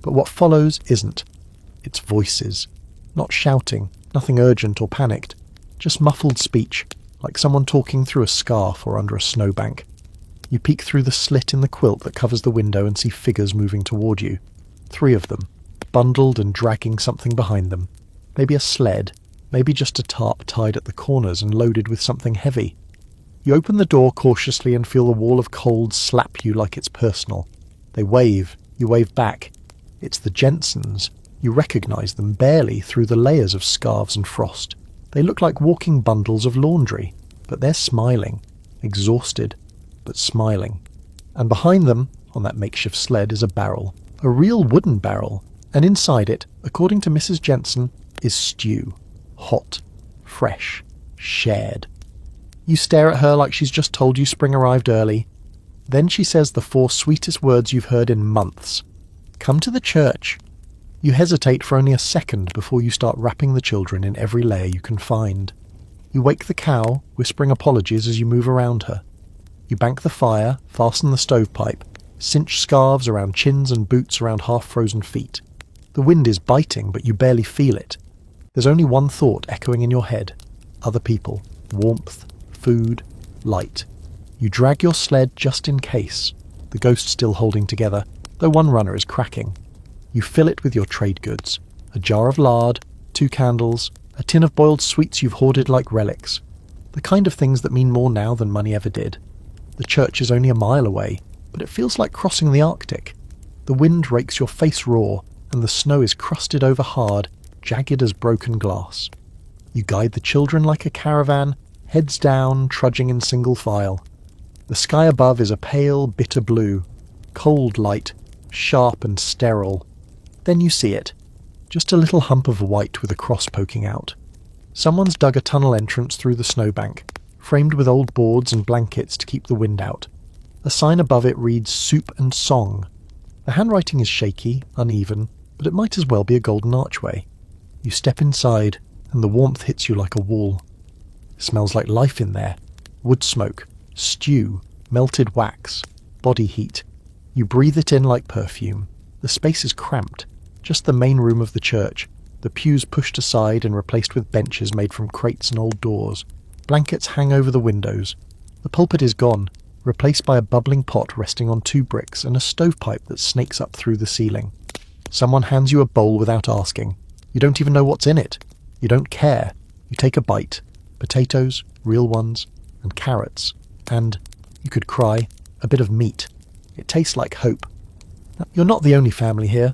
But what follows isn't. It's voices. Not shouting, nothing urgent or panicked. Just muffled speech, like someone talking through a scarf or under a snowbank. You peek through the slit in the quilt that covers the window and see figures moving toward you. 3 of them, bundled and dragging something behind them. Maybe a sled, maybe just a tarp tied at the corners and loaded with something heavy. You open the door cautiously and feel the wall of cold slap you like it's personal. They wave, you wave back. It's the Jensens. You recognise them barely through the layers of scarves and frost. They look like walking bundles of laundry, but they're smiling, exhausted, but smiling. And behind them, on that makeshift sled, is a barrel, a real wooden barrel, and inside it, according to Mrs. Jensen, is stew. Hot, fresh, shared. You stare at her like she's just told you spring arrived early. Then she says the 4 sweetest words you've heard in months. Come to the church. You hesitate for only a second before you start wrapping the children in every layer you can find. You wake the cow, whispering apologies as you move around her. You bank the fire, fasten the stovepipe, cinch scarves around chins and boots around half-frozen feet. The wind is biting, but you barely feel it. There's only one thought echoing in your head. Other people, warmth, food, light. You drag your sled just in case, the ghost still holding together, though one runner is cracking. You fill it with your trade goods, a jar of lard, 2 candles, a tin of boiled sweets you've hoarded like relics, the kind of things that mean more now than money ever did. The church is only a mile away, but it feels like crossing the Arctic. The wind rakes your face raw, and the snow is crusted over hard, jagged as broken glass. You guide the children like a caravan, heads down, trudging in single file. The sky above is a pale, bitter blue, cold light, sharp and sterile. Then you see it, just a little hump of white with a cross poking out. Someone's dug a tunnel entrance through the snowbank, framed with old boards and blankets to keep the wind out. A sign above it reads Soup and Song. The handwriting is shaky, uneven, but it might as well be a golden archway. You step inside, and the warmth hits you like a wall. It smells like life in there. Wood smoke, stew, melted wax, body heat. You breathe it in like perfume. The space is cramped. Just the main room of the church, the pews pushed aside and replaced with benches made from crates and old doors. Blankets hang over the windows. The pulpit is gone, replaced by a bubbling pot resting on 2 bricks and a stovepipe that snakes up through the ceiling. Someone hands you a bowl without asking. You don't even know what's in it. You don't care. You take a bite. Potatoes, real ones, and carrots. And, you could cry, a bit of meat. It tastes like hope. Now, you're not the only family here.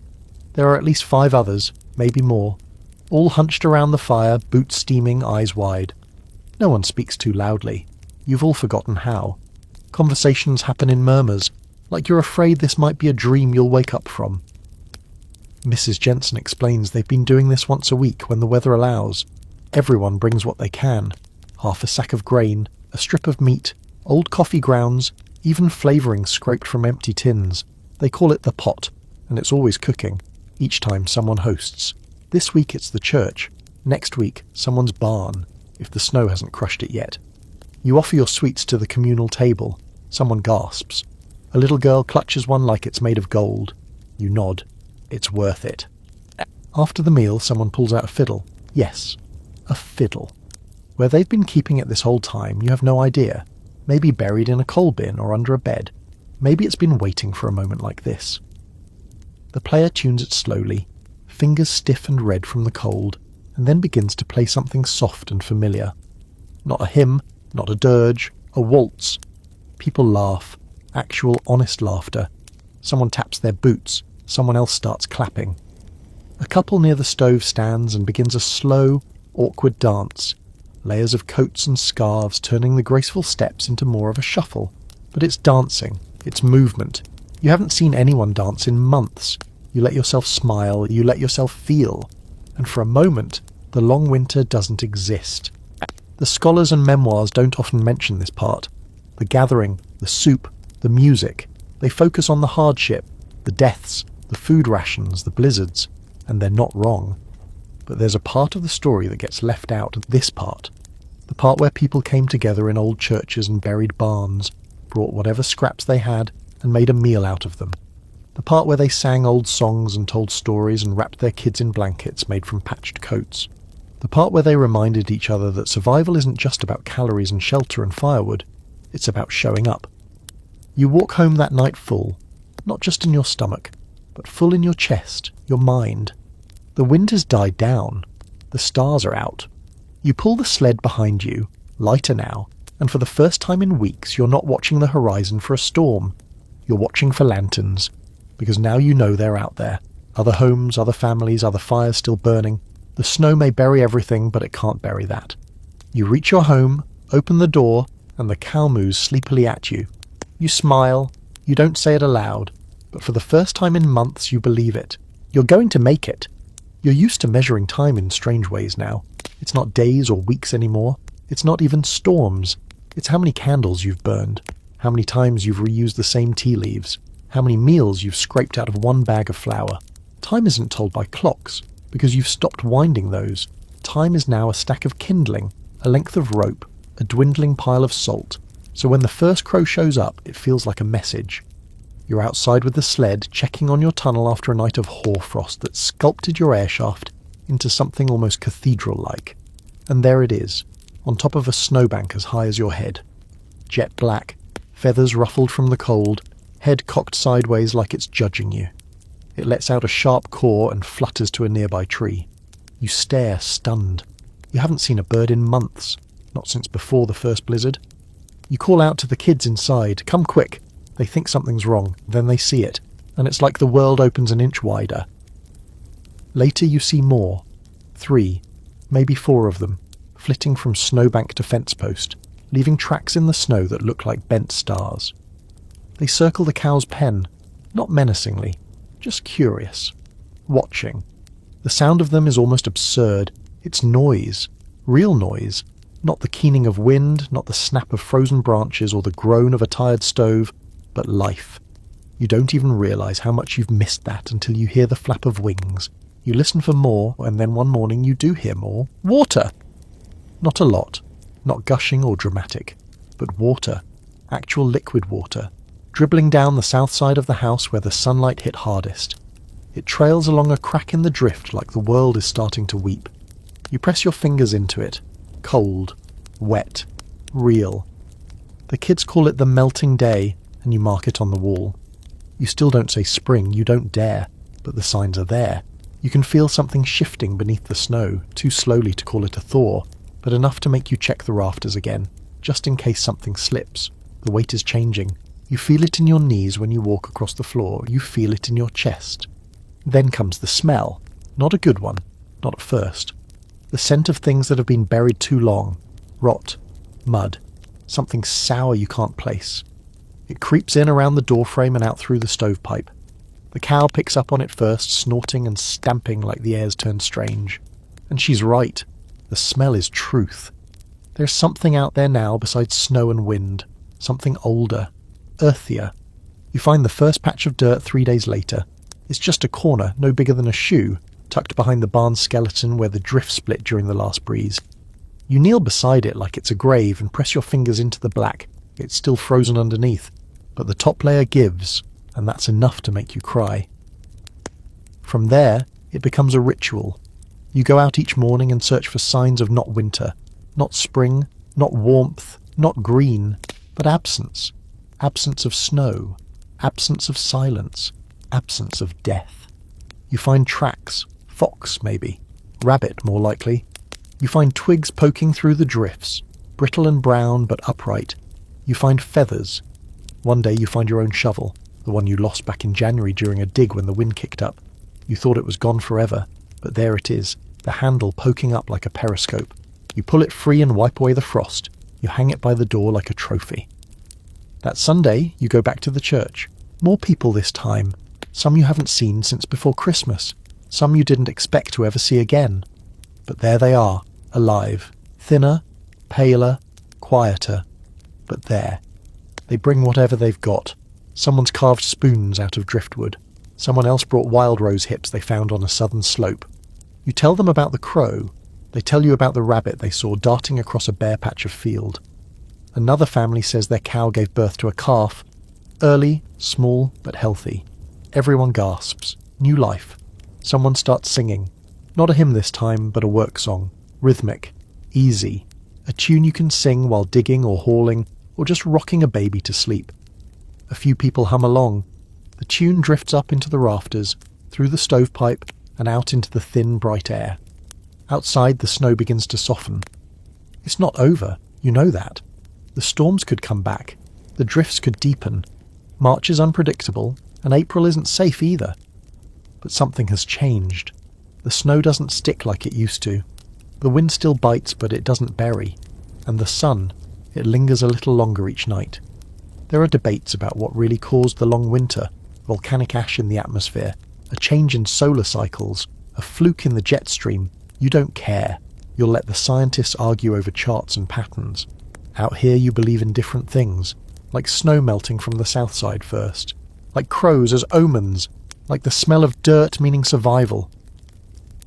There are at least 5 others, maybe more, all hunched around the fire, boots steaming, eyes wide. No one speaks too loudly. You've all forgotten how. Conversations happen in murmurs, like you're afraid this might be a dream you'll wake up from. Mrs. Jensen explains they've been doing this once a week when the weather allows. Everyone brings what they can. Half a sack of grain, a strip of meat, old coffee grounds, even flavouring scraped from empty tins. They call it the pot, and it's always cooking, each time someone hosts. This week it's the church. Next week, someone's barn, if the snow hasn't crushed it yet. You offer your sweets to the communal table. Someone gasps. A little girl clutches one like it's made of gold. You nod. It's worth it. After the meal, someone pulls out a fiddle. Yes, a fiddle. Where they've been keeping it this whole time, you have no idea. Maybe buried in a coal bin or under a bed. Maybe it's been waiting for a moment like this. The player tunes it slowly, fingers stiff and red from the cold, and then begins to play something soft and familiar. Not a hymn, not a dirge, a waltz. People laugh, actual honest laughter. Someone taps their boots, someone else starts clapping. A couple near the stove stands and begins a slow, awkward dance. Layers of coats and scarves turning the graceful steps into more of a shuffle. But it's dancing, it's movement. You haven't seen anyone dance in months. You let yourself smile, you let yourself feel. And for a moment, the long winter doesn't exist. The scholars and memoirs don't often mention this part. The gathering, the soup, the music. They focus on the hardship, the deaths, the food rations, the blizzards. And they're not wrong. But there's a part of the story that gets left out, this part. The part where people came together in old churches and buried barns, brought whatever scraps they had, and made a meal out of them. The part where they sang old songs and told stories and wrapped their kids in blankets made from patched coats. The part where they reminded each other that survival isn't just about calories and shelter and firewood, it's about showing up. You walk home that night full, not just in your stomach, but full in your chest, your mind. The wind has died down. The stars are out. You pull the sled behind you, lighter now, and for the first time in weeks you're not watching the horizon for a storm. You're watching for lanterns, because now you know they're out there. Other homes, other families, other fires still burning. The snow may bury everything, but it can't bury that. You reach your home, open the door, and the cow moos sleepily at you. You smile. You don't say it aloud, but for the first time in months you believe it. You're going to make it. You're used to measuring time in strange ways now. It's not days or weeks anymore. It's not even storms. It's how many candles you've burned, how many times you've reused the same tea leaves, how many meals you've scraped out of one bag of flour. Time isn't told by clocks, because you've stopped winding those. Time is now a stack of kindling, a length of rope, a dwindling pile of salt. So when the first crow shows up, it feels like a message. You're outside with the sled, checking on your tunnel after a night of hoarfrost that sculpted your airshaft into something almost cathedral-like. And there it is, on top of a snowbank as high as your head. Jet black, feathers ruffled from the cold, head cocked sideways like it's judging you. It lets out a sharp caw and flutters to a nearby tree. You stare, stunned. You haven't seen a bird in months, not since before the first blizzard. You call out to the kids inside, "Come quick." They think something's wrong, then they see it, and it's like the world opens an inch wider. Later you see more. 3, maybe 4 of them, flitting from snowbank to fence post, leaving tracks in the snow that look like bent stars. They circle the cow's pen, not menacingly, just curious, watching. The sound of them is almost absurd. It's noise, real noise, not the keening of wind, not the snap of frozen branches or the groan of a tired stove, but life. You don't even realise how much you've missed that until you hear the flap of wings. You listen for more, and then one morning you do hear more. Water! Not a lot, not gushing or dramatic, but water, actual liquid water, dribbling down the south side of the house where the sunlight hit hardest. It trails along a crack in the drift like the world is starting to weep. You press your fingers into it. Cold, wet, real. The kids call it the melting day, and you mark it on the wall. You still don't say spring, you don't dare, but the signs are there. You can feel something shifting beneath the snow, too slowly to call it a thaw, but enough to make you check the rafters again, just in case something slips. The weight is changing. You feel it in your knees when you walk across the floor. You feel it in your chest. Then comes the smell. Not a good one. Not at first. The scent of things that have been buried too long. Rot. Mud. Something sour you can't place. It creeps in around the doorframe and out through the stovepipe. The cow picks up on it first, snorting and stamping like the air's turned strange. And she's right. The smell is truth. There's something out there now besides snow and wind. Something older. Earthier. You find the first patch of dirt 3 days later. It's just a corner, no bigger than a shoe, tucked behind the barn skeleton where the drift split during the last breeze. You kneel beside it like it's a grave and press your fingers into the black. It's still frozen underneath, but the top layer gives, and that's enough to make you cry. From there, it becomes a ritual. You go out each morning and search for signs of not winter, not spring, not warmth, not green, but absence. Absence of snow, absence of silence, absence of death. You find tracks, fox maybe, rabbit more likely. You find twigs poking through the drifts, brittle and brown but upright. You find feathers. One day you find your own shovel, the one you lost back in January during a dig when the wind kicked up. You thought it was gone forever, but there it is, the handle poking up like a periscope. You pull it free and wipe away the frost. You hang it by the door like a trophy. That Sunday, you go back to the church. More people this time. Some you haven't seen since before Christmas. Some you didn't expect to ever see again. But there they are, alive. Thinner, paler, quieter. But there. They bring whatever they've got. Someone's carved spoons out of driftwood. Someone else brought wild rose hips they found on a southern slope. You tell them about the crow. They tell you about the rabbit they saw darting across a bare patch of field. Another family says their cow gave birth to a calf. Early, small, but healthy. Everyone gasps. New life. Someone starts singing. Not a hymn this time, but a work song. Rhythmic. Easy. A tune you can sing while digging or hauling, or just rocking a baby to sleep. A few people hum along. The tune drifts up into the rafters, through the stovepipe, and out into the thin, bright air. Outside, the snow begins to soften. It's not over, you know that. The storms could come back. The drifts could deepen. March is unpredictable, and April isn't safe either. But something has changed. The snow doesn't stick like it used to. The wind still bites, but it doesn't bury. And the sun, it lingers a little longer each night. There are debates about what really caused the long winter, volcanic ash in the atmosphere, a change in solar cycles, a fluke in the jet stream. You don't care. You'll let the scientists argue over charts and patterns. Out here you believe in different things, like snow melting from the south side first, like crows as omens, like the smell of dirt meaning survival.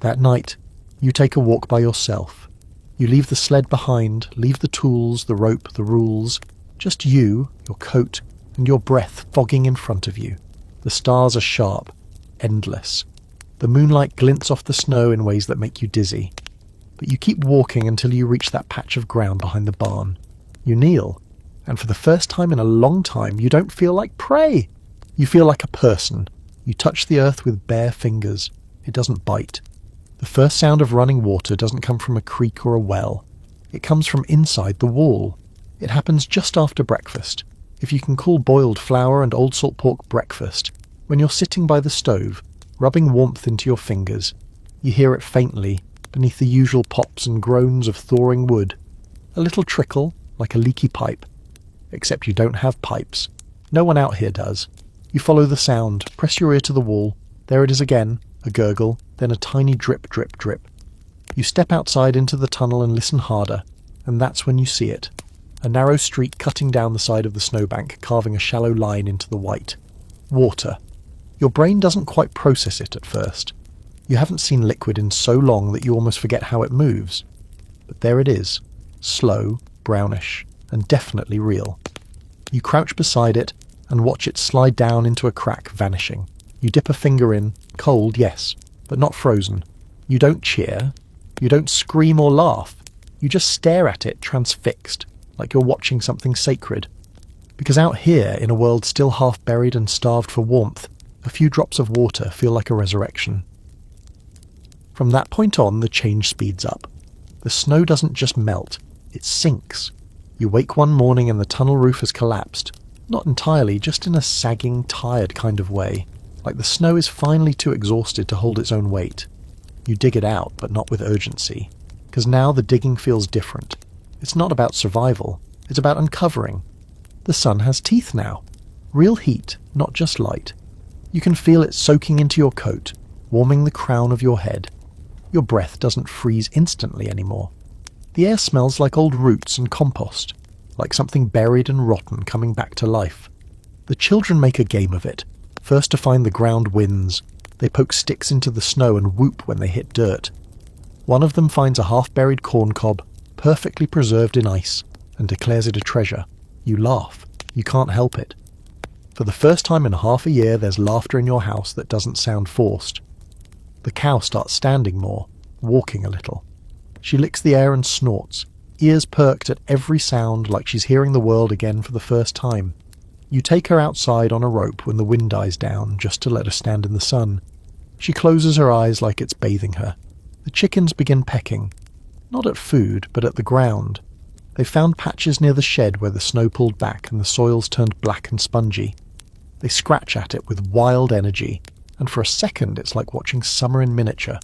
That night, you take a walk by yourself. You leave the sled behind, leave the tools, the rope, the rules. Just you, your coat, and your breath fogging in front of you. The stars are sharp, endless. The moonlight glints off the snow in ways that make you dizzy. But you keep walking until you reach that patch of ground behind the barn. You kneel, and for the first time in a long time, you don't feel like prey. You feel like a person. You touch the earth with bare fingers. It doesn't bite. The first sound of running water doesn't come from a creek or a well. It comes from inside the wall. It happens just after breakfast, if you can call boiled flour and old salt pork breakfast, when you're sitting by the stove, rubbing warmth into your fingers. You hear it faintly, beneath the usual pops and groans of thawing wood. A little trickle, like a leaky pipe. Except you don't have pipes. No one out here does. You follow the sound, press your ear to the wall. There it is again, a gurgle, then a tiny drip, drip, drip. You step outside into the tunnel and listen harder, and that's when you see it. A narrow streak cutting down the side of the snowbank, carving a shallow line into the white. Water. Your brain doesn't quite process it at first. You haven't seen liquid in so long that you almost forget how it moves. But there it is, slow, brownish, and definitely real. You crouch beside it and watch it slide down into a crack, vanishing. You dip a finger in, Cold, yes, but not frozen. You don't cheer. You don't scream or laugh. You just stare at it transfixed, like you're watching something sacred. Because out here, in a world still half buried and starved for warmth, a few drops of water feel like a resurrection. From that point on, the change speeds up. The snow doesn't just melt, it sinks. You wake one morning and the tunnel roof has collapsed. Not entirely, just in a sagging, tired kind of way. Like the snow is finally too exhausted to hold its own weight. You dig it out, but not with urgency. Because now the digging feels different. It's not about survival, it's about uncovering. The sun has teeth now. Real heat, not just light. You can feel it soaking into your coat, warming the crown of your head. Your breath doesn't freeze instantly anymore. The air smells like old roots and compost, like something buried and rotten coming back to life. The children make a game of it. First to find the ground wins. They poke sticks into the snow and whoop when they hit dirt. One of them finds a half-buried corn cob, perfectly preserved in ice, and declares it a treasure. You laugh. You can't help it. For the first time in half a year, there's laughter in your house that doesn't sound forced. The cow starts standing more, walking a little. She licks the air and snorts, ears perked at every sound like she's hearing the world again for the first time. You take her outside on a rope when the wind dies down, just to let her stand in the sun. She closes her eyes like it's bathing her. The chickens begin pecking. Not at food, but at the ground. They found patches near the shed where the snow pulled back and the soil's turned black and spongy. They scratch at it with wild energy, and for a second it's like watching summer in miniature.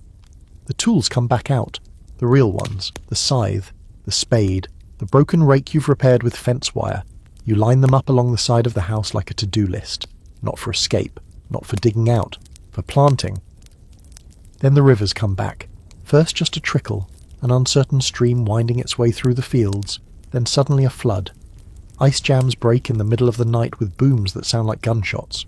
The tools come back out. The real ones. The scythe, the spade, the broken rake you've repaired with fence wire. You line them up along the side of the house like a to-do list. Not for escape, not for digging out, for planting. Then the rivers come back. First just a trickle, an uncertain stream winding its way through the fields, then suddenly a flood. Ice jams break in the middle of the night with booms that sound like gunshots.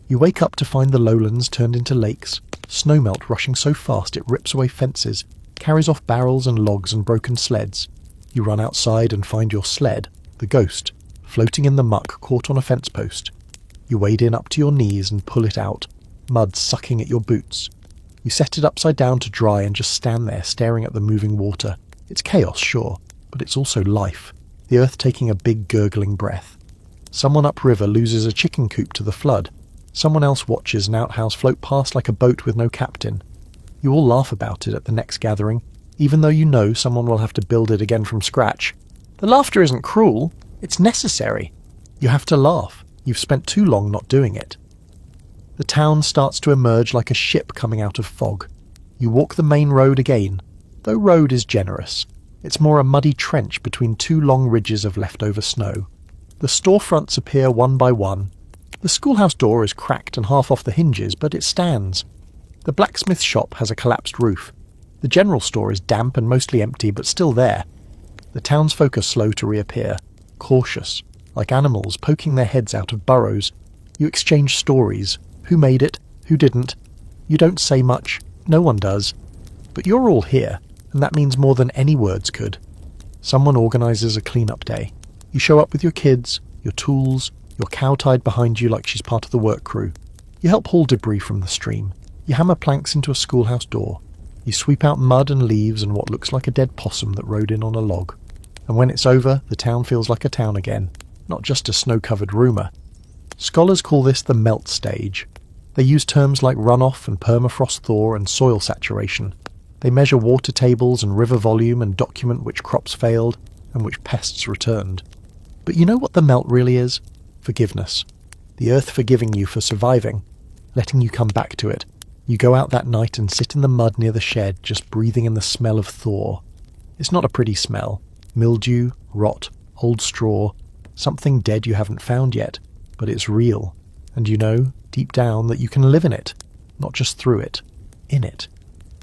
You wake up to find the lowlands turned into lakes, snowmelt rushing so fast it rips away fences, carries off barrels and logs and broken sleds. You run outside and find your sled, the ghost, floating in the muck caught on a fence post. You wade in up to your knees and pull it out, mud sucking at your boots. You set it upside down to dry and just stand there staring at the moving water. It's chaos, sure, but it's also life, the earth taking a big gurgling breath. Someone upriver loses a chicken coop to the flood. Someone else watches an outhouse float past like a boat with no captain. You all laugh about it at the next gathering, even though you know someone will have to build it again from scratch. The laughter isn't cruel, it's necessary. You have to laugh. You've spent too long not doing it. The town starts to emerge like a ship coming out of fog. You walk the main road again, though road is generous. It's more a muddy trench between two long ridges of leftover snow. The storefronts appear one by one. The schoolhouse door is cracked and half off the hinges, but it stands. The blacksmith shop has a collapsed roof. The general store is damp and mostly empty, but still there. The townsfolk are slow to reappear, cautious, like animals poking their heads out of burrows. You exchange stories. Who made it? Who didn't? You don't say much. No one does. But you're all here, and that means more than any words could. Someone organises a clean-up day. You show up with your kids, your tools, your cow tied behind you like she's part of the work crew. You help haul debris from the stream. You hammer planks into a schoolhouse door. You sweep out mud and leaves and what looks like a dead possum that rode in on a log. And when it's over, the town feels like a town again, not just a snow-covered rumour. Scholars call this the melt stage. They use terms like runoff and permafrost thaw and soil saturation. They measure water tables and river volume and document which crops failed and which pests returned. But you know what the melt really is? Forgiveness. The earth forgiving you for surviving, letting you come back to it. You go out that night and sit in the mud near the shed, just breathing in the smell of thaw. It's not a pretty smell. Mildew, rot, old straw, something dead you haven't found yet, but it's real. And you know, deep down, that you can live in it, not just through it, in it.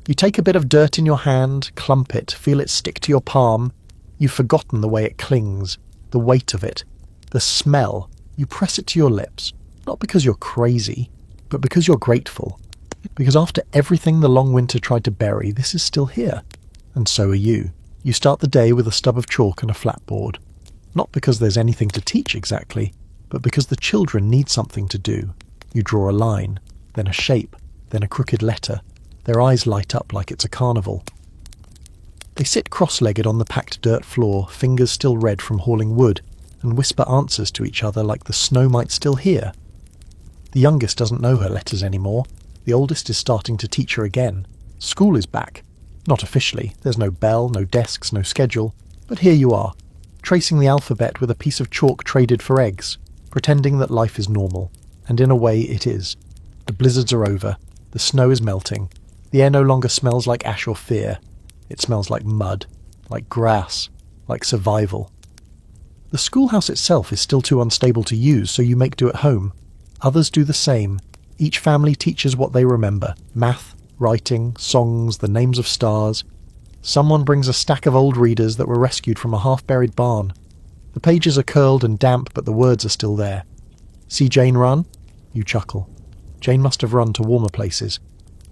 You take a bit of dirt in your hand, clump it, feel it stick to your palm. You've forgotten the way it clings, the weight of it, the smell. You press it to your lips, not because you're crazy, but because you're grateful. Because after everything the long winter tried to bury, this is still here. And so are you. You start the day with a stub of chalk and a flat board. Not because there's anything to teach exactly, but because the children need something to do. You draw a line, then a shape, then a crooked letter. Their eyes light up like it's a carnival. They sit cross-legged on the packed dirt floor, fingers still red from hauling wood, and whisper answers to each other like the snow might still hear. The youngest doesn't know her letters anymore. The oldest is starting to teach her again. School is back. Not officially. There's no bell, no desks, no schedule. But here you are, tracing the alphabet with a piece of chalk traded for eggs, pretending that life is normal. And in a way it is. The blizzards are over. The snow is melting. The air no longer smells like ash or fear. It smells like mud, like grass, like survival. The schoolhouse itself is still too unstable to use, so you make do at home. Others do the same. Each family teaches what they remember. Math, writing, songs, the names of stars. Someone brings a stack of old readers that were rescued from a half-buried barn. The pages are curled and damp, but the words are still there. See Jane run? You chuckle. Jane must have run to warmer places.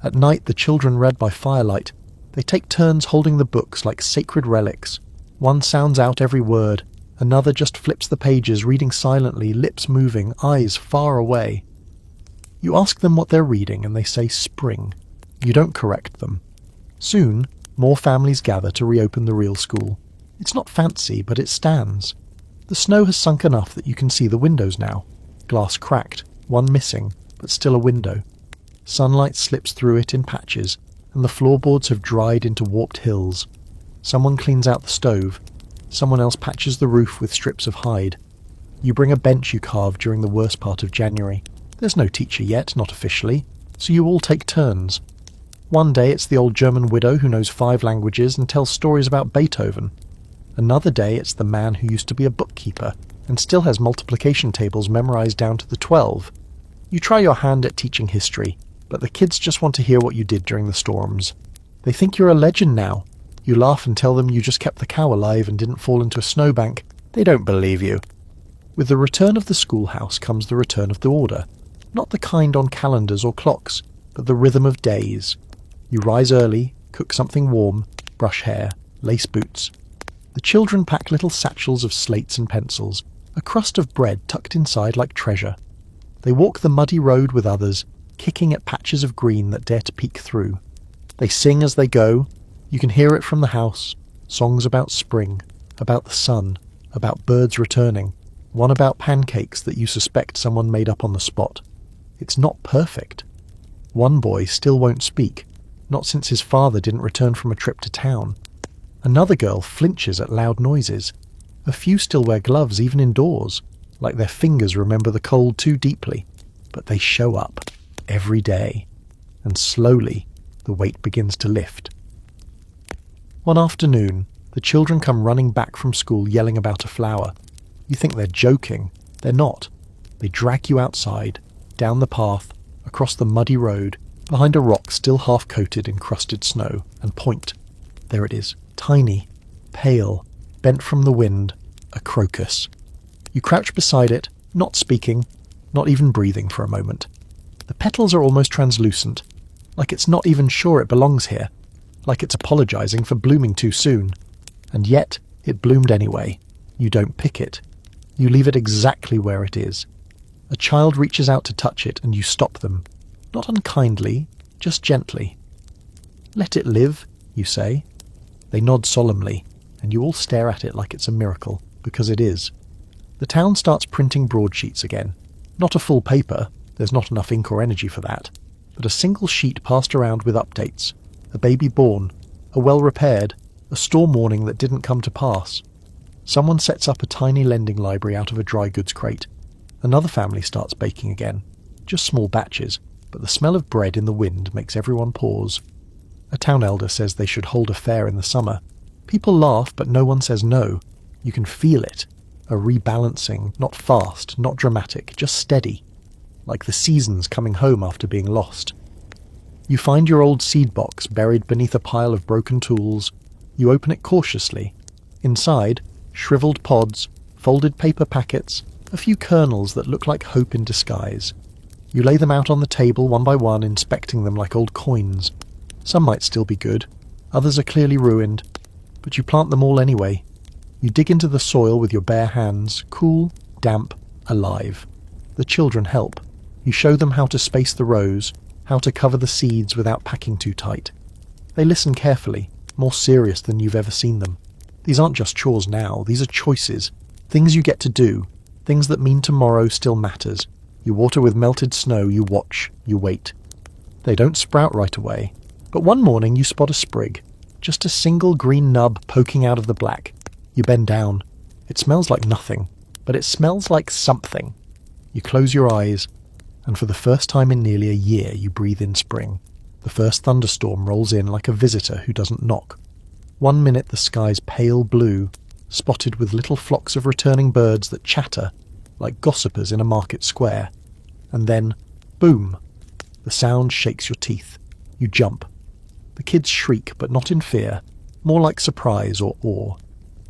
At night the children read by firelight. They take turns holding the books like sacred relics. One sounds out every word. Another just flips the pages, reading silently, lips moving, eyes far away. You ask them what they're reading, and they say spring. You don't correct them. Soon, more families gather to reopen the real school. It's not fancy, but it stands. The snow has sunk enough that you can see the windows now. Glass cracked, one missing, but still a window. Sunlight slips through it in patches, and the floorboards have dried into warped hills. Someone cleans out the stove. Someone else patches the roof with strips of hide. You bring a bench you carved during the worst part of January. There's no teacher yet, not officially, so you all take turns. One day it's the old German widow who knows 5 languages and tells stories about Beethoven. Another day it's the man who used to be a bookkeeper and still has multiplication tables memorized down to the 12. You try your hand at teaching history, but the kids just want to hear what you did during the storms. They think you're a legend now. You laugh and tell them you just kept the cow alive and didn't fall into a snowbank. They don't believe you. With the return of the schoolhouse comes the return of the order. Not the kind on calendars or clocks, but the rhythm of days. You rise early, cook something warm, brush hair, lace boots. The children pack little satchels of slates and pencils, a crust of bread tucked inside like treasure. They walk the muddy road with others, kicking at patches of green that dare to peek through. They sing as they go. You can hear it from the house. Songs about spring, about the sun, about birds returning. One about pancakes that you suspect someone made up on the spot. It's not perfect. One boy still won't speak, not since his father didn't return from a trip to town. Another girl flinches at loud noises. A few still wear gloves even indoors, like their fingers remember the cold too deeply. But they show up, every day. And slowly, the weight begins to lift. One afternoon, the children come running back from school yelling about a flower. You think they're joking. They're not. They drag you outside, down the path, across the muddy road, behind a rock still half-coated in crusted snow, and point. There it is, tiny, pale, bent from the wind, a crocus. You crouch beside it, not speaking, not even breathing for a moment. The petals are almost translucent, like it's not even sure it belongs here, like it's apologizing for blooming too soon. And yet, it bloomed anyway. You don't pick it. You leave it exactly where it is. A child reaches out to touch it and you stop them. Not unkindly, just gently. Let it live, you say. They nod solemnly, and you all stare at it like it's a miracle, because it is. The town starts printing broadsheets again. Not a full paper, there's not enough ink or energy for that, but a single sheet passed around with updates. A baby born, a well-repaired, a storm warning that didn't come to pass. Someone sets up a tiny lending library out of a dry goods crate. Another family starts baking again. Just small batches, but the smell of bread in the wind makes everyone pause. A town elder says they should hold a fair in the summer. People laugh, but no one says no. You can feel it. A rebalancing, not fast, not dramatic, just steady. Like the seasons coming home after being lost. You find your old seed box buried beneath a pile of broken tools. You open it cautiously. Inside, shriveled pods, folded paper packets, a few kernels that look like hope in disguise. You lay them out on the table one by one, inspecting them like old coins. Some might still be good, others are clearly ruined, but you plant them all anyway. You dig into the soil with your bare hands, cool, damp, alive. The children help. You show them how to space the rows, how to cover the seeds without packing too tight. They listen carefully, more serious than you've ever seen them. These aren't just chores now, these are choices, things you get to do, things that mean tomorrow still matters. You water with melted snow, you watch, you wait. They don't sprout right away, but one morning you spot a sprig, just a single green nub poking out of the black. You bend down. It smells like nothing, but it smells like something. You close your eyes, and for the first time in nearly a year you breathe in spring. The first thunderstorm rolls in like a visitor who doesn't knock. 1 minute the sky's pale blue, spotted with little flocks of returning birds that chatter like gossipers in a market square. And then, boom! The sound shakes your teeth. You jump. The kids shriek, but not in fear, more like surprise or awe.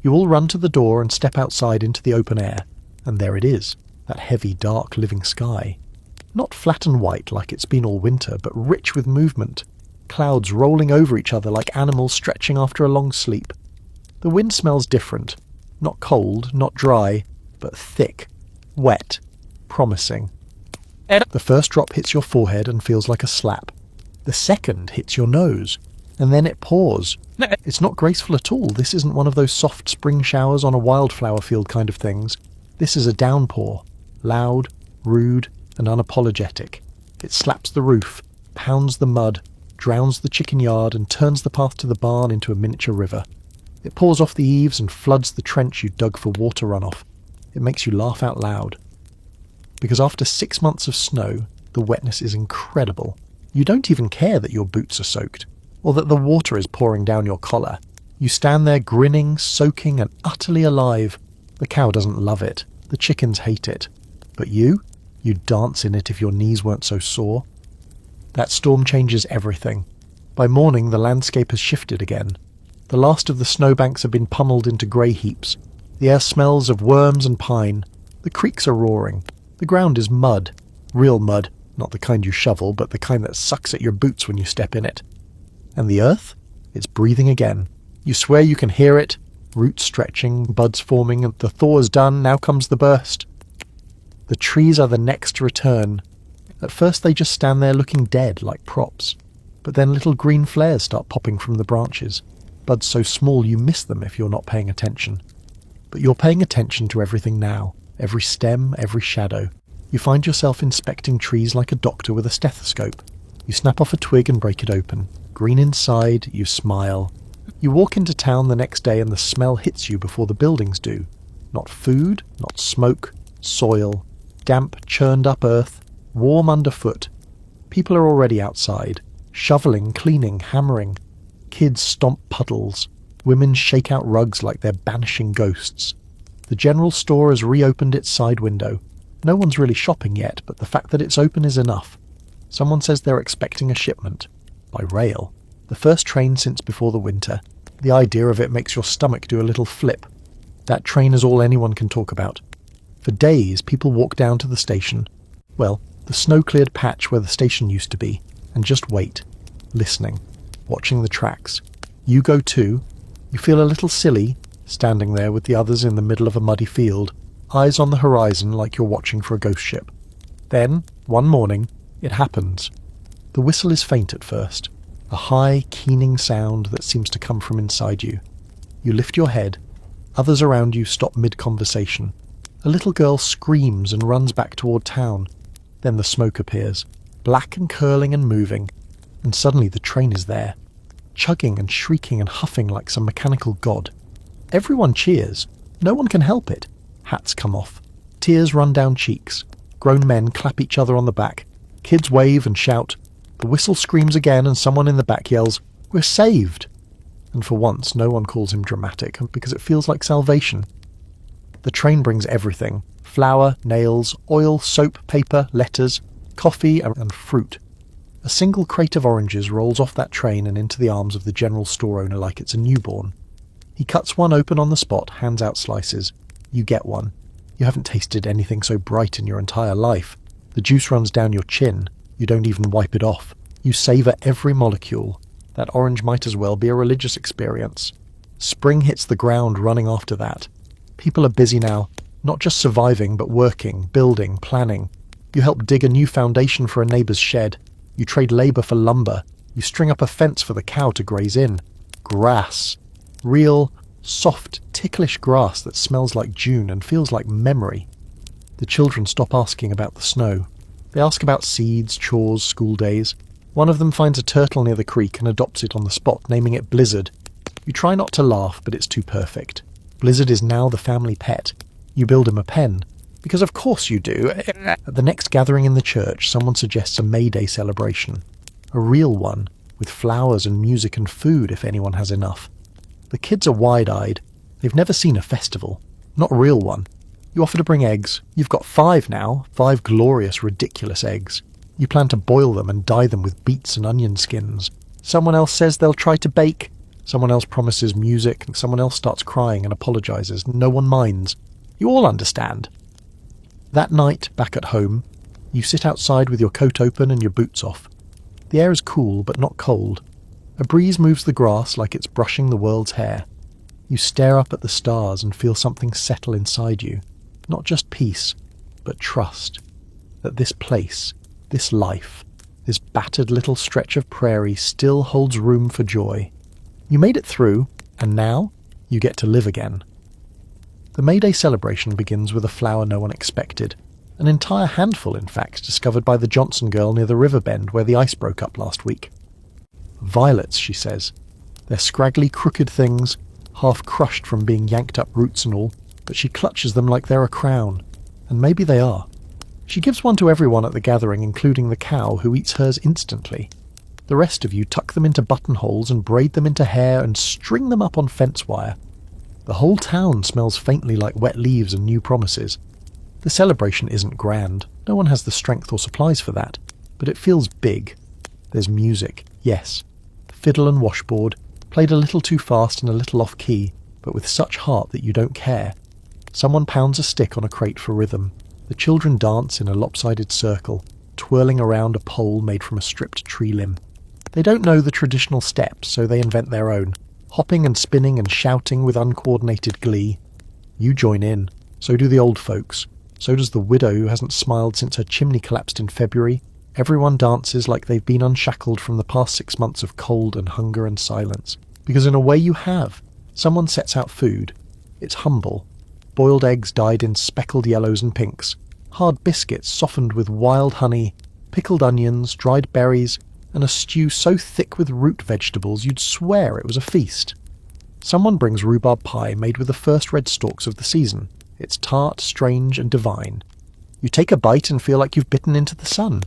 You all run to the door and step outside into the open air, and there it is, that heavy, dark, living sky. Not flat and white like it's been all winter, but rich with movement, clouds rolling over each other like animals stretching after a long sleep. The wind smells different, not cold, not dry, but thick, wet, promising. The first drop hits your forehead and feels like a slap. The second hits your nose, and then it pours. It's not graceful at all. This isn't one of those soft spring showers on a wildflower field kind of things. This is a downpour, loud, rude, and unapologetic. It slaps the roof, pounds the mud, drowns the chicken yard, and turns the path to the barn into a miniature river. It pours off the eaves and floods the trench you dug for water runoff. It makes you laugh out loud. Because after 6 months of snow, the wetness is incredible. You don't even care that your boots are soaked, or that the water is pouring down your collar. You stand there grinning, soaking, and utterly alive. The cow doesn't love it. The chickens hate it. But you'd dance in it if your knees weren't so sore. That storm changes everything. By morning, the landscape has shifted again. The last of the snowbanks have been pummeled into grey heaps. The air smells of worms and pine. The creeks are roaring. The ground is mud. Real mud. Not the kind you shovel, but the kind that sucks at your boots when you step in it. And the earth? It's breathing again. You swear you can hear it. Roots stretching, buds forming, and the thaw is done. Now comes the burst. The trees are the next to return. At first they just stand there looking dead, like props. But then little green flares start popping from the branches. Buds so small you miss them if you're not paying attention. But you're paying attention to everything now. Every stem, every shadow. You find yourself inspecting trees like a doctor with a stethoscope. You snap off a twig and break it open. Green inside, you smile. You walk into town the next day and the smell hits you before the buildings do. Not food, not smoke, soil, damp, churned up earth, warm underfoot. People are already outside, shoveling, cleaning, hammering. Kids stomp puddles. Women shake out rugs like they're banishing ghosts. The general store has reopened its side window. No one's really shopping yet, but the fact that it's open is enough. Someone says they're expecting a shipment. By rail. The first train since before the winter. The idea of it makes your stomach do a little flip. That train is all anyone can talk about. For days, people walk down to the station. Well, the snow-cleared patch where the station used to be, and just wait. Listening. Watching the tracks. You go too. You feel a little silly, standing there with the others in the middle of a muddy field, eyes on the horizon like you're watching for a ghost ship. Then, one morning, it happens. The whistle is faint at first, a high, keening sound that seems to come from inside you. You lift your head. Others around you stop mid-conversation. A little girl screams and runs back toward town. Then the smoke appears, black and curling and moving, and suddenly the train is there, chugging and shrieking and huffing like some mechanical god. Everyone cheers. No one can help it. Hats come off. Tears run down cheeks. Grown men clap each other on the back. Kids wave and shout. The whistle screams again and someone in the back yells, "We're saved!" And for once no one calls him dramatic, because it feels like salvation. The train brings everything. Flour, nails, oil, soap, paper, letters, coffee and fruit. A single crate of oranges rolls off that train and into the arms of the general store owner like it's a newborn. He cuts one open on the spot, hands out slices. You get one. You haven't tasted anything so bright in your entire life. The juice runs down your chin. You don't even wipe it off. You savour every molecule. That orange might as well be a religious experience. Spring hits the ground running after that. People are busy now, not just surviving, but working, building, planning. You help dig a new foundation for a neighbour's shed. You trade labour for lumber. You string up a fence for the cow to graze in. Grass. Real, soft, ticklish grass that smells like June and feels like memory. The children stop asking about the snow. They ask about seeds, chores, school days. One of them finds a turtle near the creek and adopts it on the spot, naming it Blizzard. You try not to laugh, but it's too perfect. Blizzard is now the family pet. You build him a pen. Because of course you do. At the next gathering in the church, someone suggests a May Day celebration. A real one, with flowers and music and food if anyone has enough. The kids are wide-eyed. They've never seen a festival. Not a real one. You offer to bring eggs. You've got 5 now. 5 glorious, ridiculous eggs. You plan to boil them and dye them with beets and onion skins. Someone else says they'll try to bake. Someone else promises music, and someone else starts crying and apologises. No one minds. You all understand. That night, back at home, you sit outside with your coat open and your boots off. The air is cool, but not cold. A breeze moves the grass like it's brushing the world's hair. You stare up at the stars and feel something settle inside you. Not just peace, but trust. That this place, this life, this battered little stretch of prairie still holds room for joy. You made it through, and now you get to live again. The May Day celebration begins with a flower no one expected. An entire handful, in fact, discovered by the Johnson girl near the river bend where the ice broke up last week. Violets, she says. They're scraggly, crooked things, half crushed from being yanked up roots and all, but she clutches them like they're a crown. And maybe they are. She gives one to everyone at the gathering, including the cow, who eats hers instantly. The rest of you tuck them into buttonholes and braid them into hair and string them up on fence wire. The whole town smells faintly like wet leaves and new promises. The celebration isn't grand. No one has the strength or supplies for that. But it feels big. There's music, yes. Fiddle and washboard, played a little too fast and a little off-key, but with such heart that you don't care. Someone pounds a stick on a crate for rhythm. The children dance in a lopsided circle, twirling around a pole made from a stripped tree limb. They don't know the traditional steps, so they invent their own, hopping and spinning and shouting with uncoordinated glee. You join in. So do the old folks. So does the widow who hasn't smiled since her chimney collapsed in February. Everyone dances like they've been unshackled from the past 6 months of cold and hunger and silence. Because in a way you have. Someone sets out food. It's humble. Boiled eggs dyed in speckled yellows and pinks. Hard biscuits softened with wild honey. Pickled onions, dried berries, and a stew so thick with root vegetables you'd swear it was a feast. Someone brings rhubarb pie made with the first red stalks of the season. It's tart, strange, and divine. You take a bite and feel like you've bitten into the sun.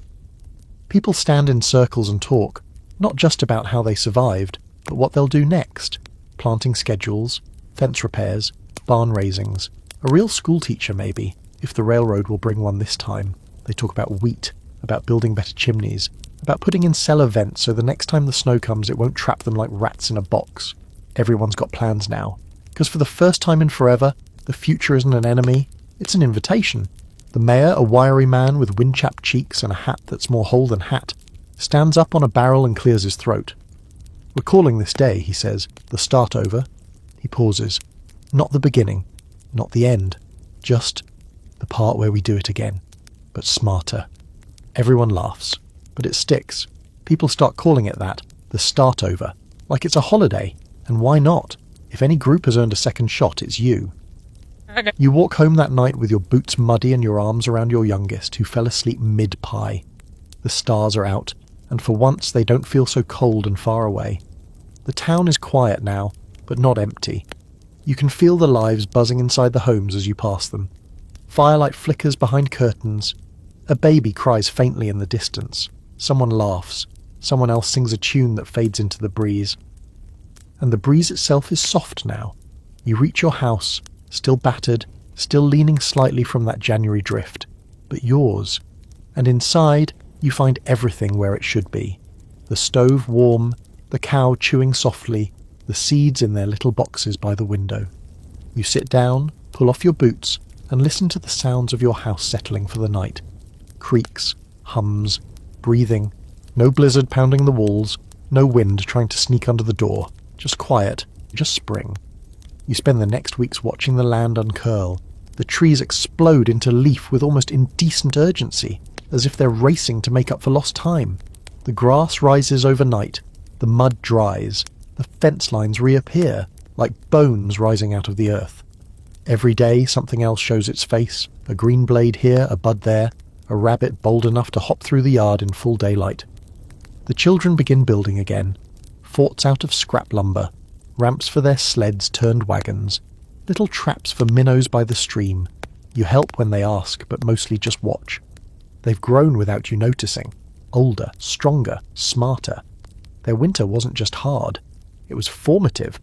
People stand in circles and talk, not just about how they survived, but what they'll do next. Planting schedules, fence repairs, barn raisings. A real schoolteacher maybe, if the railroad will bring one this time. They talk about wheat, about building better chimneys, about putting in cellar vents so the next time the snow comes it won't trap them like rats in a box. Everyone's got plans now. Because for the first time in forever, the future isn't an enemy, it's an invitation. The mayor, a wiry man with wind-chapped cheeks and a hat that's more hole than hat, stands up on a barrel and clears his throat. We're calling this day, he says, the start over. He pauses. Not the beginning, not the end, just the part where we do it again, but smarter. Everyone laughs, but it sticks. People start calling it that, the start over, like it's a holiday, and why not? If any group has earned a second shot, it's you. You walk home that night with your boots muddy and your arms around your youngest, who fell asleep mid-pie. The stars are out, and for once they don't feel so cold and far away. The town is quiet now, but not empty. You can feel the lives buzzing inside the homes as you pass them. Firelight flickers behind curtains. A baby cries faintly in the distance. Someone laughs. Someone else sings a tune that fades into the breeze. And the breeze itself is soft now. You reach your house, still battered, still leaning slightly from that January drift, but yours. And inside, you find everything where it should be. The stove warm, the cow chewing softly, the seeds in their little boxes by the window. You sit down, pull off your boots, and listen to the sounds of your house settling for the night. Creaks, hums, breathing, no blizzard pounding the walls, no wind trying to sneak under the door, just quiet, just spring. You spend the next weeks watching the land uncurl. The trees explode into leaf with almost indecent urgency, as if they're racing to make up for lost time. The grass rises overnight, the mud dries, the fence lines reappear, like bones rising out of the earth. Every day something else shows its face, a green blade here, a bud there, a rabbit bold enough to hop through the yard in full daylight. The children begin building again, forts out of scrap lumber, ramps for their sleds turned wagons, little traps for minnows by the stream. You help when they ask, but mostly just watch. They've grown without you noticing, older, stronger, smarter. Their winter wasn't just hard, it was formative.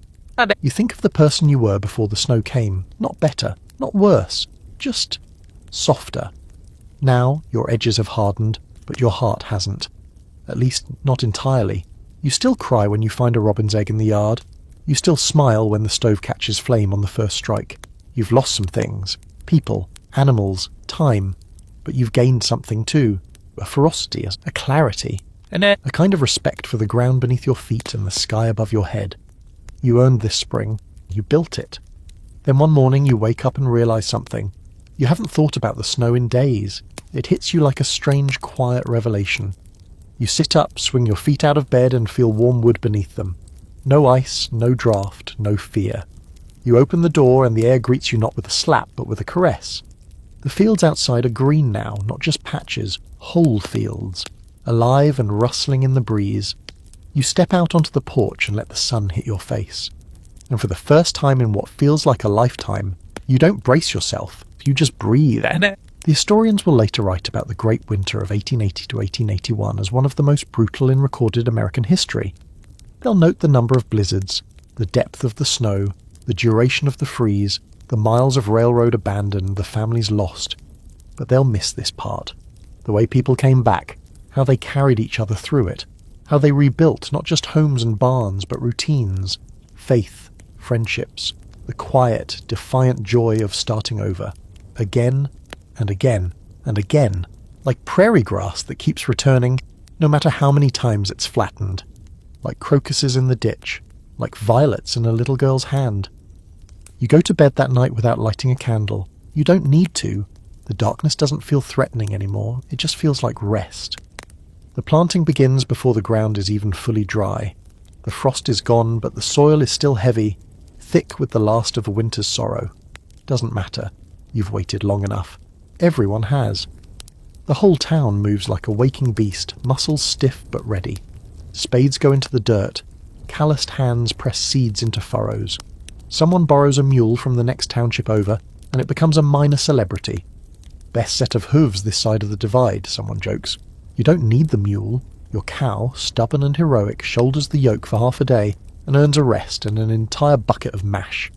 You think of the person you were before the snow came, not better, not worse, just softer. Now your edges have hardened, but your heart hasn't. At least not entirely. You still cry when you find a robin's egg in the yard. You still smile when the stove catches flame on the first strike. You've lost some things, people, animals, time, but you've gained something too. A ferocity, a clarity, a kind of respect for the ground beneath your feet and the sky above your head. You earned this spring. You built it. Then one morning you wake up and realise something. You haven't thought about the snow in days. It hits you like a strange, quiet revelation. You sit up, swing your feet out of bed and feel warm wood beneath them. No ice, no draught, no fear. You open the door and the air greets you not with a slap, but with a caress. The fields outside are green now, not just patches, whole fields, alive and rustling in the breeze. You step out onto the porch and let the sun hit your face. And for the first time in what feels like a lifetime, you don't brace yourself, you just breathe. The historians will later write about the Great Winter of 1880 to 1881 as one of the most brutal in recorded American history. They'll note the number of blizzards, the depth of the snow, the duration of the freeze, the miles of railroad abandoned, the families lost. But they'll miss this part. The way people came back, how they carried each other through it, how they rebuilt not just homes and barns, but routines, faith, friendships, the quiet, defiant joy of starting over, again and again and again, like prairie grass that keeps returning, no matter how many times it's flattened, like crocuses in the ditch, like violets in a little girl's hand. You go to bed that night without lighting a candle. You don't need to. The darkness doesn't feel threatening anymore. It just feels like rest. The planting begins before the ground is even fully dry. The frost is gone, but the soil is still heavy, thick with the last of a winter's sorrow. Doesn't matter. You've waited long enough. Everyone has. The whole town moves like a waking beast, muscles stiff but ready. Spades go into the dirt. Calloused hands press seeds into furrows. Someone borrows a mule from the next township over, and it becomes a minor celebrity. Best set of hooves this side of the divide, someone jokes. You don't need the mule. Your cow, stubborn and heroic, shoulders the yoke for half a day and earns a rest and an entire bucket of mash.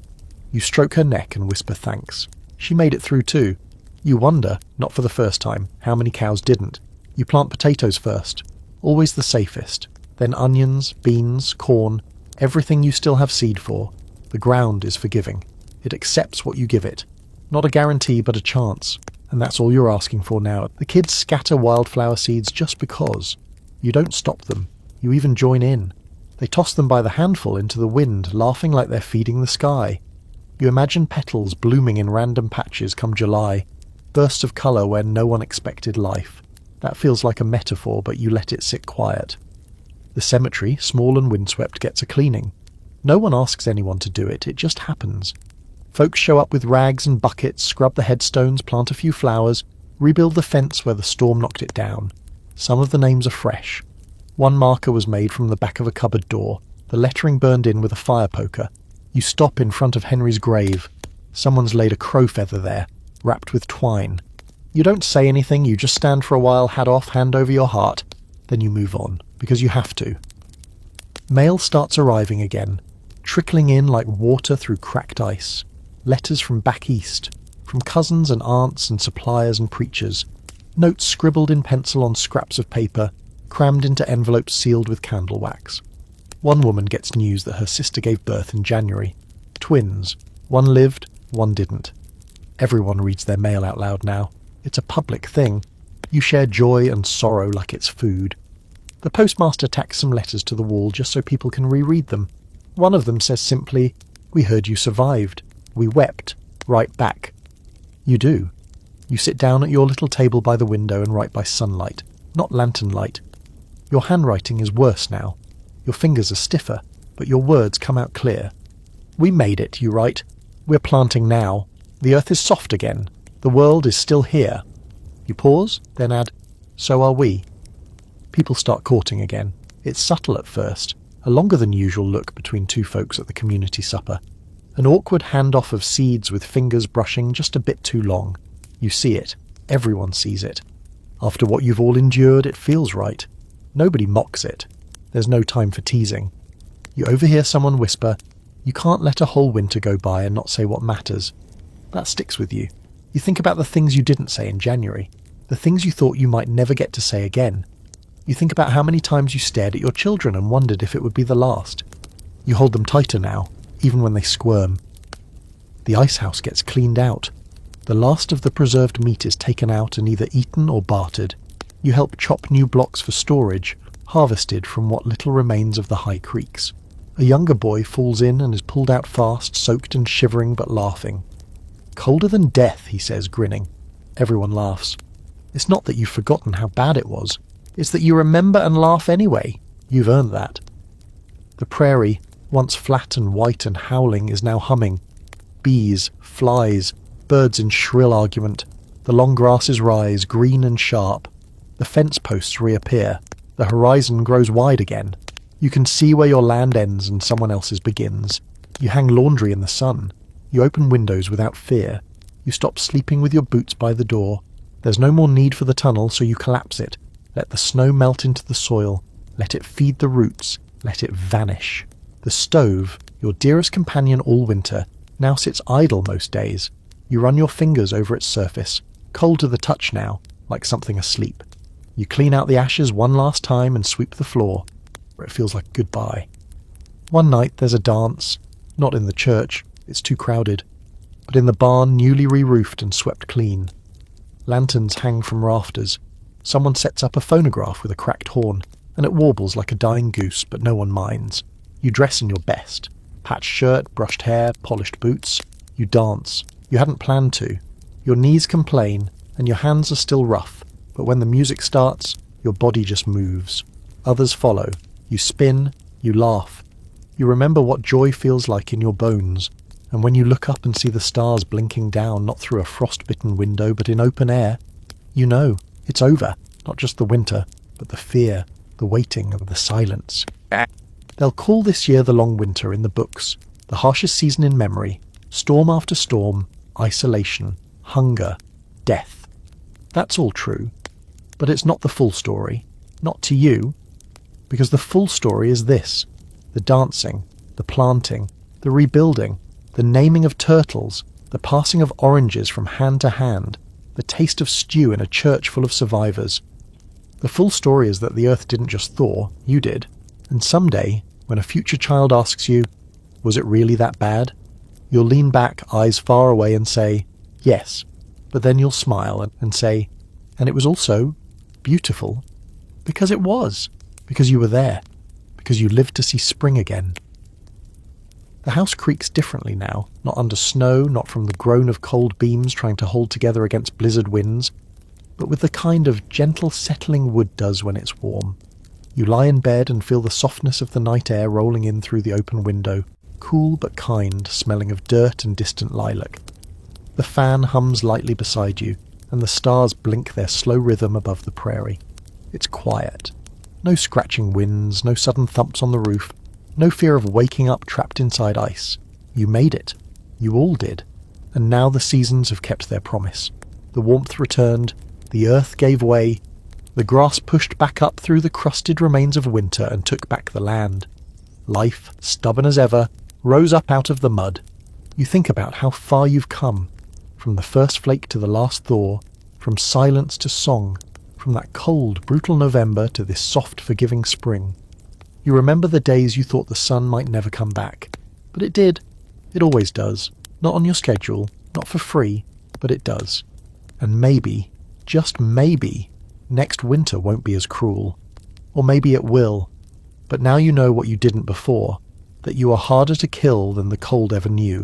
You stroke her neck and whisper thanks. She made it through too. You wonder, not for the first time, how many cows didn't. You plant potatoes first, always the safest. Then onions, beans, corn, everything you still have seed for. The ground is forgiving. It accepts what you give it. Not a guarantee, but a chance. And that's all you're asking for now. The kids scatter wildflower seeds just because. You don't stop them. You even join in. They toss them by the handful into the wind, laughing like they're feeding the sky. You imagine petals blooming in random patches come July, bursts of colour where no one expected life. That feels like a metaphor, but you let it sit quiet. The cemetery, small and windswept, gets a cleaning. No one asks anyone to do it, it just happens. Folks show up with rags and buckets, scrub the headstones, plant a few flowers, rebuild the fence where the storm knocked it down. Some of the names are fresh. One marker was made from the back of a cupboard door, the lettering burned in with a fire poker. You stop in front of Henry's grave. Someone's laid a crow feather there, wrapped with twine. You don't say anything, you just stand for a while, hat off, hand over your heart. Then you move on, because you have to. Mail starts arriving again, trickling in like water through cracked ice. Letters from back east, from cousins and aunts and suppliers and preachers. Notes scribbled in pencil on scraps of paper, crammed into envelopes sealed with candle wax. One woman gets news that her sister gave birth in January. Twins. One lived, one didn't. Everyone reads their mail out loud now. It's a public thing. You share joy and sorrow like it's food. The postmaster tacks some letters to the wall just so people can reread them. One of them says simply, "We heard you survived. We wept. Write back." You do. You sit down at your little table by the window and write by sunlight, not lantern light. Your handwriting is worse now. Your fingers are stiffer, but your words come out clear. We made it, you write. We're planting now. The earth is soft again. The world is still here. You pause, then add, so are we. People start courting again. It's subtle at first, a longer than usual look between two folks at the community supper. An awkward handoff of seeds with fingers brushing just a bit too long. You see it. Everyone sees it. After what you've all endured, it feels right. Nobody mocks it. There's no time for teasing. You overhear someone whisper, you can't let a whole winter go by and not say what matters. That sticks with you. You think about the things you didn't say in January, the things you thought you might never get to say again. You think about how many times you stared at your children and wondered if it would be the last. You hold them tighter now, even when they squirm. The ice house gets cleaned out. The last of the preserved meat is taken out and either eaten or bartered. You help chop new blocks for storage, harvested from what little remains of the high creeks. A younger boy falls in and is pulled out fast, soaked and shivering but laughing. Colder than death, he says, grinning. Everyone laughs. It's not that you've forgotten how bad it was. It's that you remember and laugh anyway. You've earned that. The prairie, once flat and white and howling, is now humming. Bees, flies, birds in shrill argument. The long grasses rise, green and sharp. The fence posts reappear. The horizon grows wide again. You can see where your land ends and someone else's begins. You hang laundry in the sun. You open windows without fear. You stop sleeping with your boots by the door. There's no more need for the tunnel, so you collapse it. Let the snow melt into the soil. Let it feed the roots. Let it vanish. The stove, your dearest companion all winter, now sits idle most days. You run your fingers over its surface, cold to the touch now, like something asleep. You clean out the ashes one last time and sweep the floor, where it feels like goodbye. One night there's a dance, not in the church, it's too crowded, but in the barn newly re-roofed and swept clean. Lanterns hang from rafters. Someone sets up a phonograph with a cracked horn, and it warbles like a dying goose, but no one minds. You dress in your best. Patched shirt, brushed hair, polished boots. You dance. You hadn't planned to. Your knees complain, and your hands are still rough, but when the music starts, your body just moves. Others follow. You spin, you laugh. You remember what joy feels like in your bones, and when you look up and see the stars blinking down not through a frost-bitten window but in open air, you know it's over, not just the winter, but the fear, the waiting and the silence. They'll call this year the long winter in the books, the harshest season in memory, storm after storm, isolation, hunger, death. That's all true, but it's not the full story, not to you, because the full story is this: the dancing, the planting, the rebuilding, the naming of turtles, the passing of oranges from hand to hand, the taste of stew in a church full of survivors. The full story is that the earth didn't just thaw, you did, and someday, when a future child asks you, was it really that bad? You'll lean back, eyes far away, and say, yes, but then you'll smile and say, and it was also beautiful, because it was, because you were there, because you lived to see spring again. The house creaks differently now, not under snow, not from the groan of cold beams trying to hold together against blizzard winds, but with the kind of gentle settling wood does when it's warm. You lie in bed and feel the softness of the night air rolling in through the open window, cool but kind, smelling of dirt and distant lilac. The fan hums lightly beside you, and the stars blink their slow rhythm above the prairie. It's quiet. No scratching winds, no sudden thumps on the roof, no fear of waking up trapped inside ice. You made it. You all did. And now the seasons have kept their promise. The warmth returned, the earth gave way, the grass pushed back up through the crusted remains of winter and took back the land. Life, stubborn as ever, rose up out of the mud. You think about how far you've come, from the first flake to the last thaw, from silence to song, from that cold, brutal November to this soft, forgiving spring. You remember the days you thought the sun might never come back. But it did. It always does. Not on your schedule, not for free, but it does. And maybe, just maybe, next winter won't be as cruel. Or maybe it will. But now you know what you didn't before, that you are harder to kill than the cold ever knew,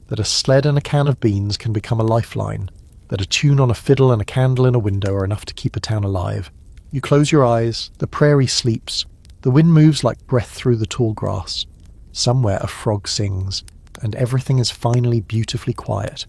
that a sled and a can of beans can become a lifeline, that a tune on a fiddle and a candle in a window are enough to keep a town alive. You close your eyes, the prairie sleeps, the wind moves like breath through the tall grass. Somewhere a frog sings, and everything is finally beautifully quiet.